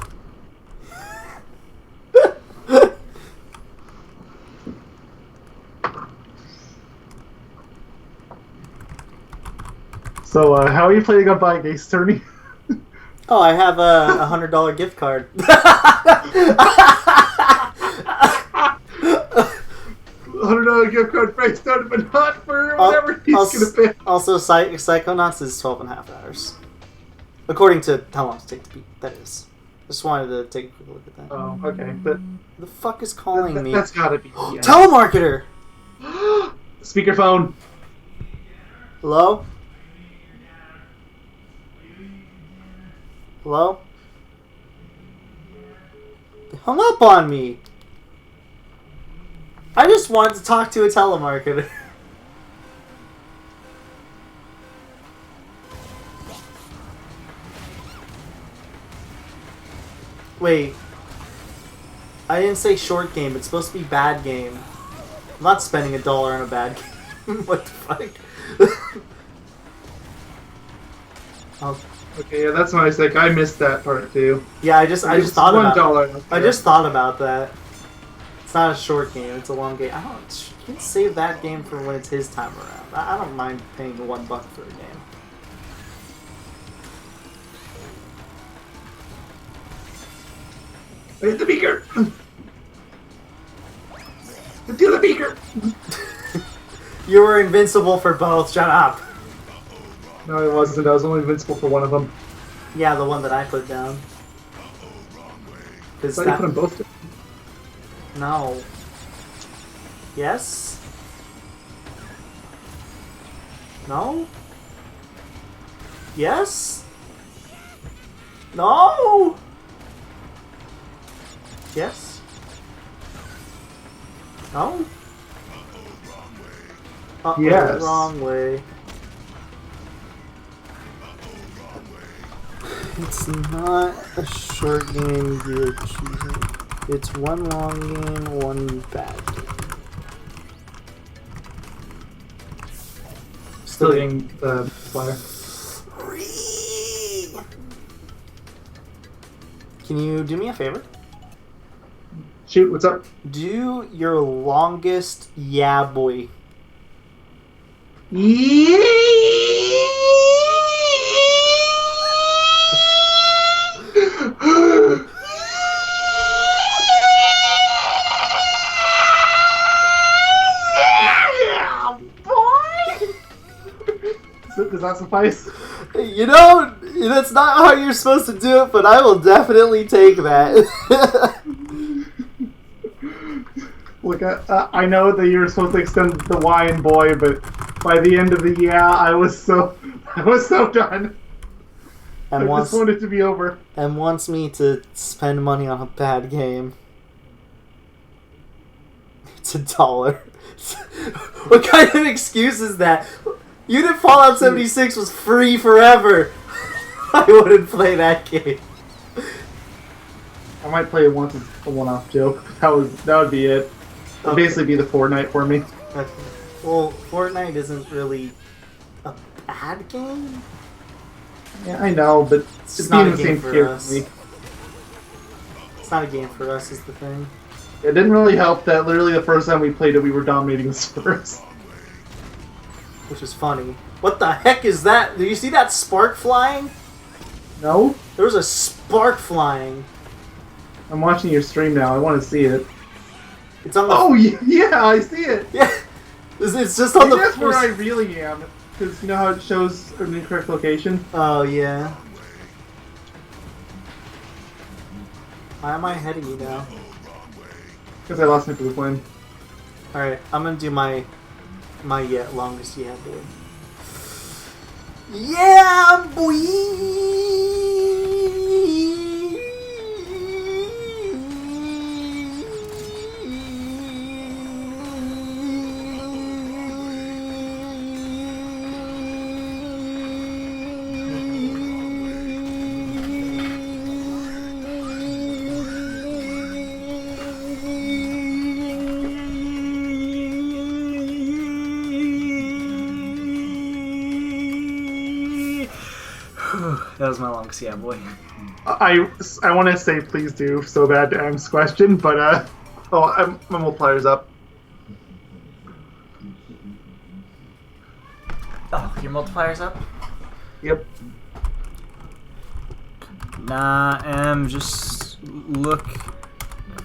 So, how are you planning on buying Ace Attorney? Oh, I have a $100 gift card. $100 gift card for Ace Attorney, but not for whatever he's gonna pay. Also, Psychonauts is 12.5 hours. According to how long it takes to beat. That is. Just wanted to take a quick look at that. Oh, okay. But Who the fuck is calling me? That's gotta be yes. Telemarketer! Speakerphone. Hello? Hello? They hung up on me! I just wanted to talk to a telemarketer. Wait. I didn't say short game. It's supposed to be bad game. I'm not spending $1 on a bad game. What the fuck? Oh. Okay, yeah, that's nice. Like, I missed that part too. Yeah, I just thought about $1. I just thought about that. It's not a short game. It's a long game. I don't. You can save that game for when it's his time around. I don't mind paying $1 for a game. Hit the beaker! Do the beaker! You were invincible for both. Shut up. No, it wasn't. I was only invincible for one of them. Yeah, the one that I put down. I thought you put them both down. No. Yes? No? Yes? No? Yes? No? Uh-oh, Yes. Wrong way. It's not a short game you're choosing. It's one long game, one bad game. Still getting the flyer. Can you do me a favor? Shoot, what's up? Do your longest yeah boy. Does that suffice? You know, that's not how you're supposed to do it, but I will definitely take that. Look, I know that you're supposed to extend the Y in boy, but by the end of the I was so done. And I just wanted it to be over. And wants me to spend money on a bad game. It's $1. What kind of excuse is that? You did Fallout 76 was free forever. I wouldn't play that game. I might play it once as a one-off joke. That would be it. It'd basically be the Fortnite for me. Okay. Well, Fortnite isn't really a bad game. Yeah, I know, but it's not being a the game same for tier us. for me. It's not a game for us, is the thing. It didn't really help that literally the first time we played it, we were dominating the Spurs. Which is funny. What the heck is that? Do you see that spark flying? No? There was a spark flying. I'm watching your stream now. I want to see it. It's on the... Oh, yeah, I see it! Yeah! It's just on the... That's where I really am. Because you know how it shows an incorrect location? Oh, yeah. Why am I ahead of you now? Because I lost my blue coin. Alright, I'm gonna do my longest yeah boy. Yeah boy! That was my longest yeah boy. I want to say please do so bad to M's question, but my multiplier's up. Oh, your multiplier's up? Yep. Nah, just look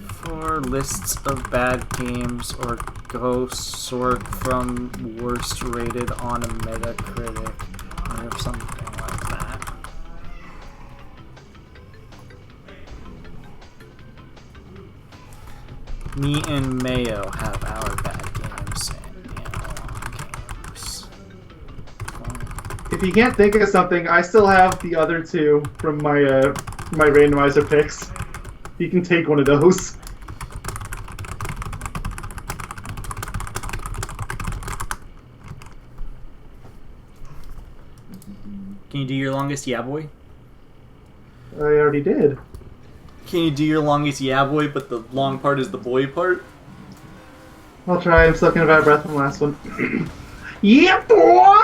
for lists of bad games or go sort from worst rated on a Metacritic or something like that. Me and Mayo have our bad games and games. If you can't think of something, I still have the other two from my my randomizer picks. You can take one of those. Can you do your longest yeah boy? I already did. Can you do your longest yeah boy, but the long part is the boy part? I'll try. I'm still kind of out of breath from the last one. Yeah, boy!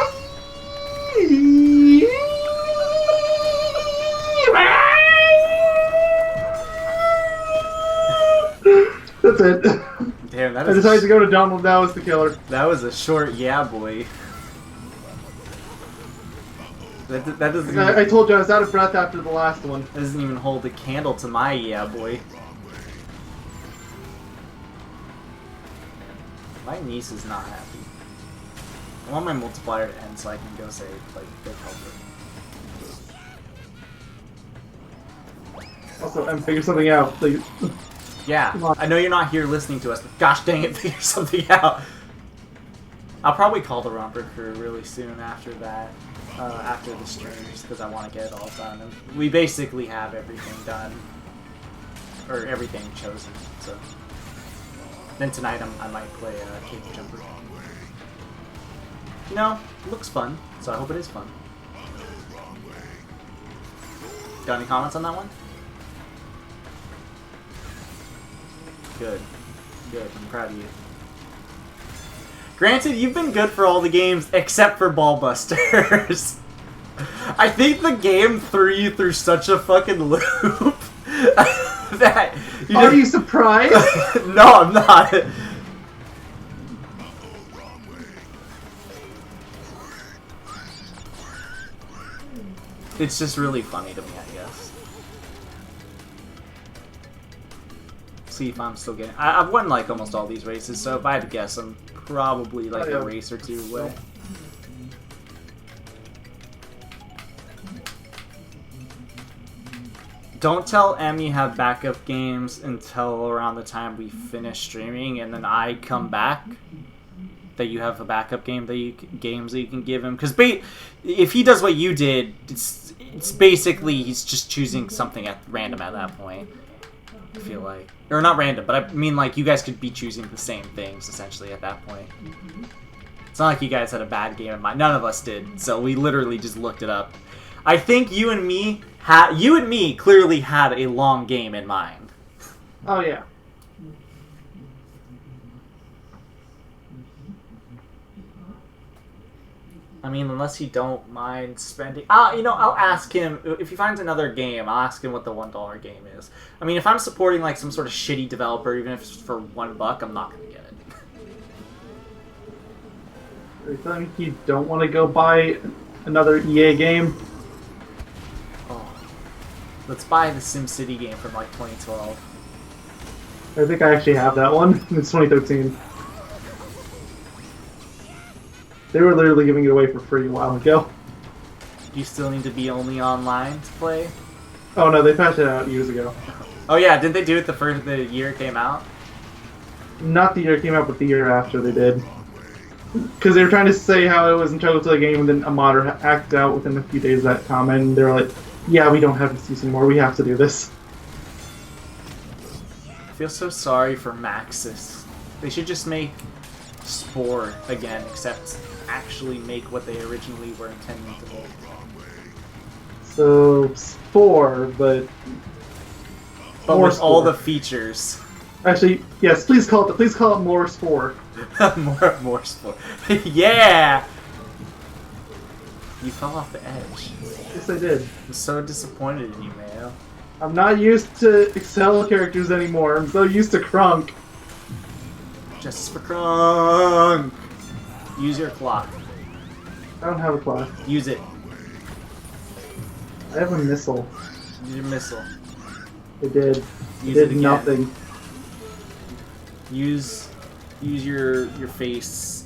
That's it. Damn, that I is decided to go to Donald. That was the killer. that was a short yeah boy. That doesn't even, I told you I was out of breath after the last one. doesn't even hold a candle to my yeah boy. My niece is not happy. I want my multiplier to end so I can go say, like, go help her. Also, and figure something out, please. Yeah, I know you're not here listening to us, but gosh dang it, figure something out. I'll probably call the Romper Crew really soon after that, after the stream, just because I want to get it all done. And we basically have everything done, or everything chosen, so. Then tonight I might play Cake Jumper. You know, it looks fun, so I hope it is fun. Got any comments on that one? Good. Good. I'm proud of you. Granted, you've been good for all the games except for Ballbusters. I think the game threw you through such a fucking loop that you Are you surprised? No, I'm not. It's just really funny to me, I guess. See if I'm still getting... I've won like almost all these races, so if I had to guess, I'm probably like a race or two away. Don't tell Em you have backup games until around the time we finish streaming, and then I come back. That you have a backup game that games that you can give him, because if he does what you did, it's basically he's just choosing something at random at that point. I feel like, or not random, but I mean like you guys could be choosing the same things essentially at that point. It's not like you guys had a bad game in mind. None of us did, so we literally just looked it up. I think you and me clearly had a long game in mind. Oh yeah. I mean, unless you don't mind spending... you know, I'll ask him... If he finds another game, I'll ask him what the $1 game is. I mean, if I'm supporting, like, some sort of shitty developer, even if it's for $1, I'm not going to get it. Are you telling me you don't want to go buy another EA game? Oh. Let's buy the SimCity game from, like, 2012. I think I actually have that one. It's 2013. They were literally giving it away for free a while ago. You still need to be only online to play? Oh no, they patched it out years ago. Oh yeah, didn't they do it the year it came out? Not the year it came out, but the year after they did. Because they were trying to say how it was integral to the game, and then a modder acted out within a few days of that comment, and they were like, yeah, we don't have this use anymore, we have to do this. I feel so sorry for Maxis. They should just make Spore again, except actually make what they originally were intending to make. So, Spore, but with Spore. all the features. Actually, yes, please call it more Spore. more Spore. Yeah! You fell off the edge. Yes, I did. I'm so disappointed in you, man. I'm not used to Excel characters anymore. I'm so used to Krunk. Justice for Krunk! Use your clock. I don't have a clock. Use it. I have a missile. Use your missile. It did. Use it it did again. nothing. Use your face.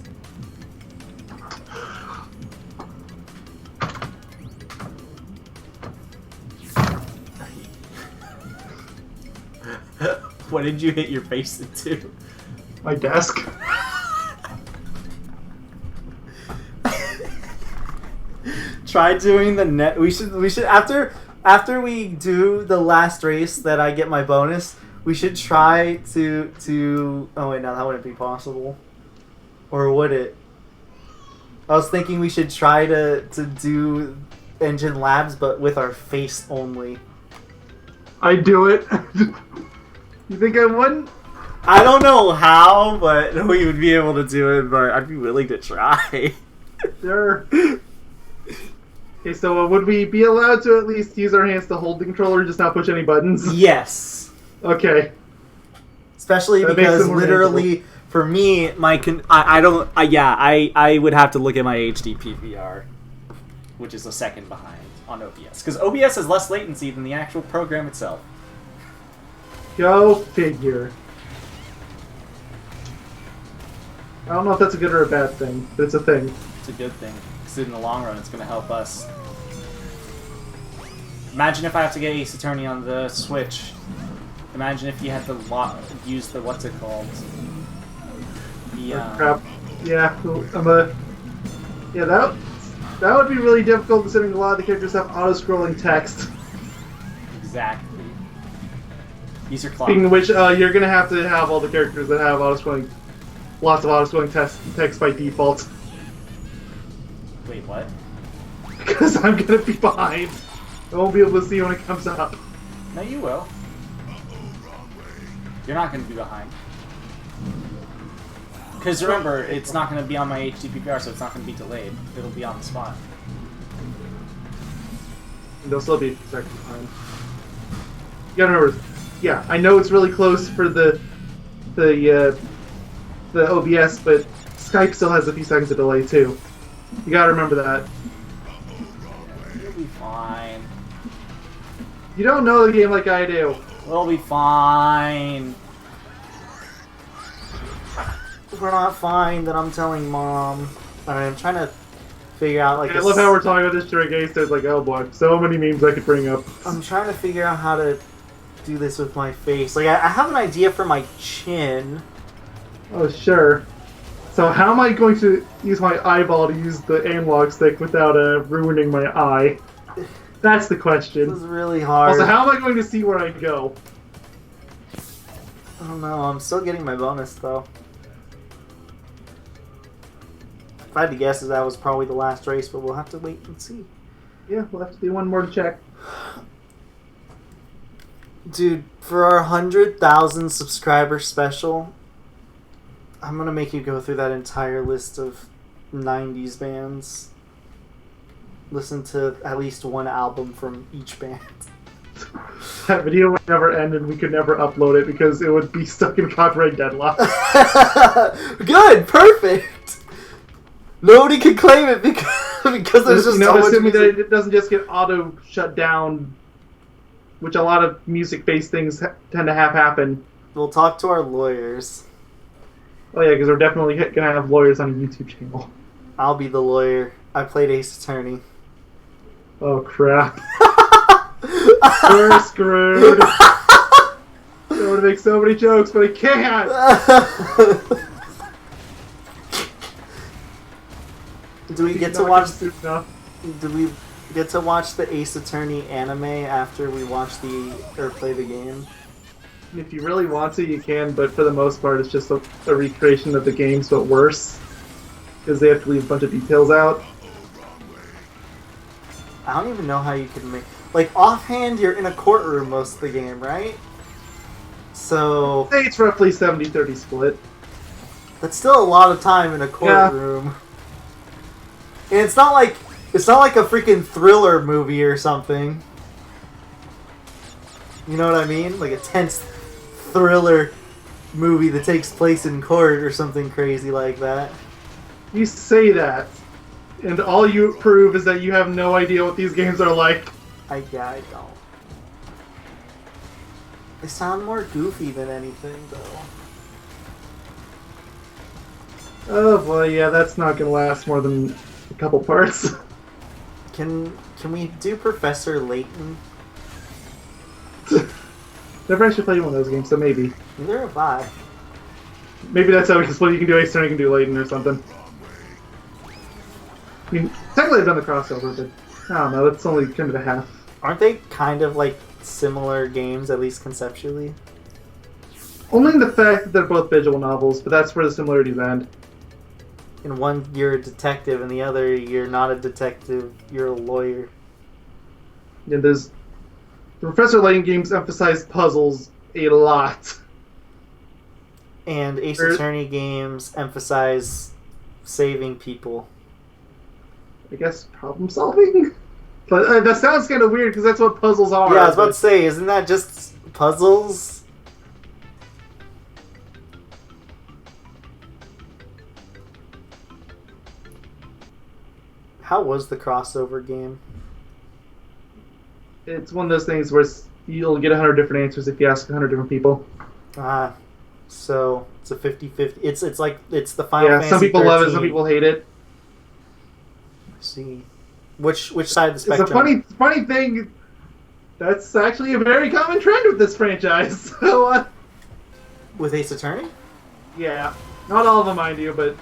What did you hit your face into? My desk. Try doing the net. We should after we do the last race that I get my bonus. We should try to. Oh wait, no, that wouldn't be possible. Or would it? I was thinking we should try to do Engine Labs, but with our face only. I'd do it. You think I wouldn't? I don't know how, but we would be able to do it, but I'd be willing to try. Sure. Okay, so would we be allowed to at least use our hands to hold the controller and just not push any buttons? Yes. Okay. Especially That makes because it more literally, manageable. for me, I would have to look at my HD PVR, which is a second behind on OBS. Because OBS has less latency than the actual program itself. Go figure. I don't know if that's a good or a bad thing, but it's a thing. It's a good thing, because in the long run, it's going to help us. Imagine if I have to get Ace Attorney on the Switch. Imagine if you had to use the, what's it called? The, Crap. Yeah, yeah, that would be really difficult considering a lot of the characters have auto-scrolling text. Exactly. These are clocks. Speaking of which, you're gonna have to have all the characters that have auto-scrolling, lots of auto-scrolling text by default. Wait, what? Because I'm gonna be behind. I won't be able to see when it comes up. No, you will. You're not going to be behind. Because remember, it's not going to be on my HD PVR, so it's not going to be delayed. It'll be on the spot. They'll still be a few seconds behind. You gotta remember, yeah, I know it's really close for the OBS, but Skype still has a few seconds of delay too. You gotta remember that. You'll be fine. You don't know the game like I do. We'll be fine. If we're not fine, then I'm telling Mom. Alright, I'm trying to figure out like I love how we're talking about this during Ace. There's like, oh boy, so many memes I could bring up. I'm trying to figure out how to do this with my face. Like, I have an idea for my chin. Oh, sure. So how am I going to use my eyeball to use the analog stick without ruining my eye? That's the This question. is really hard. Also, how am I going to see where I go? I don't know. I'm still getting my bonus, though. If I had to guess, that was probably the last race, but we'll have to wait and see. Yeah, we'll have to do one more to check. Dude, for our 100,000 subscriber special, I'm gonna make you go through that entire list of 90s bands. Listen to at least one album from each band. That video would never end and we could never upload it because it would be stuck in copyright deadlock. Good! Perfect! Nobody can claim it because there's just so much assuming music. that it doesn't just get auto shut down, which a lot of music-based things tend to have happen. We'll talk to our lawyers. Oh yeah, because we're definitely gonna have lawyers on a YouTube channel. I'll be the lawyer. I played Ace Attorney. Oh crap. We're screwed. I want to make so many jokes, but I can't! Do we get to watch? Do we get to watch the Ace Attorney anime after we watch or play the game? If you really want to, you can, but for the most part, it's just a recreation of the games, but worse. Because they have to leave a bunch of details out. I don't even know how you can make... Like, offhand, you're in a courtroom most of the game, right? So... Say it's roughly 70-30 split. That's still a lot of time in a courtroom. Yeah. And it's not like a freaking thriller movie or something. You know what I mean? Like a tense thriller movie that takes place in court or something crazy like that. You say that, and all you prove is that you have no idea what these games are like. I don't. They sound more goofy than anything, though. Oh boy, yeah, that's not gonna last more than a couple parts. Can we do Professor Layton? Never actually played one of those games, so maybe. Neither have I. Maybe that's how we can split. You can do Ace Attorney, you can do Layton or something. I mean, technically I've done the crossover, but I don't know, it's only kind of a half. Aren't they kind of like similar games, at least conceptually? Only in the fact that they're both visual novels, but that's where the similarities end. In one, you're a detective, and the other, you're not a detective, you're a lawyer. And there's the Professor Layton games emphasize puzzles a lot. And Ace Attorney games emphasize saving people. I guess problem solving? But that sounds kind of weird because that's what puzzles are. Yeah, I was about to say, isn't that just puzzles? How was the crossover game? It's one of those things where you'll get 100 different answers if you ask 100 different people. So it's a 50-50. It's like it's the Final Fantasy. Yeah, some people 13. love it, some people hate it. I see. Which side of the spectrum? It's a funny thing. That's actually a very common trend with this franchise. So, with Ace Attorney? Yeah, not all of them, mind you, but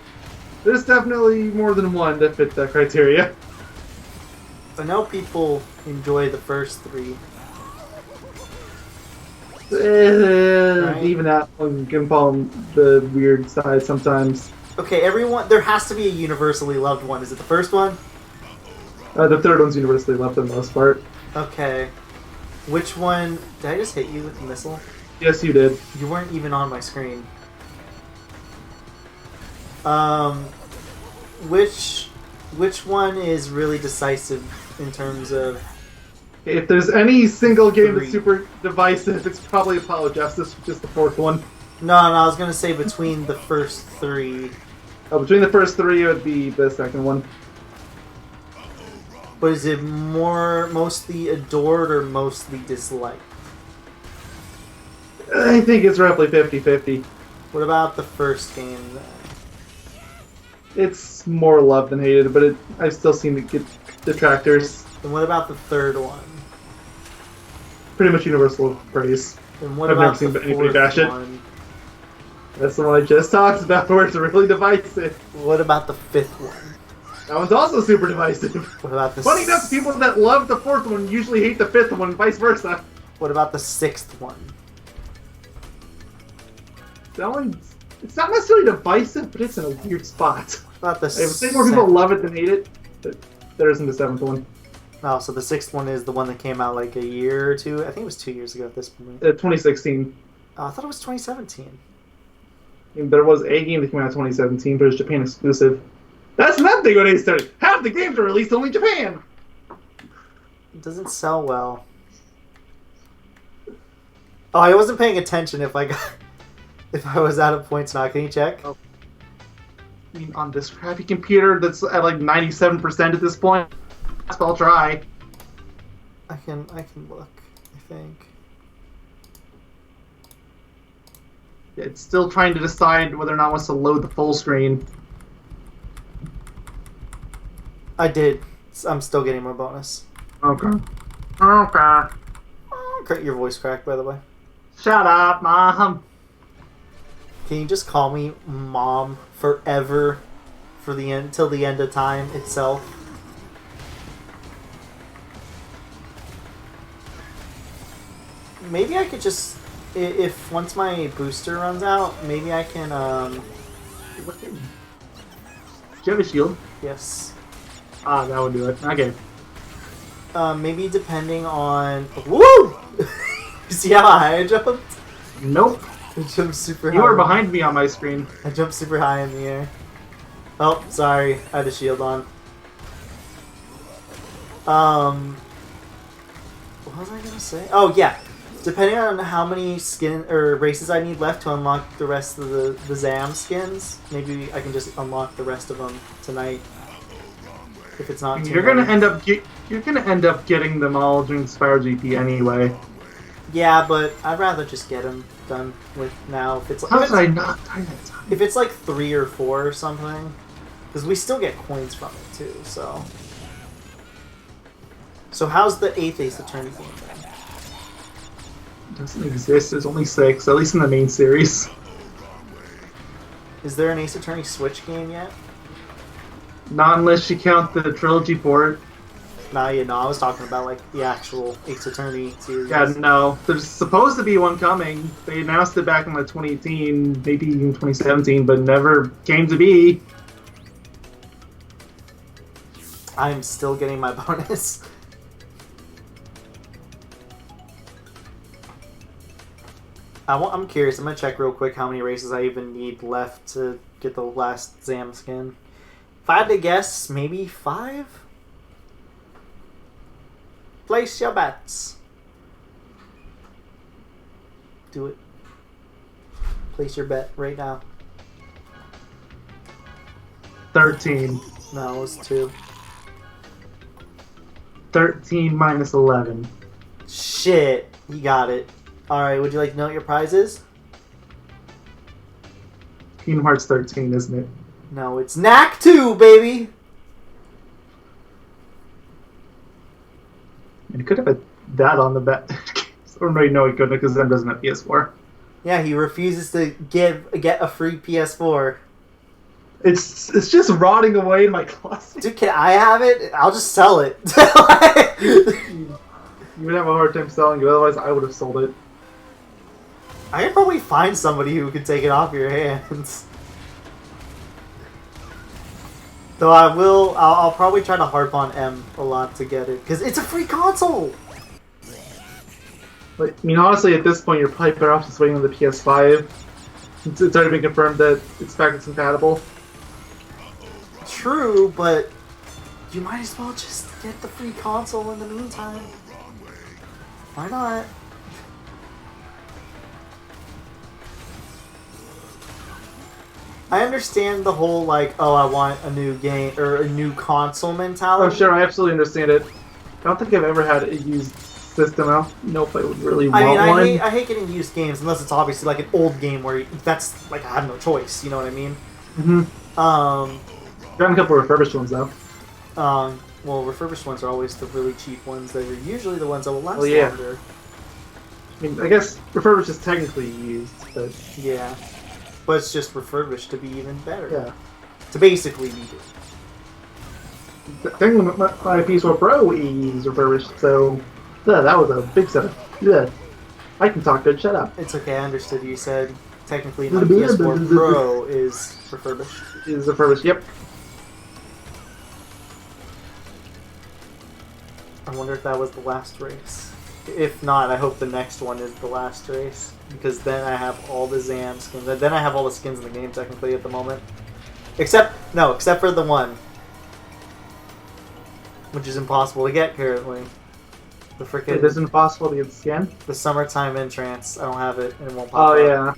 there's definitely more than one that fit that criteria. I know people enjoy the first three. Right. Even that one can fall on the weird side sometimes. Okay, everyone. There has to be a universally loved one. Is it the first one? The third one's universally loved for the most part. Okay. Which one? Did I just hit you with the missile? Yes, you did. You weren't even on my screen. Which one is really decisive in terms of? If there's any single game that's super divisive, it's probably Apollo Justice, which is the fourth one. No, I was gonna say between the first three. Oh, between the first three, it would be the second one. But is it mostly adored or mostly disliked? I think it's roughly 50-50. What about the first game then? It's more loved than hated, but I've still seen it get detractors. And what about the third one? Pretty much universal praise. And what I've about never the seen anybody fourth bash it. one? That's the one I just talked about, where it's really divisive. What about the fifth one? That one's also super divisive. What about the Funny enough, people that love the fourth one usually hate the fifth one, and vice versa. What about the sixth one? That one, it's not necessarily divisive, but it's in a weird spot. What about the I would say more people love it than hate it, but there isn't a seventh one. Oh, so the sixth one is the one that came out like a year or two? I think it was 2 years ago at this point. 2016. Oh, I thought it was 2017. And there was a game that came out in 2017, but it's Japan exclusive. That's another thing on Ace Attorney. Half the games are released only in Japan. It doesn't sell well. Oh, I wasn't paying attention if I was out of points now. Can you check? Oh. I mean, on this crappy computer that's at like 97% at this point, I'll try. I can look, I think. It's still trying to decide whether or not it wants to load the full screen. I did. I'm still getting my bonus. Okay. Your voice cracked, by the way. Shut up, Mom. Can you just call me Mom forever for the end till the end of time itself? Maybe I could just, if once my booster runs out, maybe I can. Do you have a shield? Yes. Ah, that would do it. Okay. Maybe depending on. Woo! You see how high I jumped? Nope. I jumped super high. You were behind me on my screen. I jumped super high in the air. Oh, sorry. I had a shield on. What was I gonna say? Oh, yeah. Depending on how many skin or races I need left to unlock the rest of the Zam skins, maybe I can just unlock the rest of them tonight. If it's not too You're gonna end up getting them all during Spyro GP anyway. Yeah, but I'd rather just get them done with now. If it's How did I not die that time? if it's like 3 or 4 or something, because we still get coins from it too. So how's the 8th Ace Attorney game then? It doesn't exist. There's only 6, at least in the main series. Is there an Ace Attorney Switch game yet? Not unless you count the trilogy port. Nah, yeah, no, I was talking about like the actual Ace Attorney series. Yeah, no. There's supposed to be one coming. They announced it back in like 2018, maybe even 2017, but never came to be. I'm still getting my bonus. I'm curious. I'm gonna check real quick how many races I even need left to get the last Zam skin. If I had to guess, maybe 5? Place your bets. Do it. Place your bet right now. 13. No, it's 2. 13 minus 11. Shit, you got it. Alright, would you like to know what your prize is? Kingdom Hearts 13, isn't it? No, it's Knack 2, baby! And he could have had that on the bet. Or no, he couldn't because Zem doesn't have PS4. Yeah, he refuses to get a free PS4. It's just rotting away in my closet. Dude, can I have it? I'll just sell it. You would have a hard time selling it, otherwise I would have sold it. I could probably find somebody who could take it off your hands. Though I'll probably try to harp on M a lot to get it, because it's a free console! But, I mean, honestly, at this point, you're probably better off just waiting on the PS5. It's already been confirmed that it's backwards compatible. True, but you might as well just get the free console in the meantime. Why not? I understand the whole, like, oh, I want a new game, or a new console mentality. Oh, sure, I absolutely understand it. I don't think I've ever had a used system. I don't know if I would really want one. I hate getting used games, unless it's obviously, like, an old game where that's, like, I have no choice, you know what I mean? Mm-hmm. Gotten a couple of refurbished ones, though. Well, refurbished ones are always the really cheap ones that are usually the ones that will last yeah. longer. I mean, I guess refurbished is technically used, but... Yeah. But it's just refurbished to be even better. Yeah. To basically be good. Technically, my PS4 Pro is refurbished, so... Yeah, that was a big setup. Yeah. I can talk good, shut up. It's okay, I understood you said technically my PS4 Pro is refurbished. Is refurbished, yep. I wonder if that was the last race. If not, I hope the next one is the last race. Because then I have all the Zam skins. Then I have all the skins in the game, technically, at the moment. Except for the one. Which is impossible to get, currently. The frickin'... It is impossible to get the skin? The summertime entrance. I don't have it, and it won't pop up. Oh, yeah.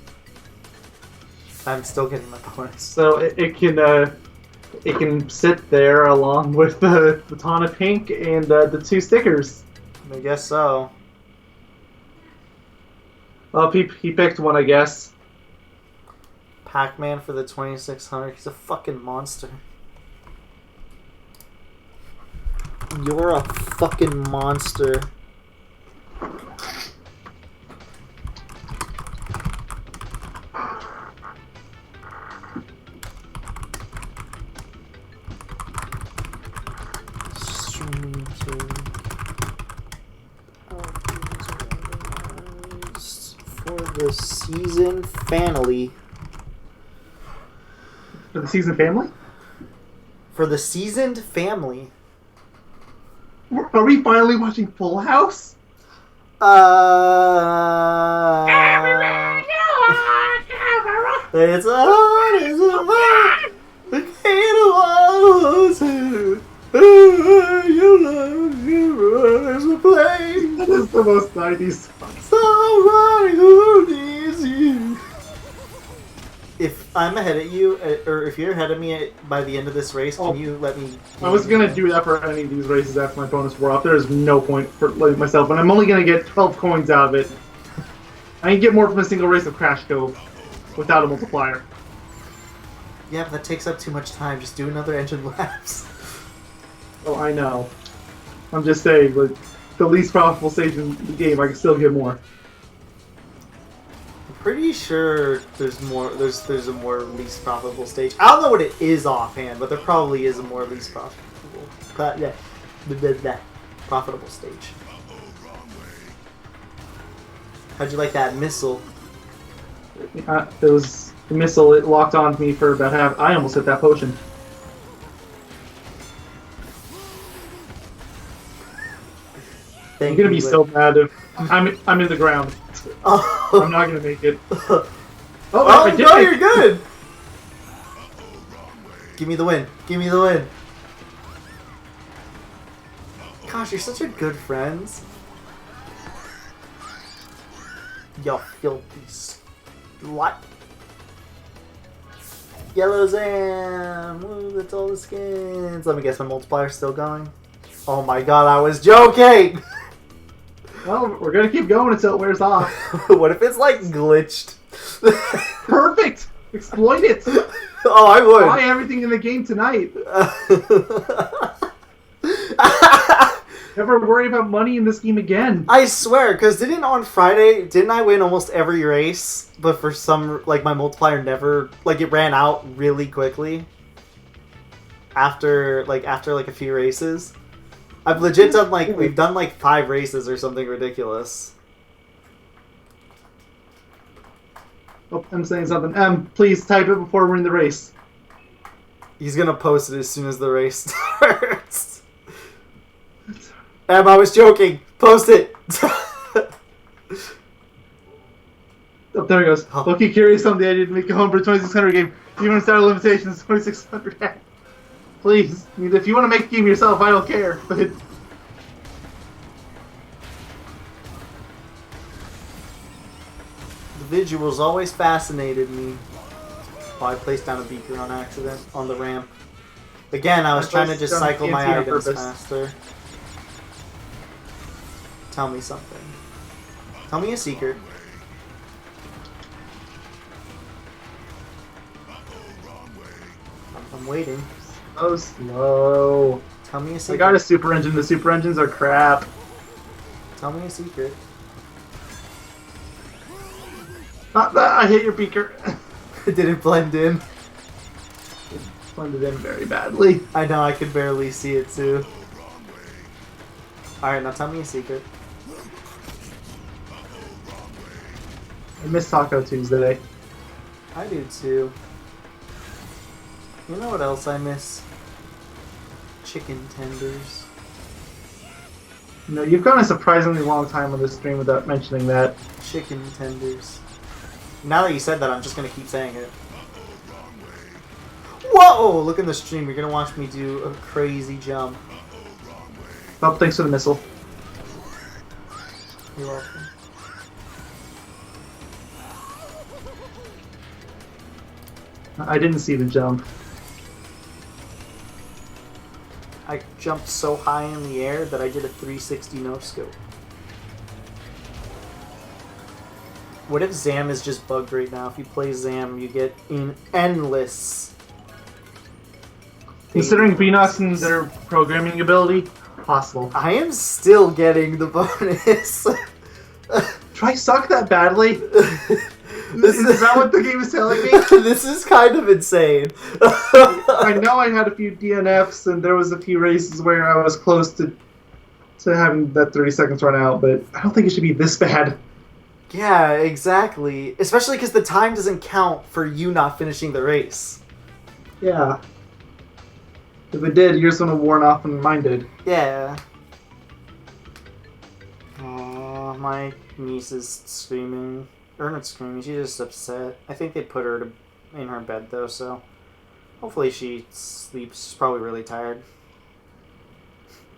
I'm still getting my bonus. So it can sit there along with the Tana Pink and the 2 stickers. I guess so. Well, he picked one, I guess. Pac-Man for the 2600. He's a fucking monster. You're a fucking monster. For the season family. For the season family? For the seasoned family. Are we finally watching Full House? It's on, it's on, the kind of walls you love, you rise to play. That is the most 90s song. Somebody who needs you. If I'm ahead of you, or if you're ahead of me by the end of this race, can you let me... I was going to do that for any of these races after my bonus wore off. There is no point for letting myself, but I'm only going to get 12 coins out of it. I can get more from a single race of Crash Cove without a multiplier. Yeah, but that takes up too much time. Just do another engine laps. Oh, I know. I'm just saying, like, the least profitable stage in the game, I can still get more. I'm pretty sure there's more. There's a more least profitable stage. I don't know what it is offhand, but there probably is a more least profitable. Profitable stage. How'd you like that missile? It was the missile. It locked on to me for about half. I almost hit that potion. I'm gonna be so mad if I'm in the ground. Oh. I'm not gonna make it. Oh, I did no, it. you're good! Give me the win. Give me the win. Gosh, you're such a good friends. Yo, filthy slut. Yellow Zam! Woo, that's all the skins. Let me guess, my multiplier's still going? Oh my god, I was joking! Well, we're gonna keep going until it wears off. What if it's like glitched? Perfect! Exploit it! Oh, I would. Buy everything in the game tonight. Never worry about money in this game again. I swear, because didn't I win almost every race? But for some, like, my multiplier never, like, it ran out really quickly. After a few races. I've legit done, like, we've done, like, 5 races or something ridiculous. Oh, I'm saying something. Please type it before we're in the race. He's gonna post it as soon as the race starts. I was joking. Post it. Oh, there he goes. Oh. Loki curious on the idea to make a homebrew 2600 game. Even start limitations 2600. Please. I mean, if you want to make a game yourself, I don't care. But The visuals always fascinated me. Oh, I placed down a beaker on accident on the ramp. Again, I was trying to just cycle my items faster. Tell me something. Tell me a secret. I'm waiting. so slow. Tell me a I secret. got a super engine. The super engines are crap. Tell me a secret. I hit your beaker. It didn't blend in. Blended in very badly. I know, I could barely see it too. Alright, now tell me a secret. I miss Taco Tuesday. I do too. You know what else I miss? Chicken tenders. No, you've gone a surprisingly long time on this stream without mentioning that. Chicken tenders. Now that you said that, I'm just gonna keep saying it. Whoa! Look in the stream. You're gonna watch me do a crazy jump. Oh, thanks for the missile. You're welcome. I didn't see the jump. I jumped so high in the air that I did a 360 no-scope. What if Zam is just bugged right now? If you play Zam, you get an endless... Considering Beanox and their programming ability, possible. I am still getting the bonus. Try suck that badly? Is that what the game is telling me? This is kind of insane. I know I had a few DNFs and there was a few races where I was close to having that 30 seconds run out, but I don't think it should be this bad. Yeah, exactly. Especially because the time doesn't count for you not finishing the race. Yeah. If it did, yours would have worn off and mine did. Yeah. My niece is screaming. Or not screaming, she's just upset. I think they put her in her bed though, so hopefully she sleeps. She's probably really tired.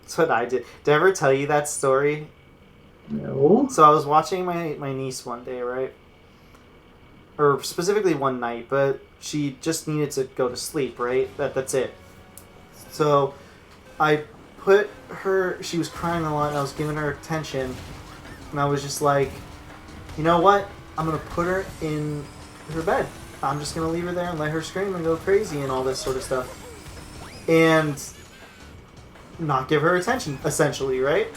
That's what I did. Did I ever tell you that story? No. So I was watching my niece one day, right? Or specifically one night, but she just needed to go to sleep, right? That's it. So I put her, she was crying a lot and I was giving her attention and I was just like, you know what? I'm going to put her in her bed. I'm just going to leave her there and let her scream and go crazy and all this sort of stuff. And not give her attention, essentially, right?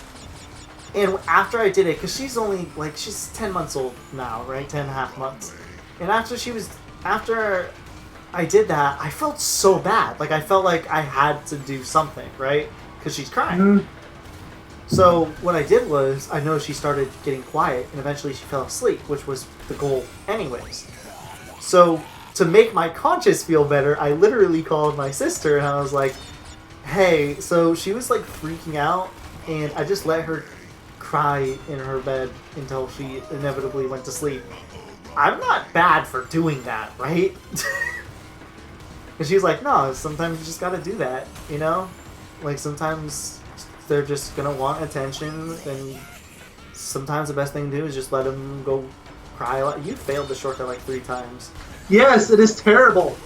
And after I did it, because she's only, like, she's 10 months old now, right? 10 and a half months. And after I did that, I felt so bad. Like, I felt like I had to do something, right? Because she's crying. Mm. So what I did was, I know she started getting quiet, and eventually she fell asleep, which was the goal anyways. So to make my conscience feel better, I literally called my sister, and I was like, hey, so she was like freaking out, and I just let her cry in her bed until she inevitably went to sleep. I'm not bad for doing that, right? And she's like, no, sometimes you just gotta do that, you know? Like, sometimes they're just gonna want attention, and sometimes the best thing to do is just let them go cry a lot. You failed the shortcut like 3 times. Yes, it is terrible.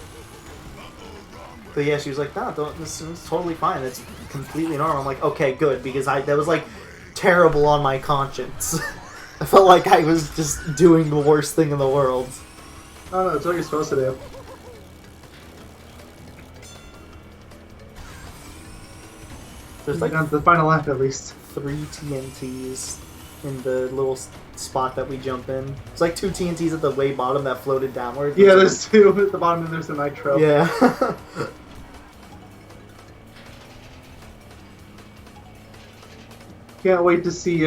But yeah, she was like, no, this is totally fine. It's completely normal. I'm like, okay, good, because that was like terrible on my conscience. I felt like I was just doing the worst thing in the world. Oh no, it's what you're supposed to do. There's like the final lap at least. 3 TNTs in the little spot that we jump in. It's like 2 TNTs at the way bottom that floated downward. Yeah, there's 2 at the bottom and there's a Nitro. Yeah. Can't wait to see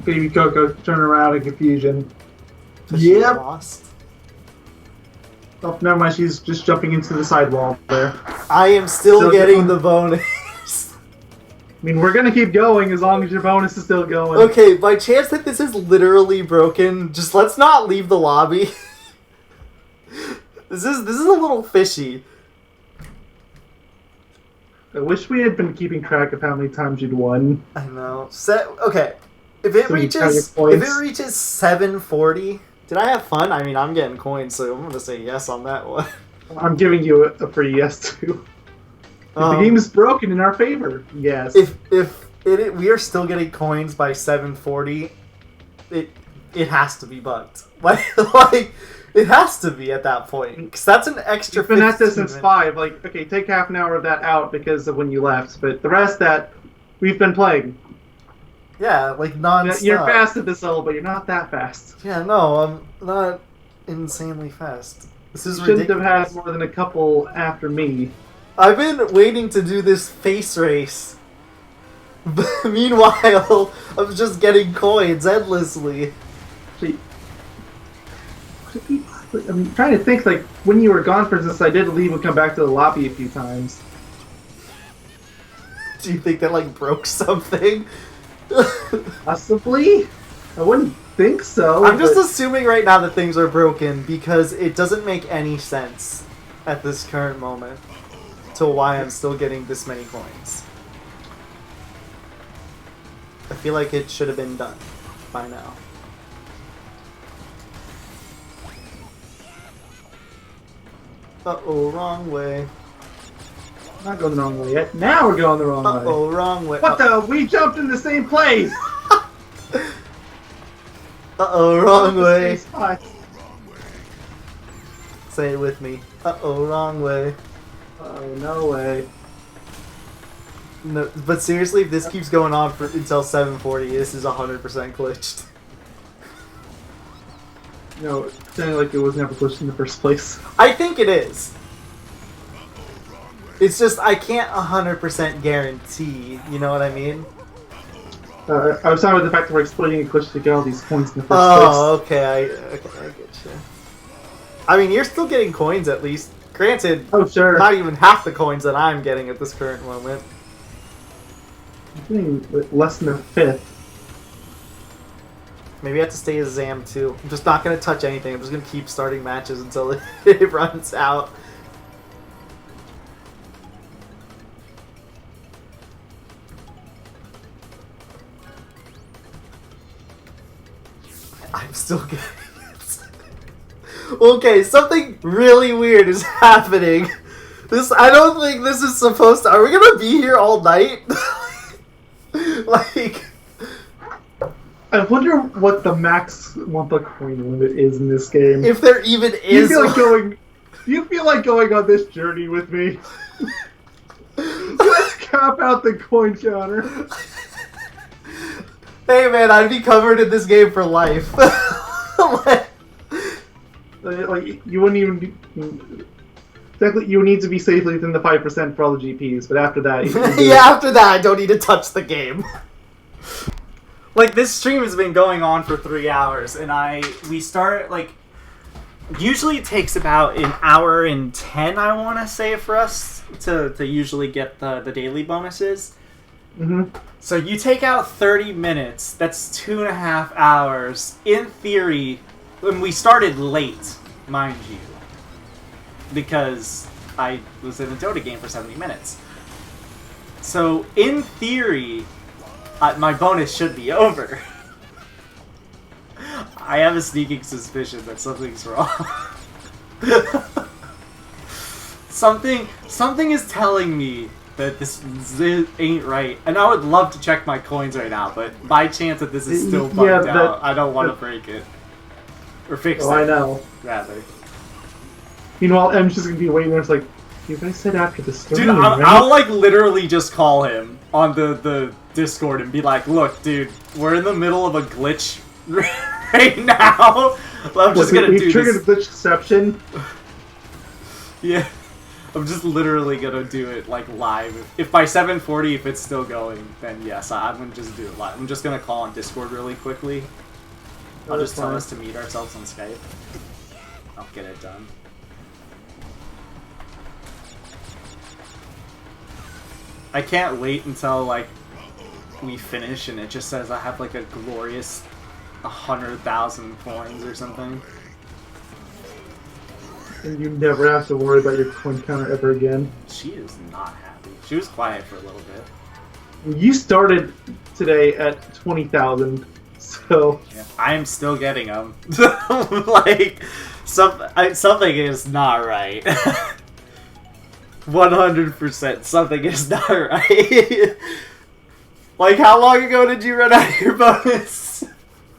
Baby Coco turn around in confusion. She lost. Oh, never mind, she's just jumping into the sidewall there. I am still getting the bonus. I mean, we're gonna keep going as long as your bonus is still going. Okay, by chance that this is literally broken, just let's not leave the lobby. This is a little fishy. I wish we had been keeping track of how many times you'd won. I know. Okay, if it reaches 740, did I have fun? I mean, I'm getting coins, so I'm gonna say yes on that one. I'm giving you a free yes too. If the game is broken in our favor, yes. If we are still getting coins by 740, it has to be bugged. Like it has to be at that point, because that's an extra. You've been at this since 5. Like, okay, take half an hour of that out because of when you left, but the rest that we've been playing. Yeah, like non-stop. You're fast at this level, but you're not that fast. Yeah, no, I'm not insanely fast. This is you ridiculous. Shouldn't have had more than a couple after me. I've been waiting to do this face race. Meanwhile, I'm just getting coins endlessly. I'm trying to think, like, when you were gone, for instance, I did leave and come back to the lobby a few times. Do you think that, like, broke something? Possibly? I wouldn't think so. I'm just assuming right now that things are broken because it doesn't make any sense at this current moment to why I'm still getting this many coins. I feel like it should have been done by now. Uh-oh, wrong way. Not going the wrong way yet. Now we're going the wrong way. Uh-oh, wrong way. What the? We jumped in the same place! Uh-oh, wrong way. Spot. Say it with me. Uh-oh, wrong way. Oh, no way. No, but seriously, if this keeps going on until 740, this is 100% glitched. No, it's sounding like it was never glitched in the first place. I think it is. It's just, I can't 100% guarantee, you know what I mean? I was talking about the fact that we're exploiting a glitch to get all these coins in the first place. Oh, okay, I get you. I mean, you're still getting coins at least. Granted, oh, sure. Not even half the coins that I'm getting at this current moment. I'm getting less than a fifth. Maybe I have to stay as Zam too. I'm just not going to touch anything. I'm just going to keep starting matches until it runs out. I'm still getting it. Okay, something really weird is happening. I don't think this is supposed to... Are we going to be here all night? Like... I wonder what the max Wumpa coin limit is in this game. If there even is... Do you feel like going on this journey with me? Let's cap out the coin counter. Hey man, I'd be covered in this game for life. Like, you wouldn't even... Exactly, you need to be safely within the 5% for all the GPs, but after that... Yeah, after that, I don't need to touch the game. Like, this stream has been going on for 3 hours, and we start, like... Usually it takes about an hour and 10, I want to say, for us to usually get the daily bonuses. Mm-hmm. So you take out 30 minutes, that's 2.5 hours. In theory, when we started late, mind you, because I was in a Dota game for 70 minutes. So, in theory, my bonus should be over. I have a sneaking suspicion that something's wrong. Something is telling me that this ain't right. And I would love to check my coins right now, but by chance that this is still bugged out, I don't want to break it. Or fix it. I know. Rather. Meanwhile, M's just gonna be waiting there. It's like, you guys said after the stream, dude, right? I'll like literally just call him on the Discord and be like, look, dude, we're in the middle of a glitch right now. I'm just gonna do triggered this. a glitch exception. Yeah. I'm just literally gonna do it like live. If by 7:40, if it's still going, then yes, I'm gonna just do it live. I'm just gonna call on Discord really quickly. I'll just tell us to meet ourselves on Skype. I'll get it done. I can't wait until like we finish and it just says I have like a glorious 100,000 coins or something. And you never have to worry about your coin counter ever again. She is not happy. She was quiet for a little bit. You started today at 20,000, so... Yeah, I am still getting them. Like, something is not right. 100% something is not right. Like, how long ago did you run out of your bonus?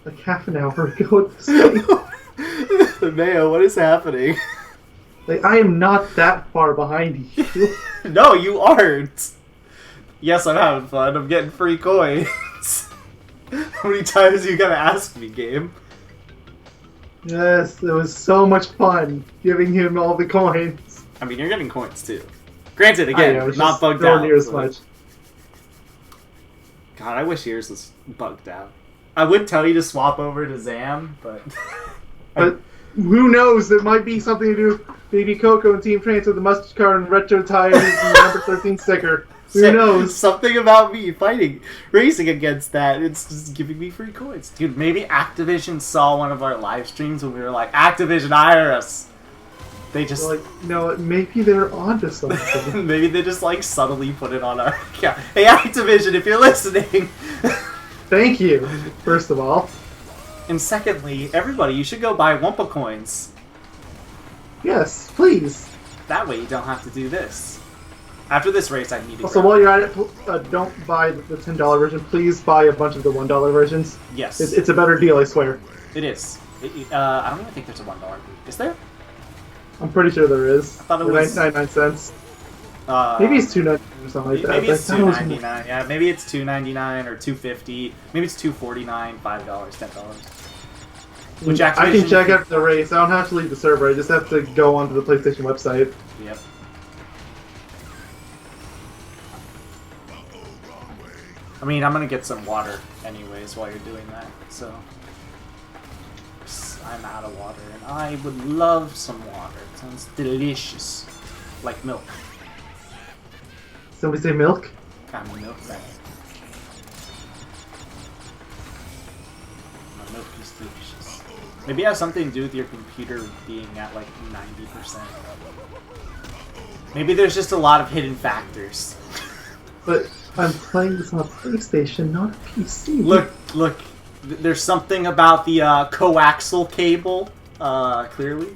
Like half an hour ago at this point. Mayo, what is happening? Like, I am not that far behind you. No, you aren't. Yes, I'm having fun. I'm getting free coins. How many times are you gonna ask me, game? Yes, it was so much fun giving him all the coins. I mean, you're getting coins too. Granted, again, know, not bugged nowhere out. near as much. God, I wish yours was bugged out. I would tell you to swap over to Zam, but... But who knows? It might be something to do with Baby Coco and Team Trains with the mustard car and retro tires and the number 13 sticker. Who knows? Something about me racing against that. It's just giving me free coins. Dude, maybe Activision saw one of our live streams when we were like, Activision, hire us. They just... Like, no, maybe they're onto something. Maybe they just, like, subtly put it on our account. Hey, Activision, if you're listening... Thank you, first of all. And secondly, everybody, you should go buy Wumpa coins. Yes, please. That way you don't have to do this. After this race, I need to Also, while you're at it, don't buy the $10 version. Please buy a bunch of the $1 versions. Yes. It's a better deal, I swear. It is. I don't even think there's a $1 booth. Is there? I'm pretty sure there is. I thought it was 99 cents. Maybe it's $2.99 or something like that. Maybe it's $2.99. Yeah, maybe it's $2.99 or $2.50. Maybe it's $2.49, $5, $10. Which I can check after the race. I don't have to leave the server. I just have to go onto the PlayStation website. Yep. I mean, I'm gonna get some water anyways while you're doing that. So I'm out of water, and I would love some water. It sounds delicious, like milk. Somebody say milk? I'm a milk fan. My milk is delicious. Maybe it has something to do with your computer being at like 90%. Maybe there's just a lot of hidden factors. But I'm playing this on a PlayStation, not a PC. Look. There's something about the coaxial cable, clearly.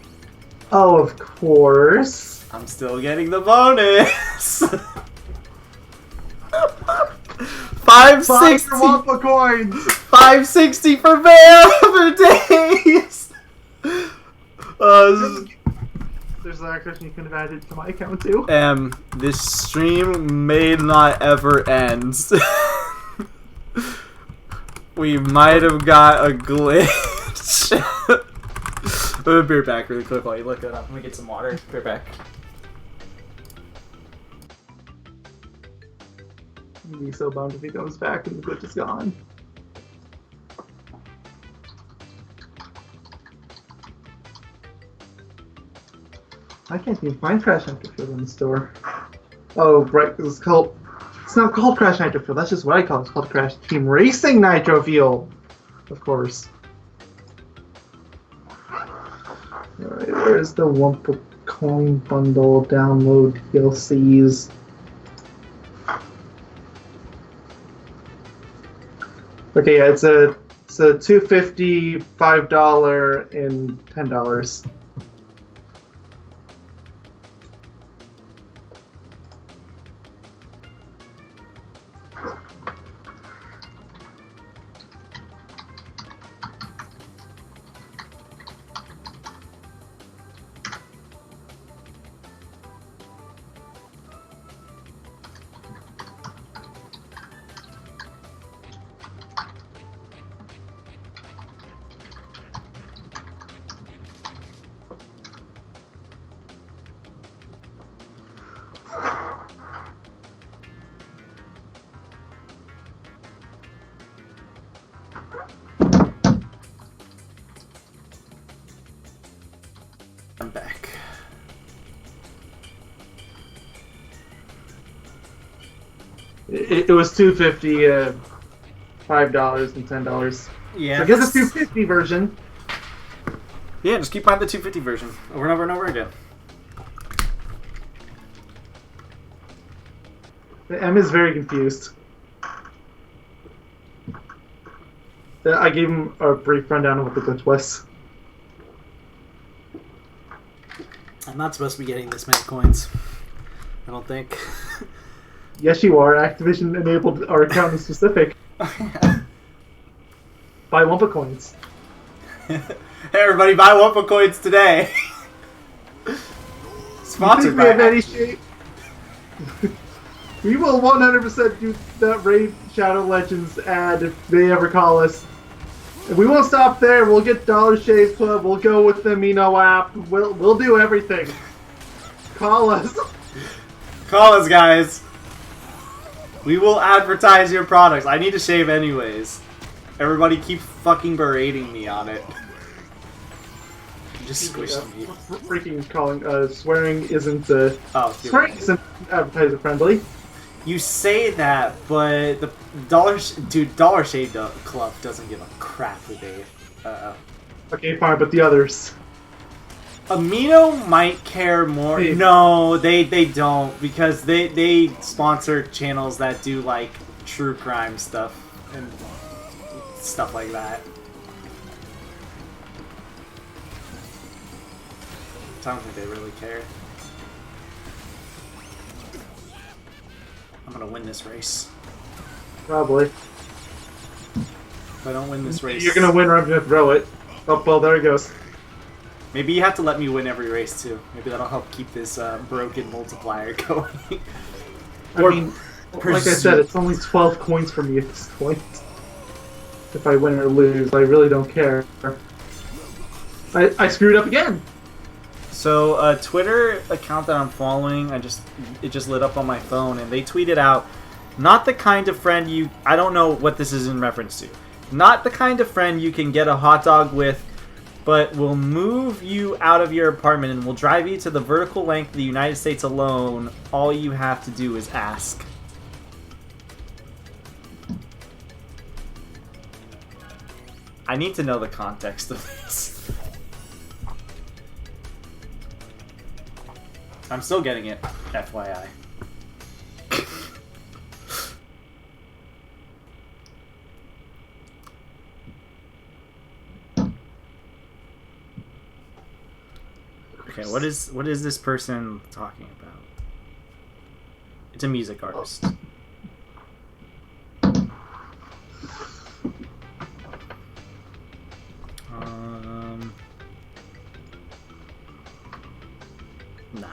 Oh, of course. I'm still getting the bonus! 560 Wampa coins! 560 for Mayo for days! There's an question you could have added to my account too. This stream may not ever end. We might have got a glitch. I'm gonna be back really quick while you look it up. Let me get some water. Be back. I'd be so bummed if he comes back and the glitch is gone. I can't even find Crash Active Field in the store. Oh, right, because it's called It's not called Crash Nitro Fuel. That's just what I call it. It's called Crash Team Racing Nitro Fuel. Of course. Alright, where's the Wumpa Coin Bundle download DLCs? Okay, yeah, it's a $2.50, $5, and $10. I'm back. It was $2.50, $5, and $10. Yeah. So I guess the $2.50 version. Yeah, just keep buying the 250 version over and over and over again. M is very confused. I gave him a brief rundown of what the glitch was. I'm not supposed to be getting this many coins. I don't think. Yes, you are. Activision enabled our account in specific. Oh, Buy Wumpa coins. yeah. Hey everybody, buy Wumpa coins today. Sponsored by. We have any shape. We will 100% do that Raid Shadow Legends ad if they ever call us. And we won't stop there. We'll get Dollar Shave Club. We'll go with the Amino app. We'll do everything. Call us. Call us, guys. We will advertise your products. I need to shave anyways. Everybody keep fucking berating me on it. You just squished me. Freaking calling. Swearing isn't. Swearing isn't advertiser friendly. You say that, but the Dollar Shave Club doesn't give a crap who they. Okay, fine, but the others. Amino might care more. Hey. No, they don't, because they sponsor channels that do like true crime stuff and stuff like that. I don't think they really care. I'm gonna win this race. Probably. If I don't win this race, You're gonna win or I'm gonna throw it. Oh, well, there it goes. maybe you have to let me win every race too. Maybe that'll help keep this broken multiplier going. I mean, like I said, it's only 12 coins for me at this point. If I win or lose, I really don't care. I screwed up again. So a Twitter account that I'm following, it just lit up on my phone, and they tweeted out, "Not the kind of friend you." I don't know what this is in reference to. Not the kind of friend you can get a hot dog with, but will move you out of your apartment and will drive you to the vertical length of the United States alone. All you have to do is ask. I need to know the context of this. I'm still getting it, FYI. Okay, what is this person talking about? It's a music artist. Nah.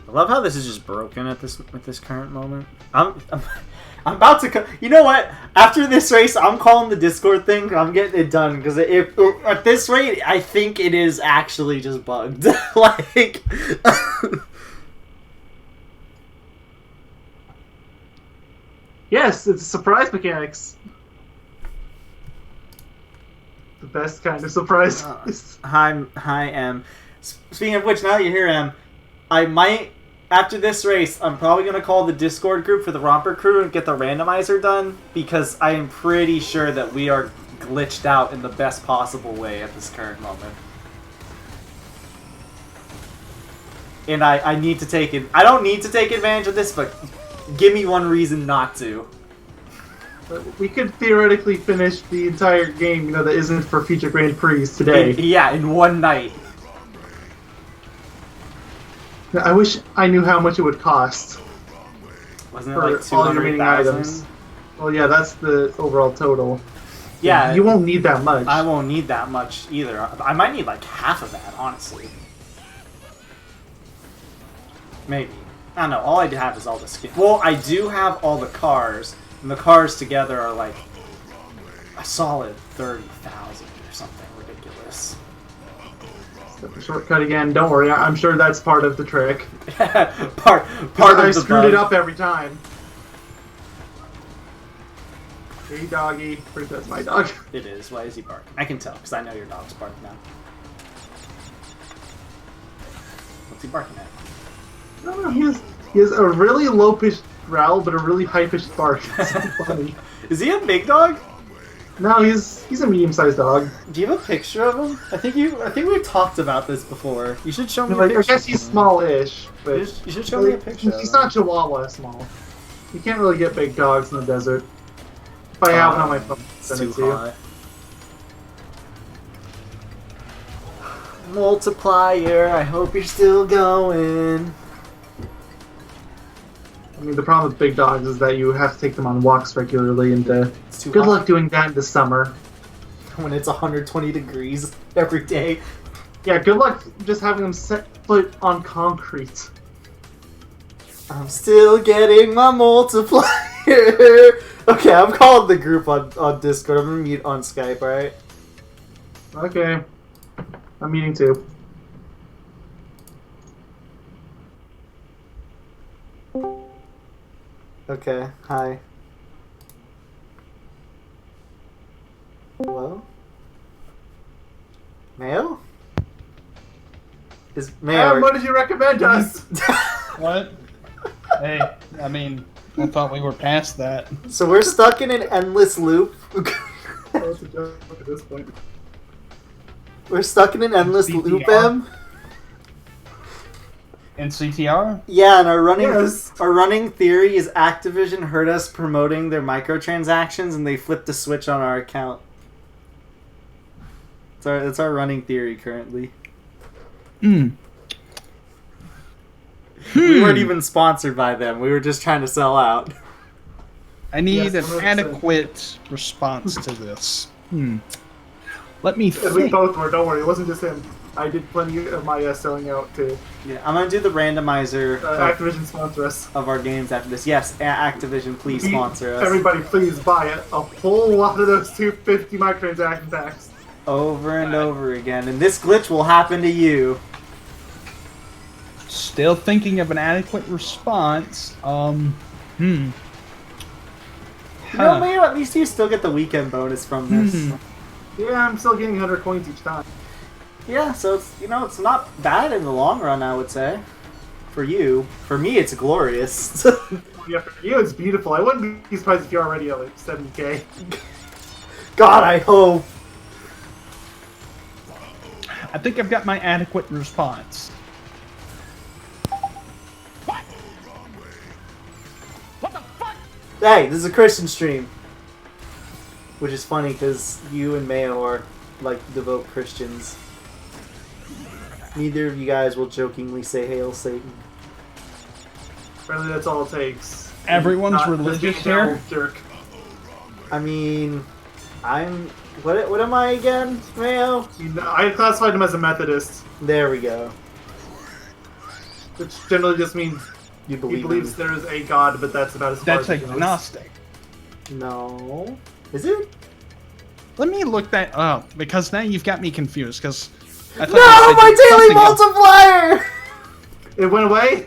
I love how this is just broken at this current moment. I'm about to. You know what? After this race, I'm calling the Discord thing. I'm getting it done because if at this rate, I think it is actually just bugged. Like. Yes, it's surprise mechanics. The best kind of surprise. Hi, Em. Speaking of which, now that you're here, Em, I After this race, I'm probably going to call the Discord group for the Romper crew and get the randomizer done, because I am pretty sure that we are glitched out in the best possible way at this current moment. And I need to take it. I don't need to take advantage of this, but give me one reason not to. We could theoretically finish the entire game, that isn't for future Grand Prix today. In one night. I wish I knew how much it would cost. Wasn't it for like all your remaining 200,000? items. Well, yeah, that's the overall total. Yeah. You won't need that much. I won't need that much either. I might need like half of that, honestly. Maybe. I don't know. All I have is all the skins. Well, I do have all the cars, and the cars together are like a solid 30,000 or something ridiculous. Step the shortcut again. Don't worry, I'm sure that's part of the trick. part of I the screwed bug. it up every time. Hey, doggy. Pretty sure that's my dog. It is. Why is he barking? I can tell, because I know your dog's barking now. What's he barking at? I don't know, he has a really low-pitched growl, but a really high-pitched bark. It's so funny. Is he a big dog? No, he's a medium-sized dog. Do you have a picture of him? I think we've talked about this before. You should show me a I picture. guess he's small-ish, but You should show me a picture of he's him. not Chihuahua small. You can't really get big dogs in the desert. If I have one on my phone, I'll It's send too it to you. hot. Multiplier, I hope you're still going. I mean, the problem with big dogs is that you have to take them on walks regularly, and It's too good hot. luck doing that in the summer. When it's 120 degrees every day. Yeah, good luck just having them set foot on concrete. I'm still getting my multiplier. Okay, I'm calling the group on Discord. I'm gonna meet on Skype, alright? Okay. I'm meeting too. Okay, hi. Hello? Mayo? Is Mayo? What did you recommend us? What? Hey, I mean, I thought we were past that. So we're stuck in an endless loop. That's a joke at this point. We're stuck in an endless loop, CTR? Em. In CTR? Yeah, and our Yes. running theory is Activision heard us promoting their microtransactions and they flipped a switch on our account. That's our running theory currently. Hmm. We weren't even sponsored by them. We were just trying to sell out. I need Yes, an 100%. adequate response to this. Let me We think. both were, don't worry, it wasn't just him. I did plenty of my selling out too. Yeah, I'm gonna do the randomizer Activision sponsor us. of our games after this. Yes, Activision, please sponsor us. Everybody, please buy it. A whole lot of those 250 microtransaction packs. Over and over again, and this glitch will happen to you. Still thinking of an adequate response. You know, Mayo, at least you still get the weekend bonus from this. Yeah, I'm still getting 100 coins each time. Yeah, so it's it's not bad in the long run, I would say. For you, for me, it's glorious. Yeah, for you, it's beautiful. I wouldn't be surprised if you're already at like 70k. God, I hope. I think I've got my adequate response. Hey, this is a Christian stream, which is funny because you and Mayo are like devout Christians. Neither of you guys will jokingly say "Hail Satan." Apparently, that's all it takes. Everyone's Not religious just being a here? jerk. I mean, I'm what am I again, Mayo? I classified him as a Methodist, There we go. which generally just means You he believe believes there is a God, but that's about as far That's as he goes. agnostic. No, is it? Let me look that up, because now you've got me confused, because I thought No, you said my daily something else. multiplier. It went away?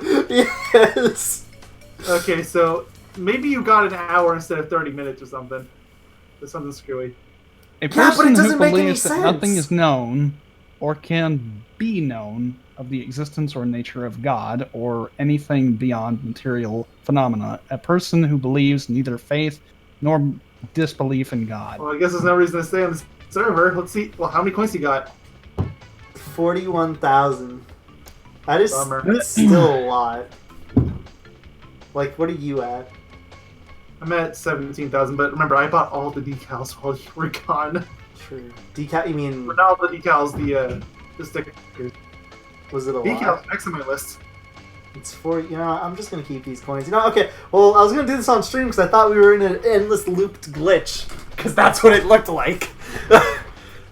Yes. Okay, so maybe you got an hour instead of 30 minutes or something. There's something screwy. A Yeah, but it person doesn't who make any believes that nothing sense. is known or can be known of the existence or nature of God or anything beyond material phenomena. A person who believes neither faith nor disbelief in God. Well, I guess there's no reason to stay on the server. Let's see. Well, how many coins you got? 41,000. That is Bummer. still a lot. Like, what are you at? I'm at 17,000, but remember, I bought all the decals while you were gone. True. Decal? You mean? But not all the decals, the stickers. Was it a Decals lot? next on my list. It's 40. You know, I'm just gonna keep these coins. You know, okay. Well, I was gonna do this on stream because I thought we were in an endless looped glitch because that's what it looked like.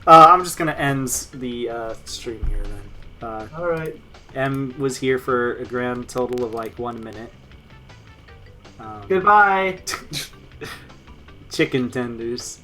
I'm just gonna end the stream here then. All right. M was here for a grand total of like 1 minute. Goodbye. Chicken tenders.